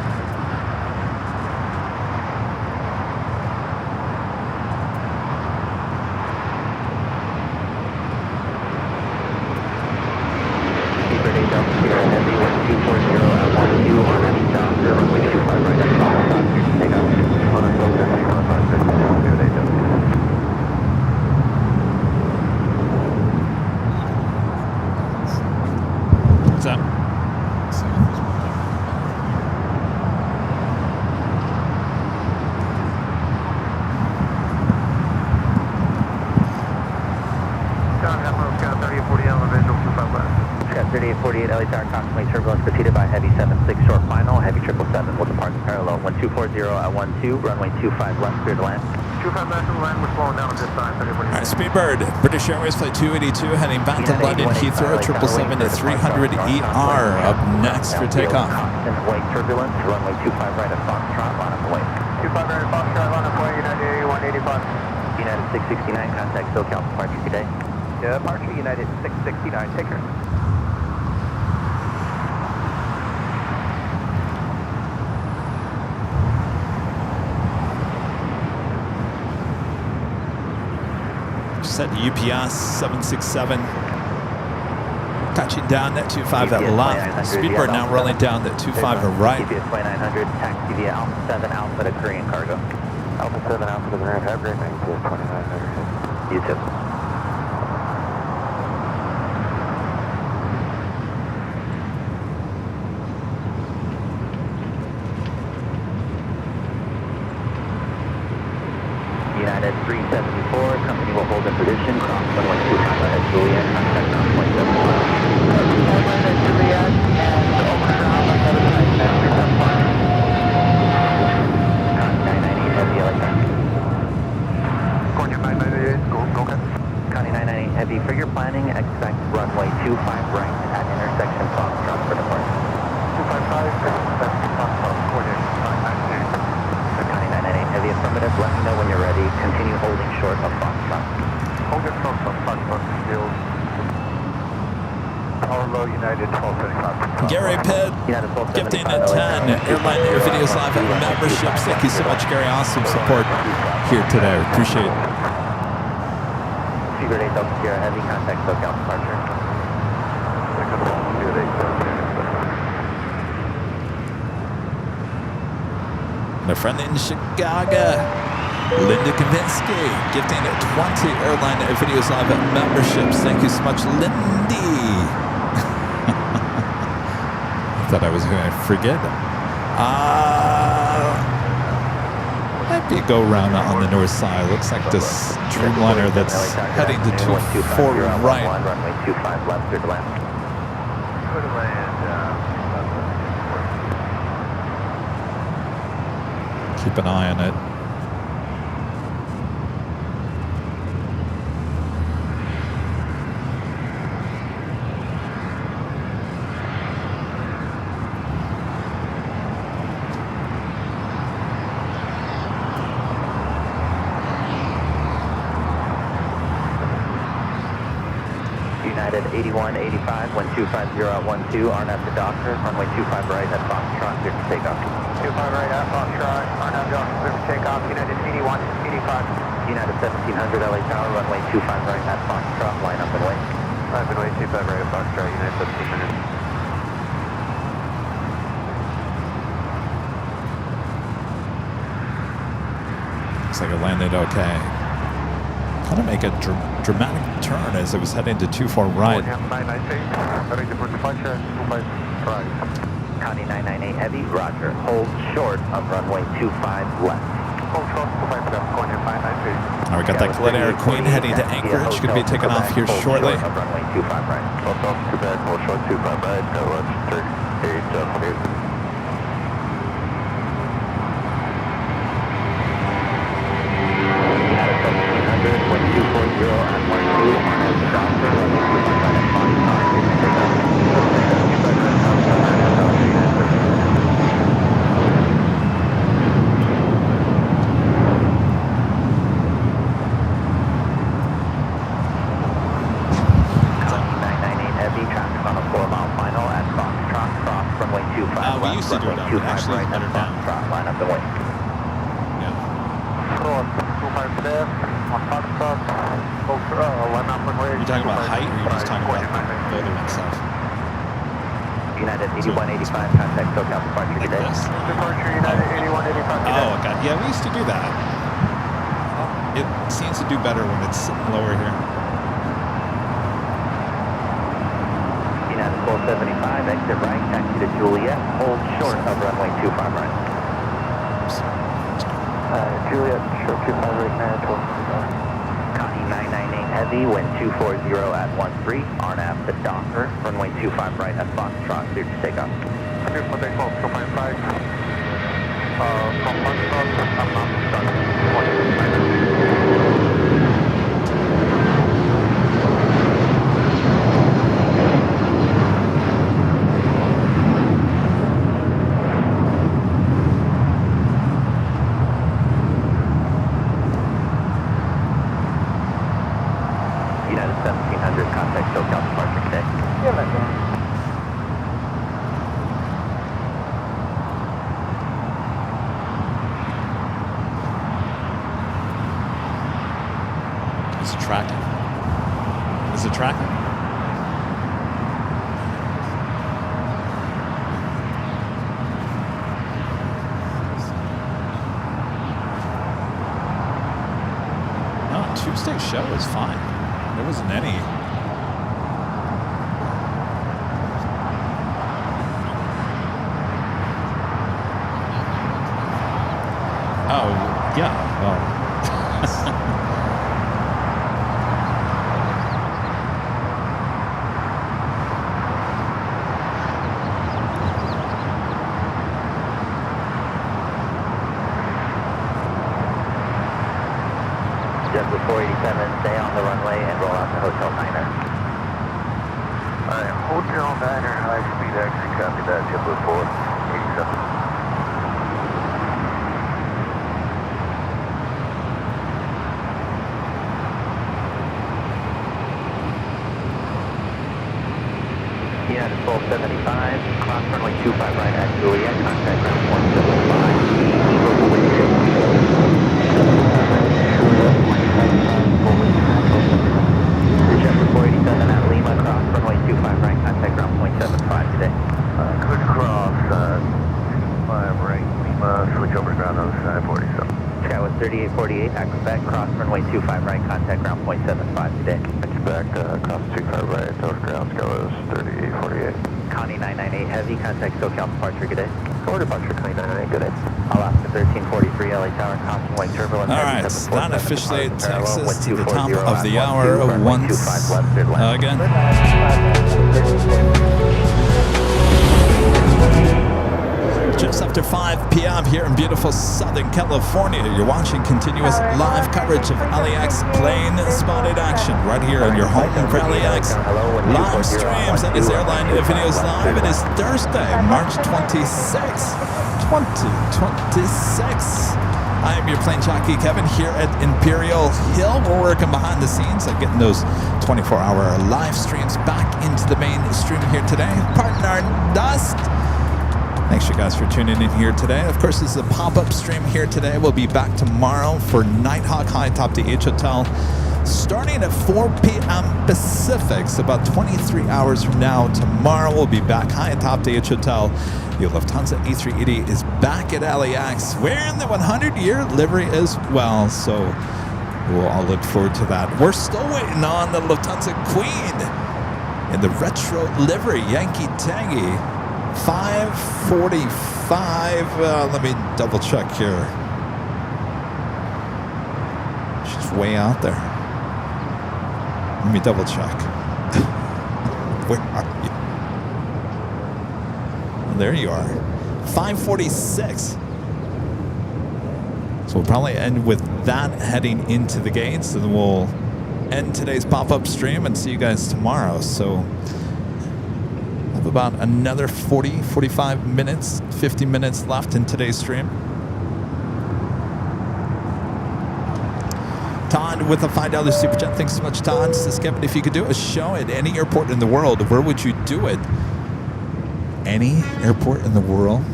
Speedbird 8 Delta Sierra Heavy, wind 240 at 12, RNAV Docker, runway 25 right at Foxtrot, clear to take off. south as well. Scout 3840 on the visual 25 left. Scout 3848, LA Tower, approximately turbulence preceded by heavy 76 short final, heavy 777. We'll depart parallel 1240 at 12, runway 25 left, clear to land. 25 left to land, we're slowing down at this time. All right, Speedbird, British Airways Flight 282 heading back to London Heathrow, 777 to 300 ER up next for takeoff. Constant wake turbulence, runway 25 right at Foxtrot, line up the way. 25 right at Foxtrot, line up way, United 185. United 669, contact SoCal, departure today. Departure United 669, take care. Set to UPS 767. Touching down at 25 at left. Speedbird now rolling down at 25 to right. UPS 2900, taxi via Alpha 7 Alpha to Korean cargo. Alpha 7 Alpha to Korean, have a great night. UPS 2900. You too. United 374, company will hold in position, cross runway 25 at Juliet, contact ground point 7 miles. Airline at Juliet and overturn on the other side, now 998 heavy, LA Tower. California 998, go ahead. Connie 998 heavy, for your planning, expect runway 25 right at intersection Foxtrot for departure. 255, that's Foxtrot, coordinate 998. Connie 998 heavy, affirmative, let me know when you're ready. Continue holding short of Foxtrot. Hold your short of Foxtrot, field. Power low, United 1275. Gary Pitt, United 1275. gifting at 10. Airline Air Videos Live memberships. Thank you so much, Gary. Awesome support here today. Appreciate it. Secret 8 Delta Sierra heavy, contact SoCal departure. My friend in Chicago, Linda Kavinsky, gifting at 20 Airline Videos Live memberships. Thank you so much, Lindy. I thought I was going to forget. Might be a go round on the north side. Looks like this Dreamliner that's heading to 24 right. Runway 25 left, clear to land. Clear to land. Keep an eye on it. United 8185, 1250 at 12, RNAV to Doctor, runway 25 right at Foxtrot, clear for takeoff. 25 right at Foxtrot, RNAV Doctor, clear for takeoff, United 8185. United 1700 LA Tower, runway 25 right at Foxtrot, line up and wait. I've been waiting 25 right at Foxtrot, United 1700. Looks like it landed okay. Kind of make a dramatic turn as it was heading to 24 right. 998, ready for departure, 25 right. Connie 998 heavy, roger. Hold short of runway 25 left. Hold short, 25 left, California 998. All right, got that Glen Air Queen heading to Anchorage. Going to be taking off here shortly. Of runway 25 right. Hold off to bed, hold short 25 right, go on 38, United 1700, 1240 at 12, RNAV to Doctor, runway 25 right at Foxtrot, clear for takeoff. We used to do it up, but actually it's better now. Line up and wait. Yeah. Cross, 25 left, on Foxtrot, line up and wait. You talking about height, or you just talking about the other itself? United 8185, contact SoCal departure Like today. this? Departure United 8185 today. Oh, okay. Yeah, we used to do that. It seems to do better when it's sitting lower here. United 1275, exit right, taxi to Juliet, hold short of runway 25 right. Juliet, short 25 right now, 12. Connie 998 heavy, wind 240 at 13, RNAV to Docker, runway 25 right at Foxtrot, clear to take off. Here's what they call 2.5. From Foxtrot, I'm not starting. United 1700, contact SoCal departure today. Yeah, that's right. Is it tracking? Is it tracking? No, Tuesday's show was fine. There wasn't any. Oh, yeah. Well. JetBlue 487, stay on the runway and roll out to Hotel Niner. Alright, Hotel Niner, high speed exit, copy that, JetBlue 487. United 1275, cross runway 25 right at Juliet, contact ground 175, local wind chill. JetBlue 487 at Lima, cross runway 25 right, contact ground 0.75 today. Good cross, 5 right, Lima, switch over to ground on the side, 47. Skywest 3848 at Quebec, cross runway 25 right, contact ground 0.75 today. Quebec, cross 25 right, over ground, Skywest 3848. Connie 998 heavy, contact SoCal departure, good day. Or departure, Connie 998, good day. Alaska 1343, LA Tower, constant wing turbulence. All right, that officially takes us to the top of the hour once again. Just after 5 p.m. here in beautiful Southern California, you're watching continuous live coverage of LAX plane spotted action right here on your home for LAX live streams. That is Airline Videos Live. It is Thursday, March 26, 2026. I am your plane jockey Kevin here at Imperial Hill. We're working behind the scenes at getting those 24-hour live streams back into the mainstream here today. Partner Dust. Thanks you guys for tuning in here today. Of course, this is a pop-up stream here today. We'll be back tomorrow for Nighthawk High Top DH Hotel starting at 4 p.m. Pacific. So about 23 hours from now, tomorrow we'll be back high atop DH Hotel. The Lufthansa A380 is back at LAX, wearing the 100-year livery as well. So we'll all look forward to that. We're still waiting on the Lufthansa Queen in the retro livery, Yankee Tangy. 5:45. Let me double check here. She's way out there. Let me double check. Where are you? Well, there you are. 5:46. So we'll probably end with that heading into the gates, and we'll end today's pop-up stream and see you guys tomorrow. So about another 45 minutes, 50 minutes left in today's stream. Todd with a $5 super chat. Thanks so much, Todd. Says, Kevin, if you could do a show at any airport in the world, where would you do it? Any airport in the world?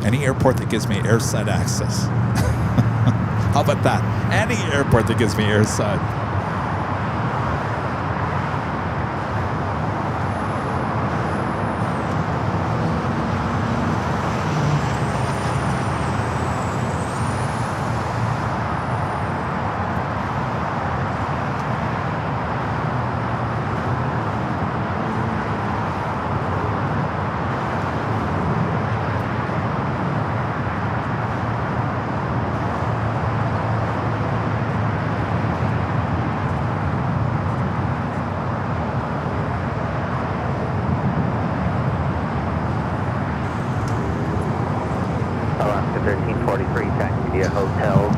Any airport that gives me airside access. How about that? Any airport that gives me airside.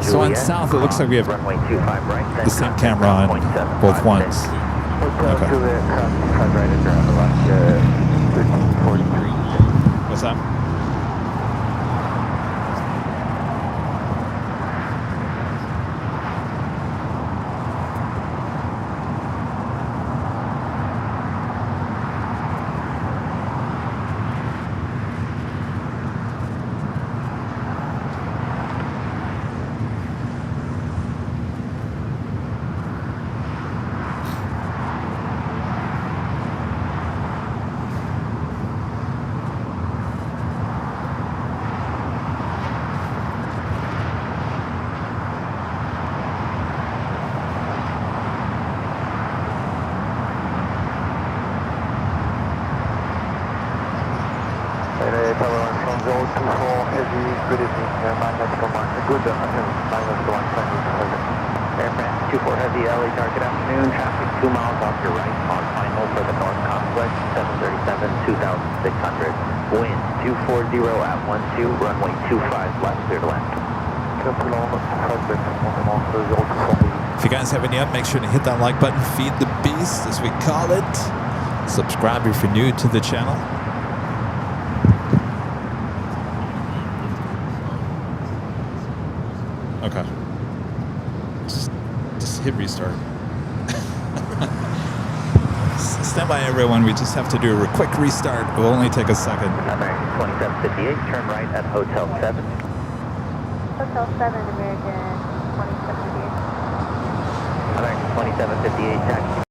So on south, it looks like we have runway 25 right, then the same contact camera on ground 0.75 both ones. Hotel Okay. Juliet, cross 25 right and ground left, 1343. What's that? Good evening, Manchester Martin. Good afternoon, Manchester 120. Air France 24 Heavy, LA target afternoon. Traffic 2 miles off your right on final for the North Complex, 737, 2600. Wind 240 at 12, runway 25 left, clear to land. If you guys have any up, make sure to hit that like button. Feed the beast, as we call it. Subscribe if you're new to the channel. Okay. Just hit restart. Stand by, everyone. We just have to do a quick restart. It will only take a second. American 2758, turn right at Hotel 7. Hotel 7, American 2758. American 2758, taxi.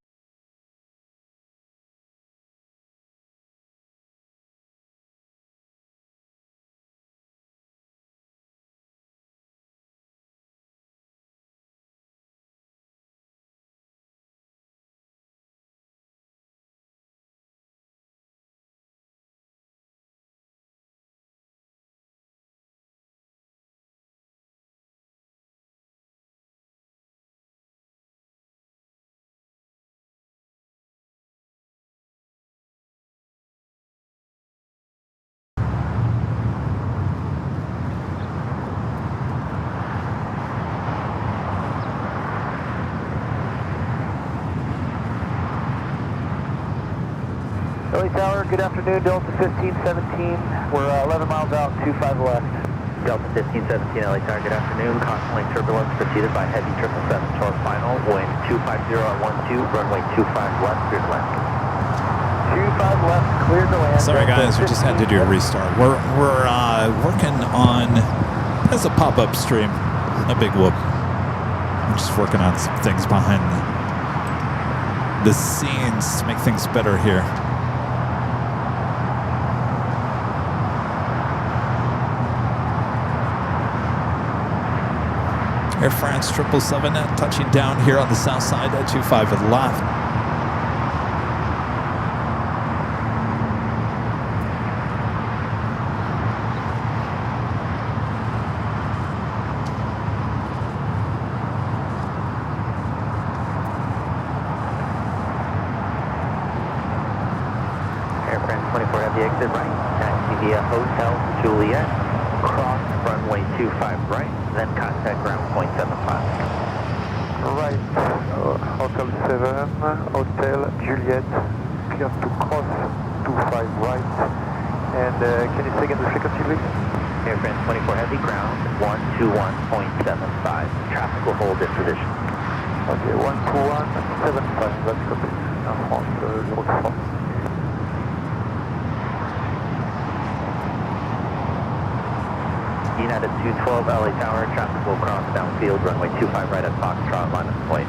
LA Tower, good afternoon, Delta 1517. We're 11 miles out, 25 left. Delta 1517, LA Tower, good afternoon. Constantly turbulence preceded by heavy 777 short final. Wind 250 at 12, runway 25 left, clear to land. 25 left, clear to land. Sorry, guys, we just had to do a restart. We're working on, as a pop-up stream, a big whoop. I'm just working on some things behind the scenes to make things better here. Air France 777 touching down here on the south side at 25 at the left. Air France 24 Heavy, exit right. Taxi via Hotel Juliet. Cross runway 25 right, then contact ground 0.75. Right, Hotel 7, Hotel Juliet, clear to cross 25 right. And can you say again the frequency, please? Air France 24 Heavy, ground 121.75. Traffic will hold this position. Okay, 121.75, that's correct. Air France 04. United 212, LA Tower, traffic will cross downfield, runway 25 right at Foxtrot, line of point.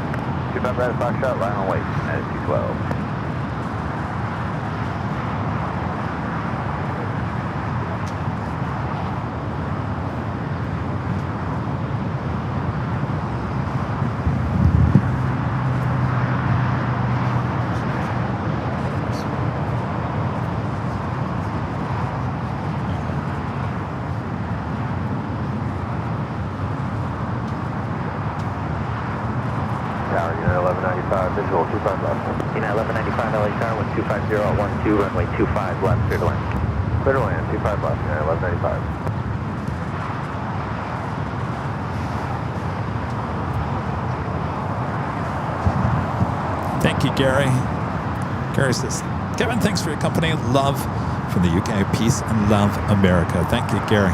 25 right at Foxtrot, line on wait, United 212. Tower, Unit 1195, visual 25 left. Unit 1195, LA Tower, 1250 at 12, runway 25 left, clear to land. Clear to land, 25 left, Unit 1195. Thank you, Gary. Gary says, Kevin, thanks for your company. Love from the UK. Peace and love, America. Thank you, Gary.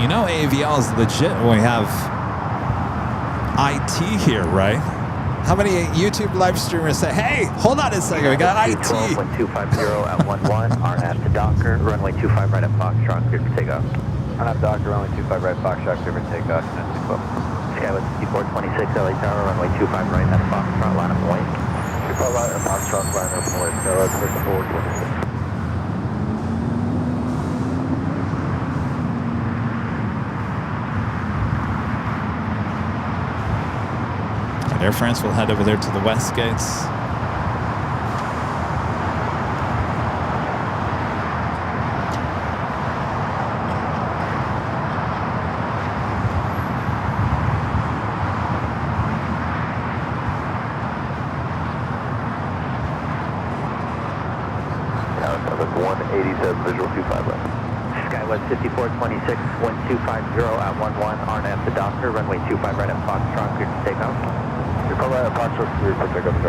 You know, AVL is legit when we have IT here, right? How many YouTube live streamers say, hey, hold on a second, we got IT. 1250 at 11, RNAV to Docker, runway 25 right at Foxtrot, clear for takeoff. RNAV Docker, runway 25 right, Foxtrot, clear for takeoff, United 12. Skywest 5426, LA Tower, runway 25 right at Foxtrot, line up and wait. 25 right at Foxtrot, line up and wait, Skywest 5426. Air France will head over there to the west gates. Tower 187, visual 25 left. Skywest 5426, 1250 at 11, RNAV to Docker, runway 25 right at Foxtrot, clear to takeoff. Right at Foxtrot, clear for takeoff,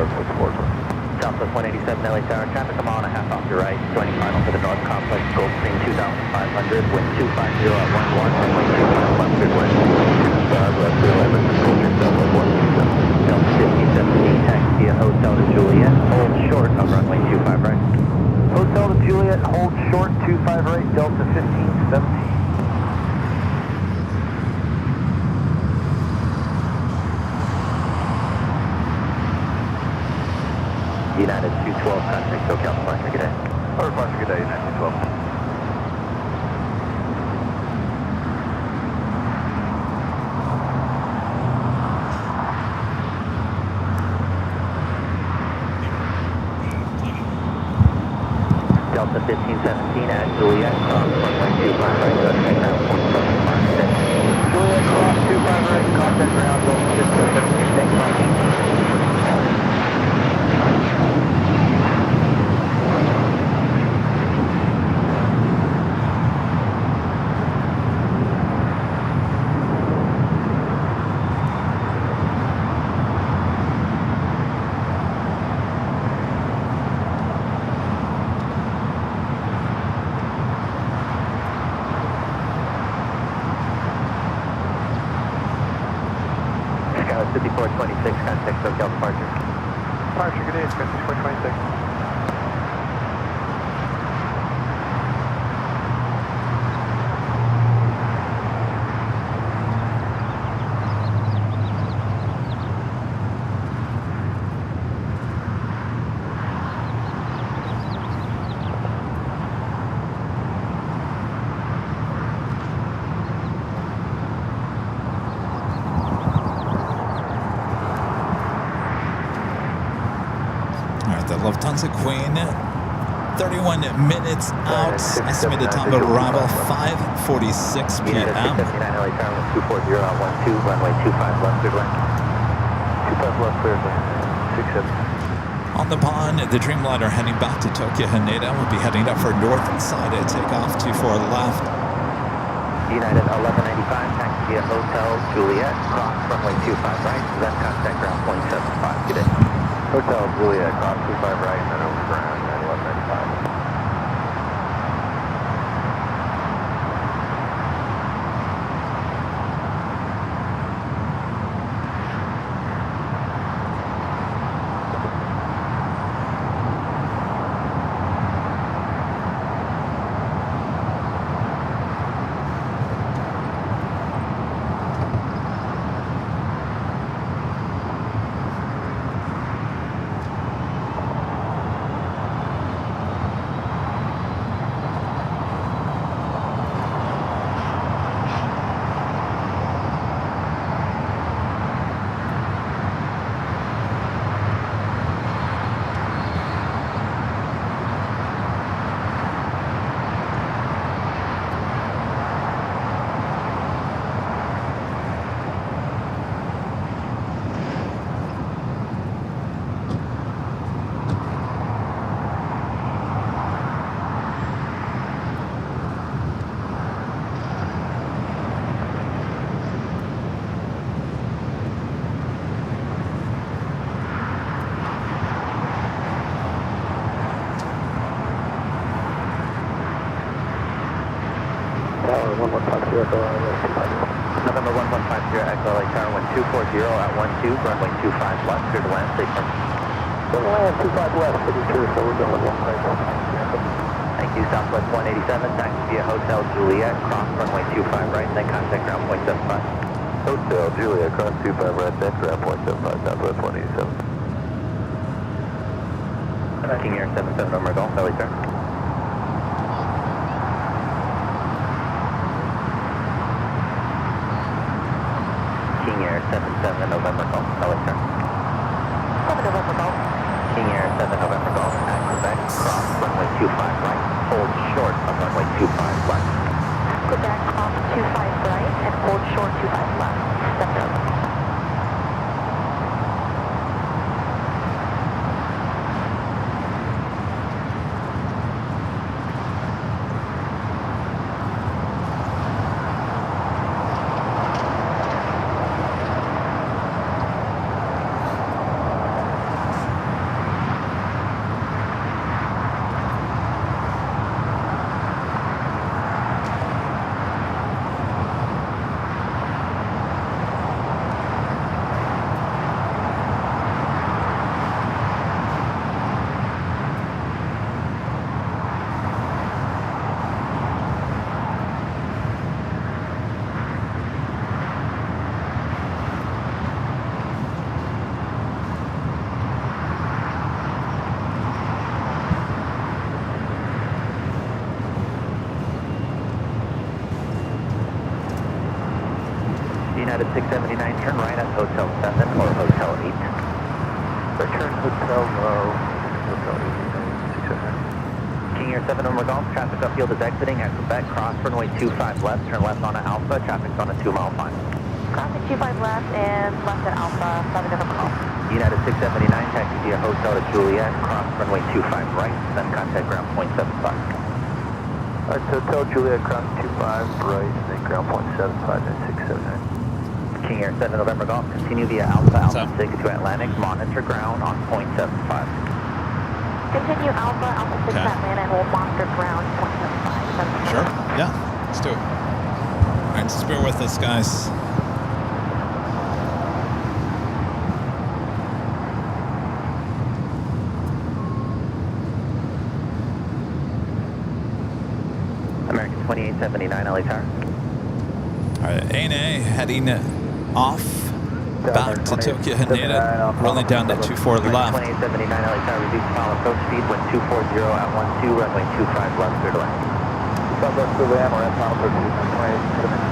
Southwest 187, LA Tower, traffic a mile and a half off your right, joining final for the North Complex, Gulfstream 2500, wind 250 at 11, runway 25 left, good wind. 25 left, good wind, Gulfstream Southwest 187. Delta 1517, taxi via Hotel to Juliet, hold short of runway 25 right. Hotel to Juliet, hold short, 25 right, Delta 1517. United 212, contact SoCal, Departure, good day. Departure, good day, United 212. Delta 1517 at Juliet, cross runway 25 right, contact ground 175. Juliet, cross 25 right, contact ground 175, thanks much. Skywest 5426, contact SoCal, Departure. Departure, good day, Skywest 5426. Lufthansa Queen, 31 minutes out. Estimated time of arrival, 5:46 p.m. 59 LA Tower, 240 at 12, runway 25 left, good wind. 25 left, clear, 67. On the pond, the Dreamliner heading back to Tokyo Haneda will be heading up for north side at takeoff, 24 left. United 1195, taxi via Hotel Juliet, cross runway 25 right, then contact ground 175, good day. Hotel Juliet, cross 25 right, and then over ground, 1195. Tower 1150 Echo, November 1150 Echo, LA Tower 1240 at 12, runway 25 left, clear to land, safe from. Clear to land, 25 left, signature, so we're going 15. Thank you, Southwest 187, taxi via Hotel Juliet, cross runway 25 right, then contact ground point 75. Hotel Juliet, cross 25 right, then ground point 75, Southwest 187. King Air 77 November Golf, LA Tower. King Air 77 November Golf, LA Tower. 7 November Golf. King Air 7 November Golf, at Quebec, cross runway 25 right, hold short of runway 25 left. Quebec, cross 25 right, and hold short 25 left. 7 November. United 679, turn right at Hotel 7 or Hotel 8. Return Hotel Hotel 8, King Air 7 November Golf, traffic upfield is exiting at Quebec, cross runway 25 left, turn left onto Alpha, traffic's on a 2-mile line. Crossing 25 left and left at Alpha, 7 November Golf. United 679, taxi via Hotel to Juliet, cross runway 25 right, then contact ground point 75. Alright, so Hotel Juliet, cross 25 right, and then ground point 75 and 679. King Air 7 November Golf, continue via Alpha, Alpha up? 6 to Atlantic, monitor ground on point 75. Continue Alpha, Alpha 6 Okay. Atlanta, and hold monitor ground, 0.75. Sure. Yeah. Let's do it. All right, just bear with us, guys. American 2879, LA Tower. All right, ANA heading off back to Tokyo Haneda, rolling down to 24 left. 2879, LA Tower, reduced final approach speed, wind 240 at 12, runway 25 left, clear to land. Southwest to land, we're at final approach, 2879.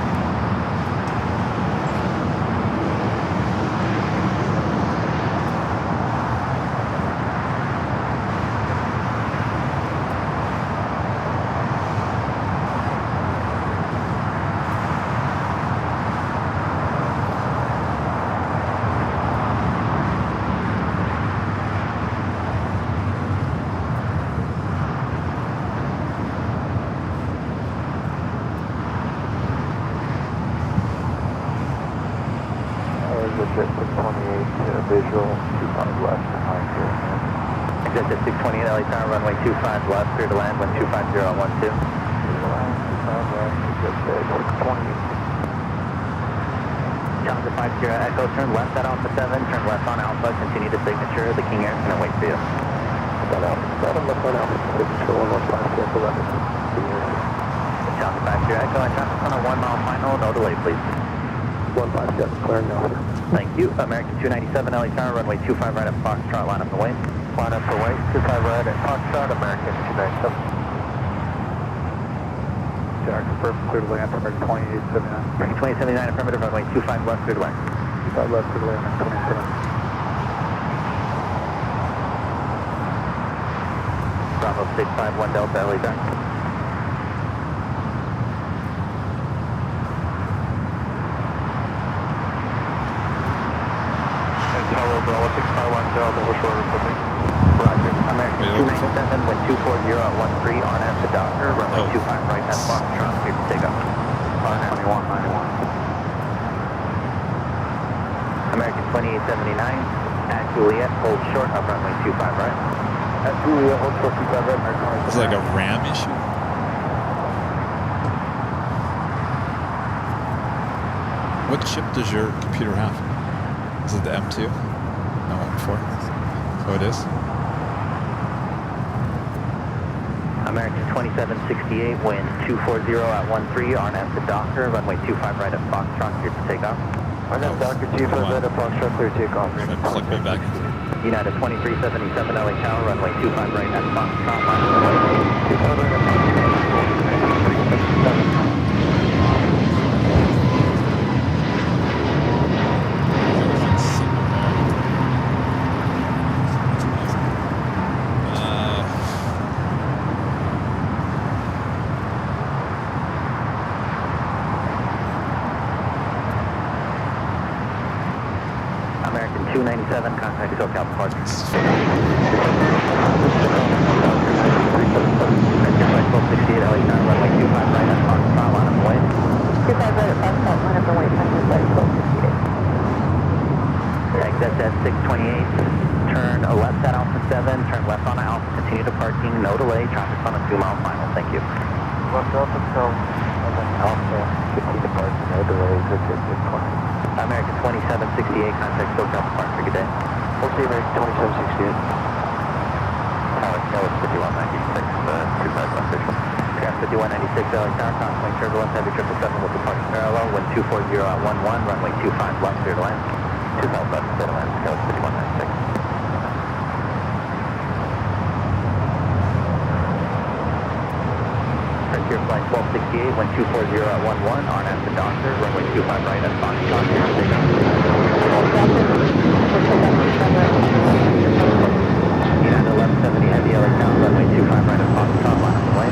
Exit 628, visual, 25 left behind here. Exit 628, LA Tower, runway 25 left, clear to land, wind 250 at 12. Clear to land, 25 left, exit 628. Challenger 5 Sierra Echo, turn left at Alpha 7, turn left on Alpha, continue to signature, the King Air is going to wait for you. Left on Alpha, signature 115, Echo left. Challenger 5 Sierra Echo, and traffic on a 1-mile final, no delay please. 157, clearing now, sir. Thank you. American 297, LA Tower, runway 25 right at Foxtrot, line up and wait. Line up for wait, 25 right at Foxtrot, American 297. Jack, confirm, clear to land, American 2879. American 2079, affirmative, runway 25 left, clear to land. 25 left, clear to land, 27. Bravo 651 Delta, LA Tower. Tower, Bravo 651 Delta, we're short of something. Roger. American 297, wind 240 at 13 on at the Doctor, runway 25 right at Foxtrot, clear to take off. 2191. American 2879, at Juliet, hold short of runway 25 right. At Juliet, hold short 25 right, American 2879. It's like a RAM issue. What chip does your computer have? Is it the M2? No, M4? Oh, it is? American 2768, wind 240 at 13, RNAV to Docker, runway 25 right at Foxtrot, clear to take off. RNAV Docker 25 right at Foxtrot, clear to take off. Plug me back. United 2377 LA Tower, runway 25 right at Foxtrot, line of the way. 25 right at Foxtrot. American 297, contact SoCal departure. Flight 1268 LA Tower, runway 25 right at Foxtrot, line of the way. 25 right at Foxtrot, line of the way, Flight 1268. Exit at 628, turn left at Alpha 7, turn left on Alpha, continue departing, no delay, traffic on a 2-mile final, thank you. Left Alpha, Alpha, 15 departure, no delays, exit 620. American 2768, contact SoCal departure, good day. Okay, American 2768. Tower, Tower 5196, 25 left visual. Gas 5196, LA Tower, crosswind turbulence, heavy 777 with departure parallel, wind 240 at 11, runway 25 left, clear to land. 25 left, clear to land, Tower 5196. Frontier flight 1268, wind 240 at 11, RNAV to Docker, runway 25 right at Foxtrot, clear to take off. United 1170 heavy LA Tower, runway 25 right at Foxtrot, line of the way.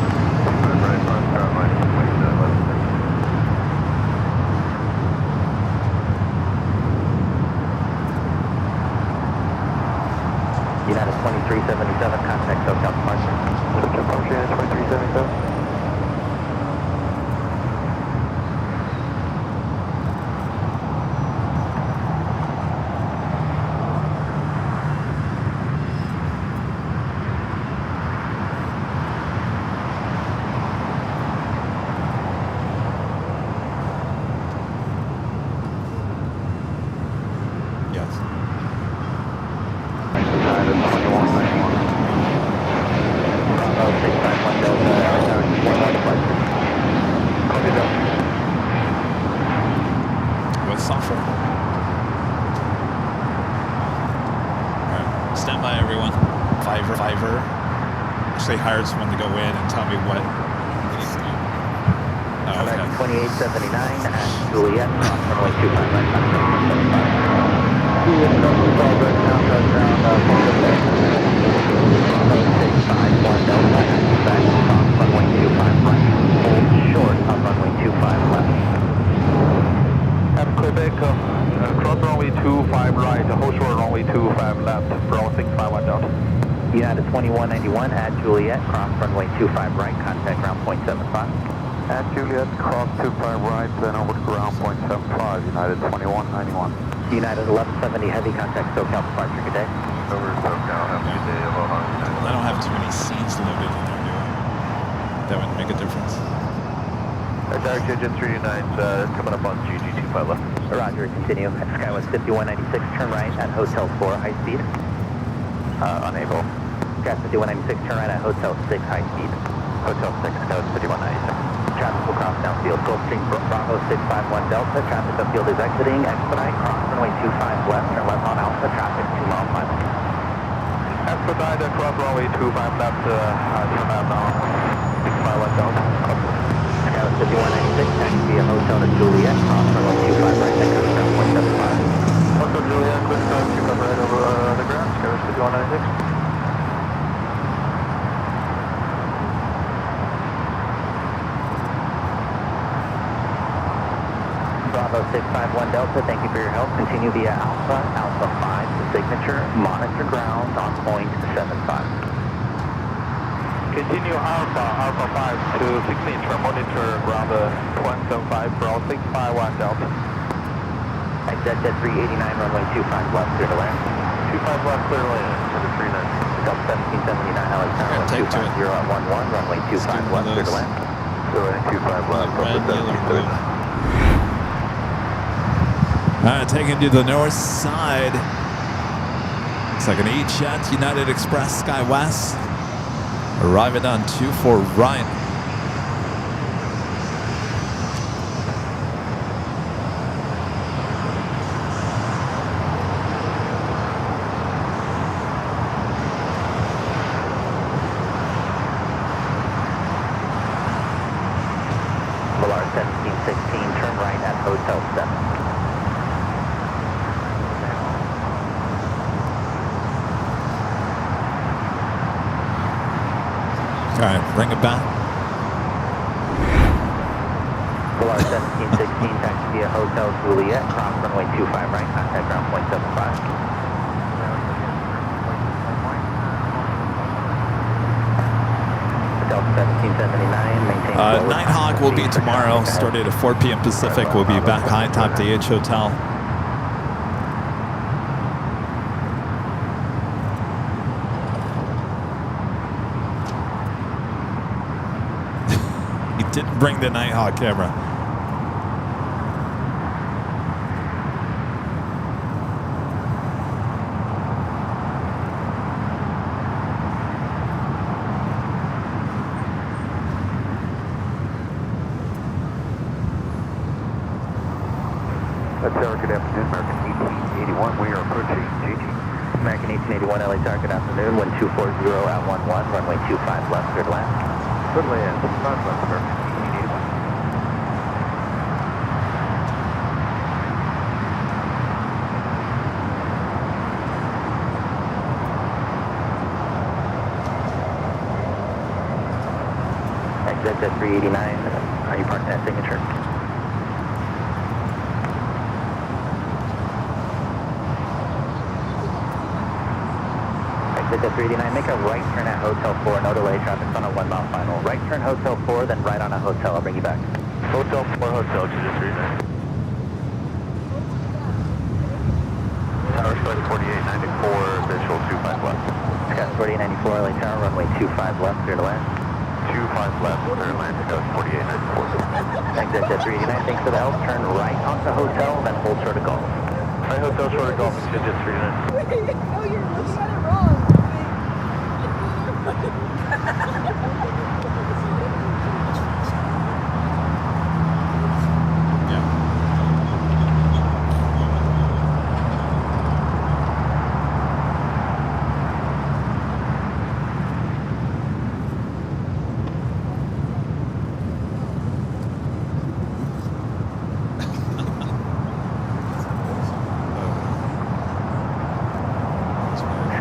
United 2377, contact SoCal departure. Departure, United 2377. Yes. United 2191. Bravo 651 Delta, LA Tower, 11 departure. Copy that. With software. Alright, stand by everyone. Fiverr actually hired someone to go in and tell me what he needs to do. Oh, American okay. 2879 at Juliet, runway 25 right, contact 75. Juliet, Bravo, right now, touchdown, Bravo 651 Delta, back off runway 25 right, hold short of runway 25 left. At Quebec, cross runway 25 right, hold short runway 25 left, Bravo 651 Delta. United 2191 at Juliet, cross runway 25 right, contact ground point 75. At Juliet, cross 25 right, then over to ground point 75, United 2191. United 1170 heavy, contact SoCal departure, good day. Over to SoCal, have a good day, aloha. I don't have too many scenes loaded in there, do I? That would make a difference. Direct engine 329's coming up on GG25 left. Roger, continue. Skywest 5196, turn right at Hotel 4, high speed. Unable. Gas 5196, turn right at Hotel 6, high speed. Hotel 6, Skywest 5196. Traffic will cross downfield. Gulfstream Bravo 651 Delta, traffic upfield is exiting. Expedite, cross runway 25 left, turn left on Alpha, traffic 2-mile final. Expedite, cross runway 25 left, turn left on 65 left Delta. Skywest 5196, taxi via Hotel to Juliet, cross runway 25 right, then comes ground point 75. Hotel Juliet, quick time to come right over the ground, Skywest 5196. Bravo 651 Delta, thank you for your help. Continue via Alpha, Alpha 5 to signature, monitor ground on point 75. Continue Alpha, Alpha 5 to signature, monitor ground point 75, Bravo 651 Delta. Exit at 389, runway 25 left, clear to land. 25 left, clear land, to the 39. Delta 1779, LA Tower, take to 250 at 11, runway 25 left, clear to land. So 25 left, Red, yellow, blue. Taking to the north side. Looks like an E-Jet United Express SkyWest. Arriving on 24 right. Velar 1716, turn right at Hotel 7. All right, bring it back. Velar 1716, taxi via Hotel Juliet, cross runway 25 right, contact ground point 75. Delta 1779, maintain forward. Nighthawk will be tomorrow, started at 4 p.m. Pacific. We'll be back high top DH Hotel. He didn't bring the Nighthawk camera. Good afternoon, American 1881. We are approaching GG. American 1881, LA Tower, good afternoon. 1240 at 11, runway 25 left, clear to land. Good land. 5 left, American 1881. Exit at 389. Are you parking at signature? Exit at 389. Make a right turn at Hotel 4. No delay. Traffic's on a 1 mile final. Right turn Hotel 4, then right on a hotel. I'll bring you back. Hotel 4, Hotel 239. Tower Squad 4894, visual 25 left. Scott 4894, LA Tower, runway 25 left, clear to land. 25 left, clear to land, Scott 4894. Exit at 389. Thanks for the help. Turn right onto hotel, then hold short of golf. Right, Hotel short of golf, exit 389. Wait, no, you're looking at it wrong.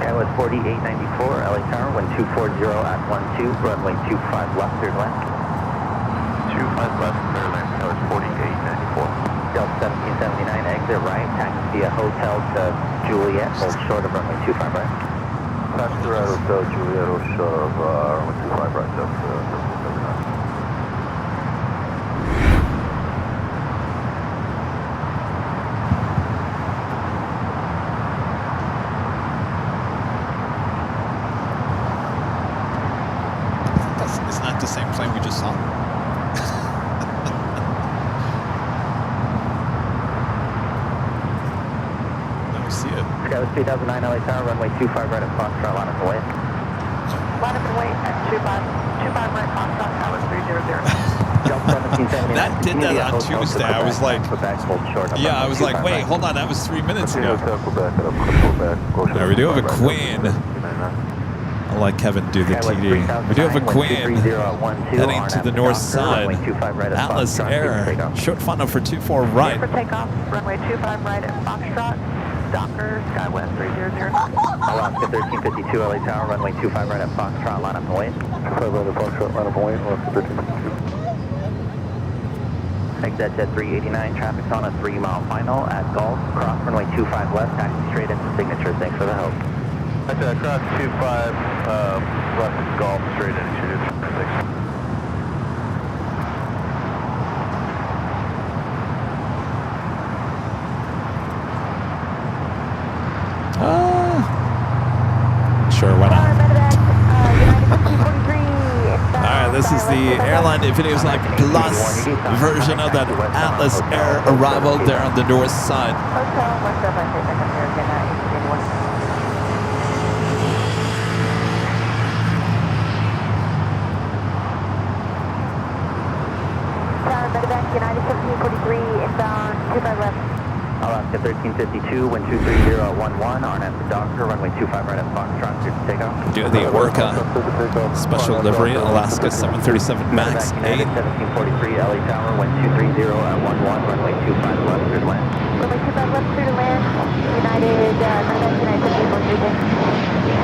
Skywest 4894, LA Tower, 1240 at 12, runway 25 left, clear to land. 25 left, clear land, Skywest 4894. Delta 1779, exit right, taxi via hotel to Juliet, hold short of runway 25 right. Passenger at Hotel Juliet, hold short of runway 25 right, Delta 1779. Isn't that the same plane we just saw? Let me see it. Skywest 3009, LA Tower, runway 25 right at Foxtrot, line up and wait. Line up and wait at 25 right, Foxtrot, Tower 300. Delta 1779. That did that on Hotel Tuesday. I was Quebec, like, Quebec, hold short of yeah, I runway was like, 25 wait, right. hold on, that was 3 minutes ago. Hotel Quebec, Quebec, go short Yeah, we do have a of 25 right, Queen. Delta 1799. I'll let Kevin do the Skywest TD. We do have a 3009, Queen 1230 heading to the north side. Runway 25 right at Atlas Foxtrot, Air, takeoff. short funnel for 24 right. For takeoff, runway 25 right at Foxtrot, Docker, Skywest 300. Alaska 1352, LA Tower, runway 25 right at Foxtrot, line up and wait. 25 right at Foxtrot, line up and wait, Alaska 1352. Exit at 389, traffic's on a 3 mile final at Gulf, cross runway 25 left, taxi straight into signature. Thanks for the help. That's cross 25, left is Golf, straight into 226. Sure, why not? United 1543. All right, this This is the Airline Infinity Like Plus version of that Atlas Air arrival there on the north side. Hotel, West of American, 1881. United 1543, inbound 25 left. Alaska 1352, wind 230 at 11, RNF to Doctor, runway 25 right at Foxtrot, clear to take off. Do the Orca special livery, Alaska 737 MAX 8. United 1743, LA Tower, wind 230 at 11, runway 25 left, clear to land. Runway 25 left, clear to land. United, United 1543.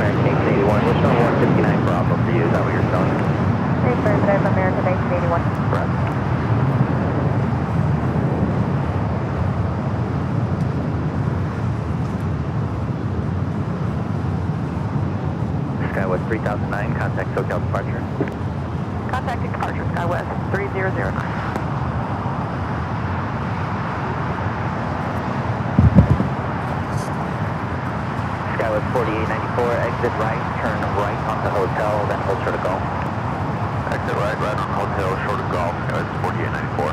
American 1881, we're showing 159 Bravo for you, is that what you're showing? Affirmative, American 1881. Correct. Skywest 3009, contact SoCal departure. Contacting departure, Skywest 3009. Skywest 4894, exit right, turn right onto hotel, then hold short of golf. Exit right, right on hotel, short of golf, Skywest 4894.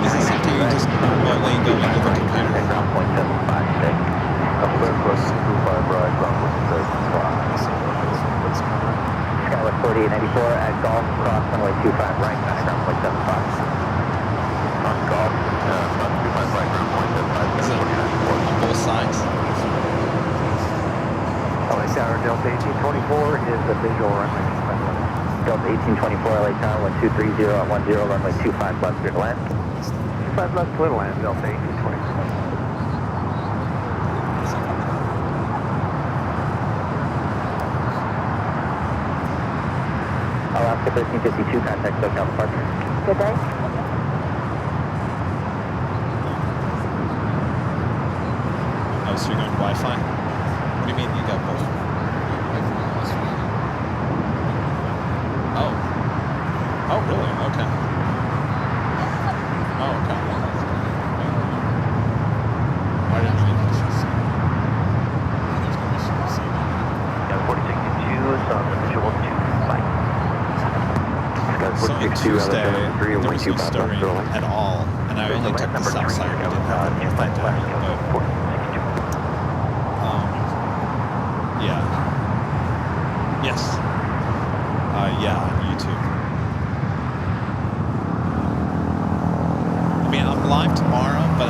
Is this something you just remotely go into the computer? Ground point 75 today. Plus 25 right, ground point 75. So what's coming up? Skywest 4894 at golf, cross runway 25 right, ground point 75. On golf, cross 25 right, ground point 75. Is it on both sides? LA Tower Delta 1824 is the visual runway 25 left. Delta 1824 LA Tower, 1230 at 10, runway 25 left, clear to land. 25 left, clear to land, Delta 1824. Alaska 1352, contact SoCal departure. Good day. Oh, so you're going Wi-Fi? What do you mean you got both? Oh. Oh, really? Okay. Oh, okay. Why didn't you Yeah, 4062, so on the visual 25. So on Tuesday, there was no stirring at all, and I only took the south side. I didn't have the north side down. Yeah. Yes. Yeah, on YouTube. I mean, I'm live tomorrow, but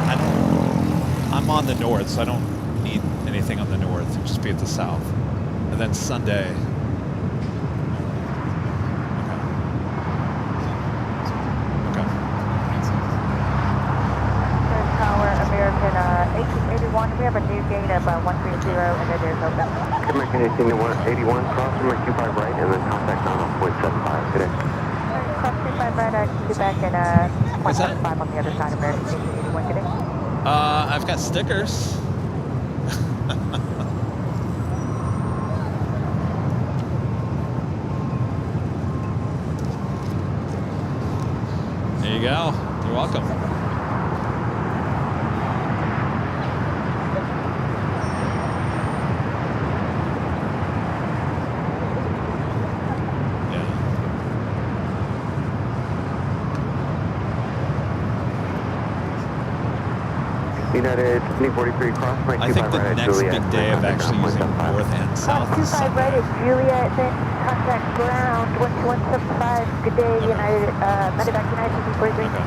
I'm on the north, so I don't need anything on the north. It'll just be at the south. And then Sunday. We have a new gate of 130, and then there's no doubt. American 1881, cross runway 25 right, and then contact 90.75 today. Cross 25 right, Quebec, and 175 on the other side of American 1881 today. I've got stickers. There you go. You're welcome. United 2043 cross runway 25 I think the right, next Juliet, big day of actually using north and south is 25 right Sunday. is Juliet, then contact ground 12175. Good day, United, Medevac United 1543. Okay.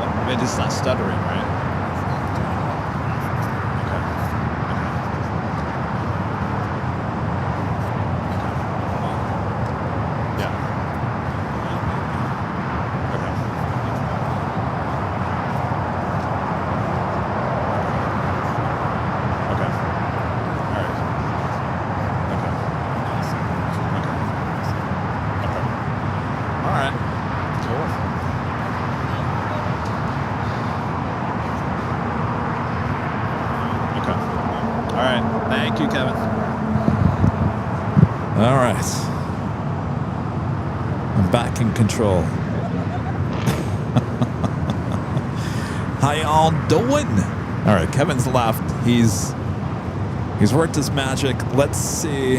I mean, it's not stuttering, right? Thank you, Kevin. All right. I'm back in control. How y'all doing? All right, Kevin's left. He's worked his magic. Let's see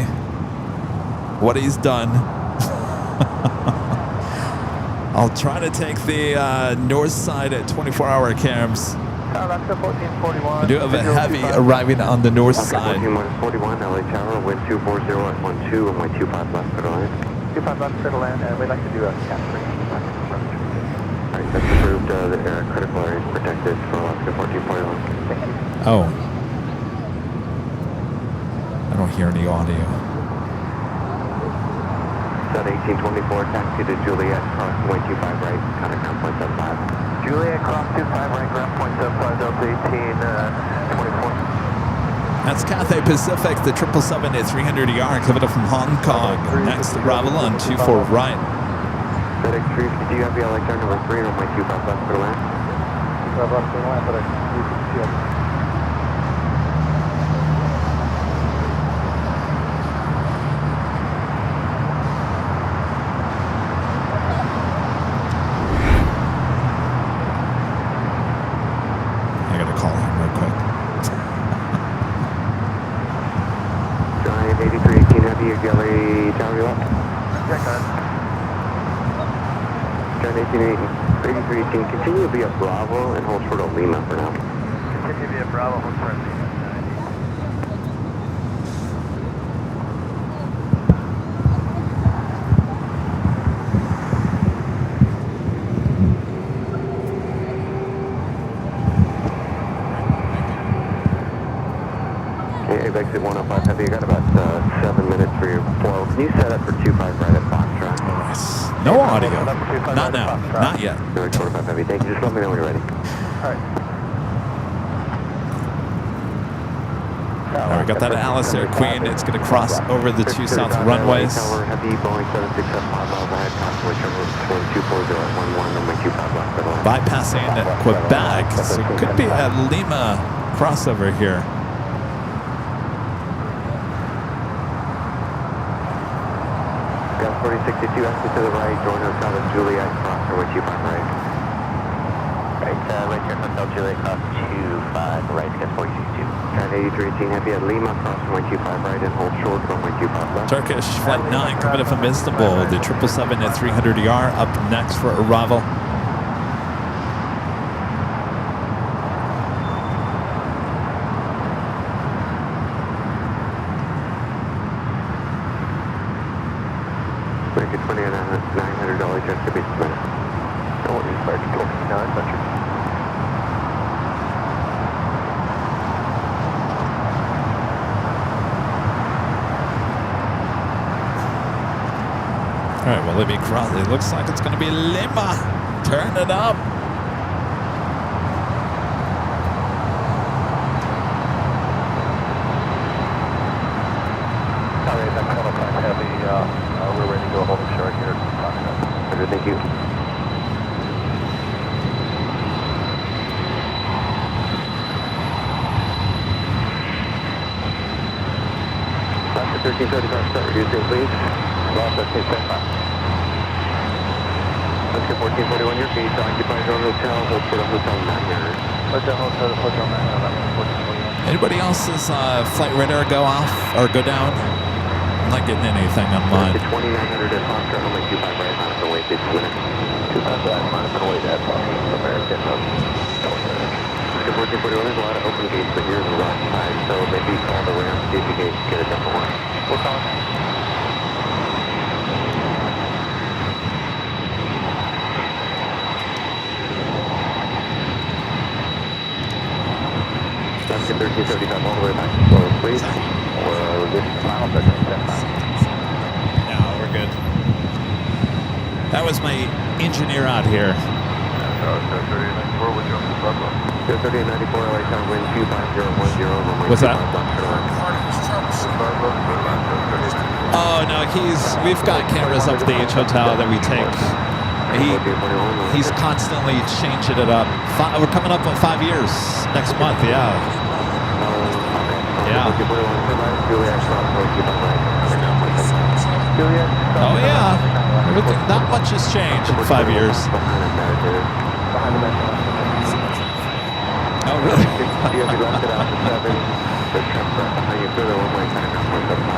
what he's done. I'll try to take the north side at 24-hour cams. We do have a heavy arriving on the north side. 41, LA Tower, wind 240 at 12, runway 25 left for the land. 25 left for the land, and we'd like to do a cat 3. Alright, that's approved. The critical area is protected for Alaska 1441. Thank you. Oh. I don't hear any audio. Set 1824, taxi to Juliet, crossing way 25 right, contact 9.75. Juliet, cross 25 right, ground point 75, Delta 1824. That's Cathay Pacific, the 777 at 300ER, coming up from Hong Kong. Next arrival on 24 right. FedEx 350, do you have the LAX number 3 on my 25 left for the land? 25 left for the land, but I can I gotta call him real quick. Giant 8318 Heavy, Galley Tower left. check on. Giant 8318, continue to be a Bravo and hold short of Lima for now. Continue to be a Bravo, hold for Lima. Exit 105 Heavy, you got about 7 minutes for your flow. Can you set up for 25 right at Foxtrot? No audio. Not now. Not yet. You're at 25 Heavy, thank you. Just let me know when you're ready. Alright. All right, got that Alice Air Queen. It's going to cross over the two south runways. Tower Heavy, Boeing 767, 5 miles ahead, constantly turning 240 at 11, runway 25 left for the line. Bypassing Quebec, so it could be a Lima crossover here. Gas 4062, exit to the right, join Hotel at Juliet, cross runway 25 right. Right, right here, Hotel Juliet, cross 25 right, gas 4062. Giant 8318 Heavy at Lima, cross runway 25 right and hold short, runway 25 left. Turkish Flight 9 coming up from Istanbul. The 777 at 300ER up next for arrival. Make it $2,900 just to be submitted. No worries, Sergeant 29, but you're... All right, well, let me cross. It looks like it's going to be Lima. Turn it up. Alright, that's 105 Heavy, we're ready to go hold the short here. Roger, thank you. Alaska 1335, start reducing, please. Alaska 1335. Alaska 1441, your gate, occupied on hotel, hold for the hotel 900. Hotel 9, Anybody else's flight radar go off or go down? I'm not getting anything on mine. 2900 at Foxtrot, runway 25 right, minus the weight, 6 minutes. 25 right, minus the weight at Foxtrot, American. Alaska 1441, there's a lot of open gates, but here's a rock side, so maybe call the ramp, see if you can get a different one. We'll call it. Alaska 1375, all the way back to slow, please. Or this final 1375. No, we're good. That was my engineer out here. 3894, would you on the Pueblo? 3894, LA Tower, wind 25010, runway What's that? 25 left for the line. Oh no, we've got cameras up at the H Hotel that we take. He's constantly changing it up. We're coming up on 5 years next month, yeah. Yeah. Juliet. Oh, yeah. Everything, not much has changed in 5 years. Behind the metro. Oh, really? You have left it out to 7. The truck right behind you through the one-way turn on 175.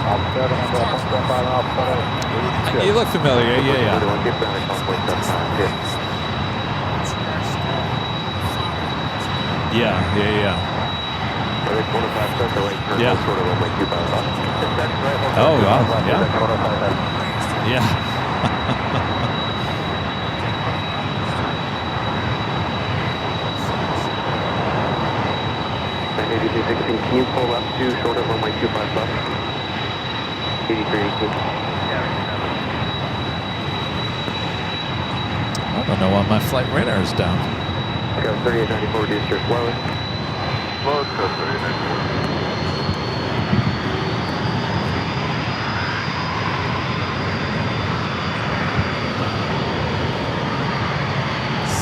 Off 7, I'm going 175 and off 7. You look familiar. Yeah. Get down to 1.75. Yeah. So it's 105 set the right turn. Yeah. Sort of one-way 2 off. Oh, wow. Yeah. That's 105. Yeah. 8316, can you pull up to short of runway 25 left? 8318. I don't know why my flight radar is down. Go 3894, reduce your slowest. Slowest code 3894.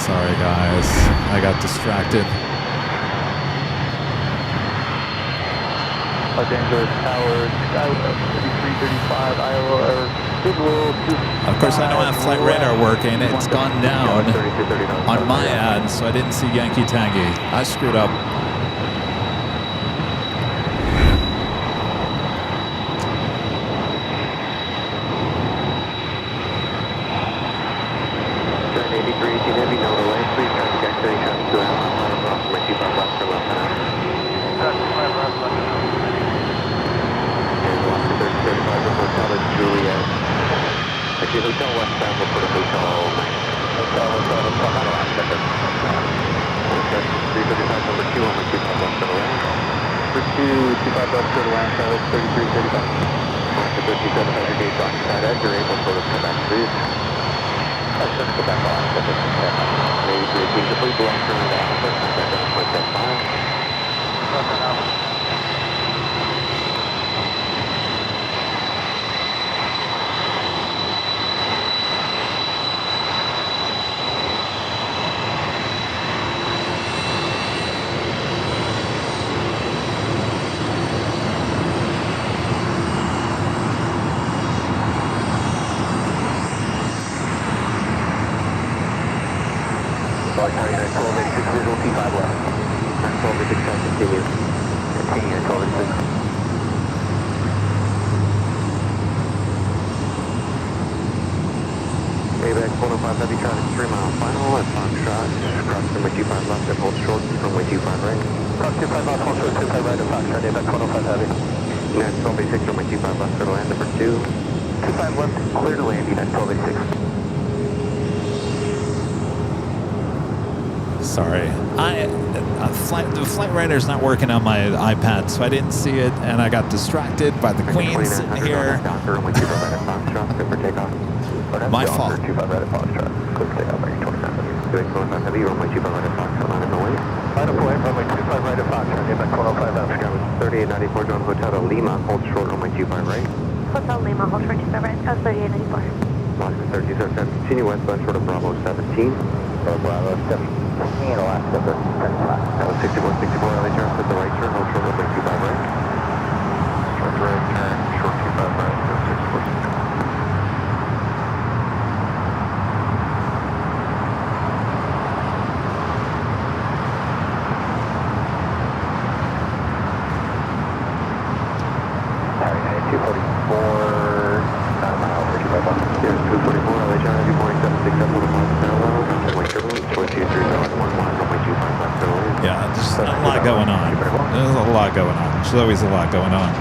Sorry, guys. I got distracted. Dangerous Tower, Skyway, 3335, Iowa, Of course, I don't have flight radar working. It's gone down on my ad, so I didn't see Yankee Tangy. I screwed up. Hotel westbound, we'll put a hotel okay, 335 number 2 on the 25 left to the land. For 225 left to the land, Tower 3335. After 5700 gauge occupied edge, you're able to sort of come back through. Let's just go back on. Maybe 318 complete, the long turn into Alpha, contact on 0.75. Payback 105 heavy traffic 3 mile final at Foxtrot. Cross runway 25 left and hold short runway 25 right. Cross 25 left, hold short 25 right at Foxtrot, Payback 105 heavy. United 1286 runway 25 left for the land number 2. 25 left, clear to land, United 1286. Sorry. The flight radar's not working on my iPad, so I didn't see it, and I got distracted by the Queen sitting here. My fault. 25 right at Foxtrot, clear to take off, runway 29. Doing 25 heavy, runway 25 right at Foxtrot, line in the way. Final point, runway 25 right at Foxtrot, Payback 105 left, Skyway. 3894 John Hotel to Lima, hold short runway 25 right. Hotel Lima, hold short 25 right, 3894. Alaska 1307, continue westbound short of Bravo 17. Bravo 17, Alaska 13, That was 6164 LA turn, set the right turn, hold short runway 25 right. short right turn, short 25 right, 646. Yeah, there's a lot going on. There's a lot going on. There's always a lot going on.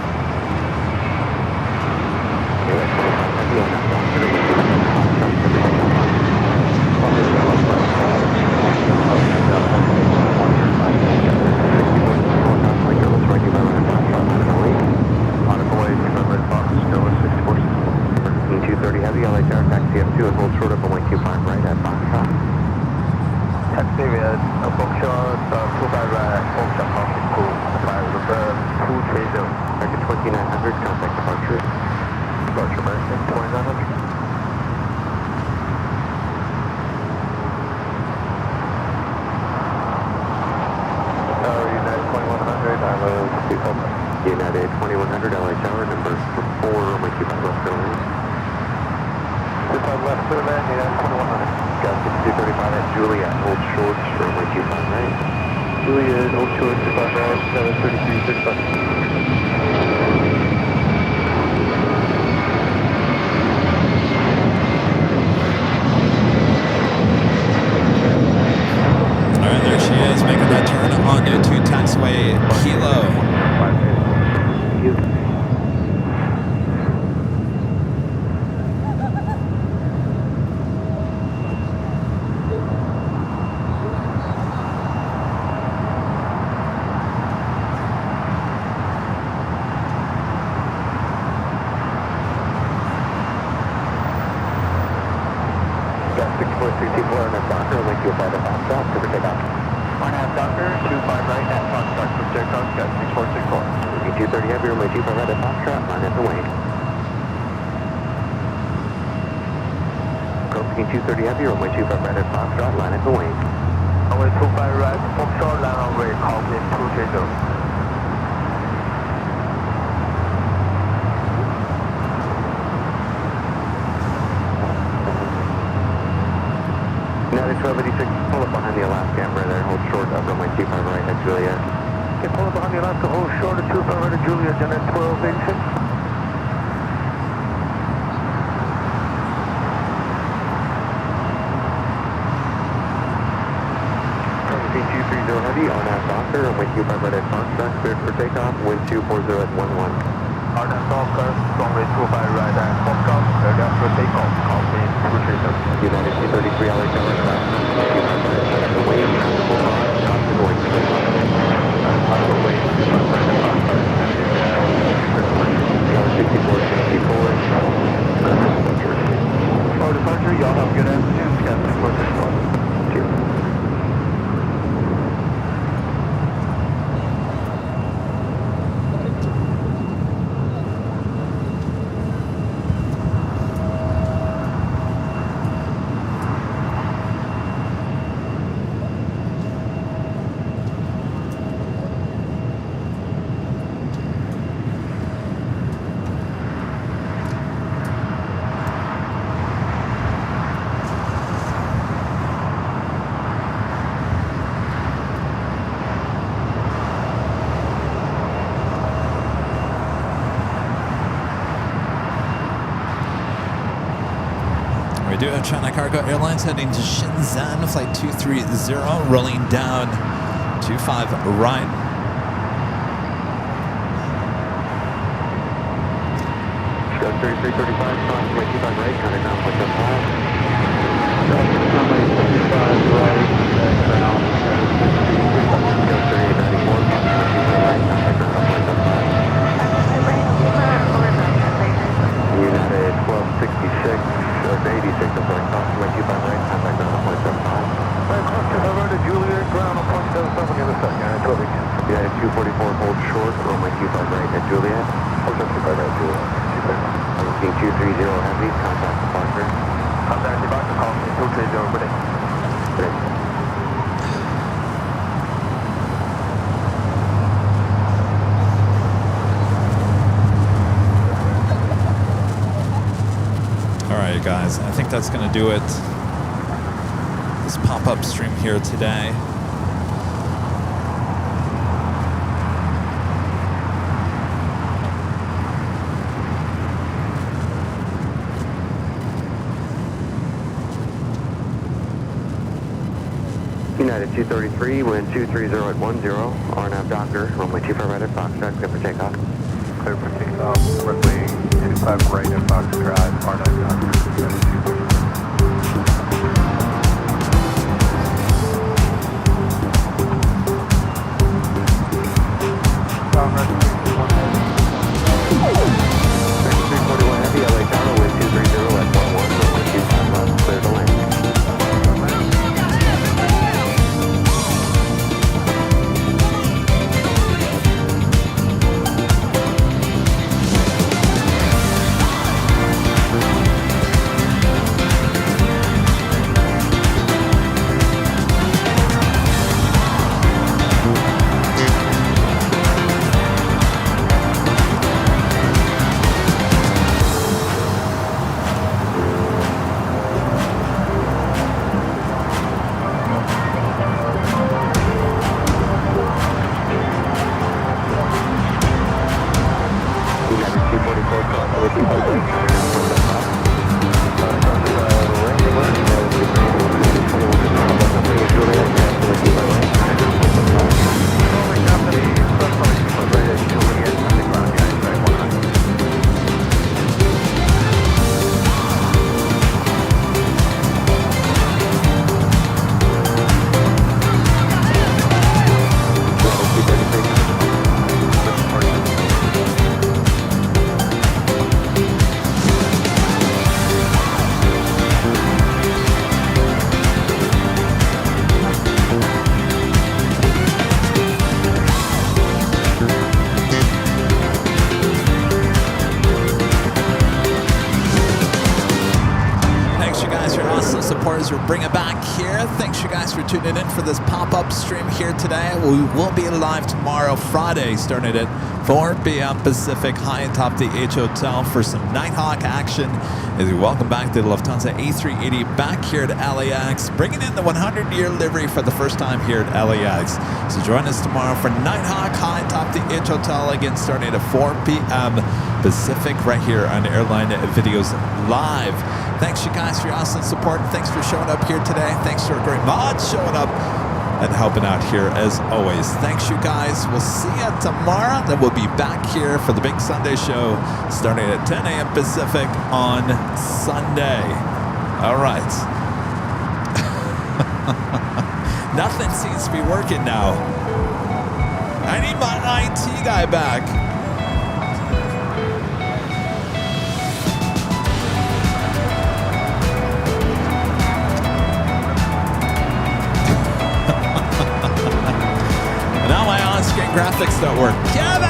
United 2100 LA Tower, number 4, runway 25 left, clear to land. 25 left, clear to land, United 2100. Got 6235 at Juliet, hold short, runway 25 right. Juliet, hold short, 25 right, 3335. All right, there she is, making that turn onto 2 taxiway Kilo. Got 6434 on that Docker, runway 25 at Foxtrot, clear for takeoff. 1.5 Docker, 25 right at Foxtrot, for takeoff, got 6464. 230 heavy, runway 25 right at Foxtrot, line at the wing. Coasting 230 heavy, runway 25 right at Foxtrot, line at the wing. Runway 25 right, Foxtrot, land on way, call in 230. United 1286, pull up behind the Alaska Amber there, hold short up runway 25 right at Juliet. Okay, pull up behind the Alaska, hold short at 25 right at Juliet, United 1286. Heavy, RNAV Docker, runway 25 right at Foxtrot, cleared for takeoff, wind 240 at 11. RNAV Docker, runway 25 right at Foxtrot, cleared for takeoff, call in 230. United 233 LA Tower, left, 25 right at the wing, full rod, top to noise, takeoff. Runway 25 right at Foxtrot, Tower 6464. For departure, y'all have a good afternoon, Captain 461. Cheers. We do have China Cargo Airlines heading to Shenzhen, flight 230, rolling down 25 right. Go 3335, cross 25 right, contact ground point 75. Runway 25 right, ground, Go 3894, cross 25 right, contact ground point 75. United 1266, 86, I'm sorry, cross 25 right, contact ground point 75. cross 25 right at Juliet, ground on point 77, give us a second, United 1286. United 244, hold short, runway 25 right at Juliet. Hold 25 right at Juliet. I'm seeing 230 heavy, contact departure. Contact departure, call me 230, ready. Ready. All right, guys, I think that's going to do it. This pop-up stream here today. United 233, wind 230 at 10, RNAV Docker, runway 25 right at Foxtrot, clear for takeoff. Clear for takeoff, runway 25 right at Foxtrot, R9 Docker, United 233. tuning in for this pop-up stream here today. We will be live tomorrow, Friday, starting at 4 p.m. Pacific, high atop the H Hotel for some Nighthawk action. As we welcome back the Lufthansa A380 back here at LAX, bringing in the 100-year livery for the first time here at LAX. So join us tomorrow for Nighthawk, high atop the H Hotel, again starting at 4 p.m. Pacific, right here on Airline Videos Live. Thanks, you guys, for your awesome support. Thanks for showing up here today. Thanks to our great mods showing up and helping out here as always. Thanks, you guys. We'll see you tomorrow. Then we'll be back here for the big Sunday show starting at 10 a.m. Pacific on Sunday. All right. Nothing seems to be working now. I need my IT guy back. Now my on-screen graphics don't work. Kevin!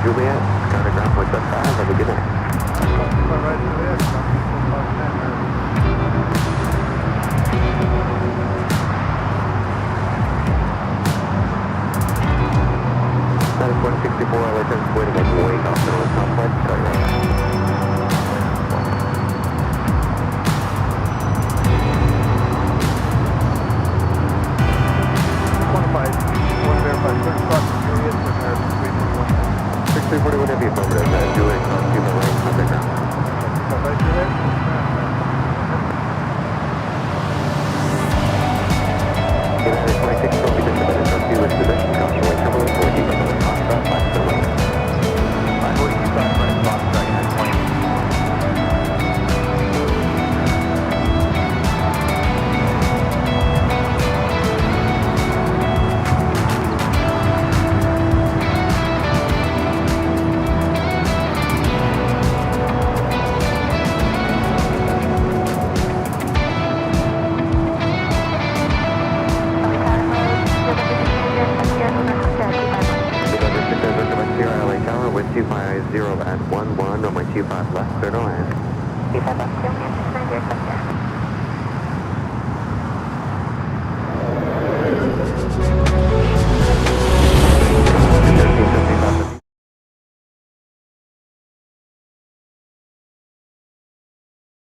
Juliet, Skyline ground point 5. Have a good night. That is 164 LA 10 waiting at Wake Hospital Complex. Sorry about that. One verified, third spot, Juliet, and there's 6341 heavy affirmative, Juliet, cross Cuba right, contact ground. right Juliet. United 26 will be disconnected from Cuba's position, caution wing turbulence, 40 from the Foxtrot, flash to wing. 545 right, Foxtrot, United 20. With 250 at 11 on my 25 left, clear to land. 25 left, 9 0,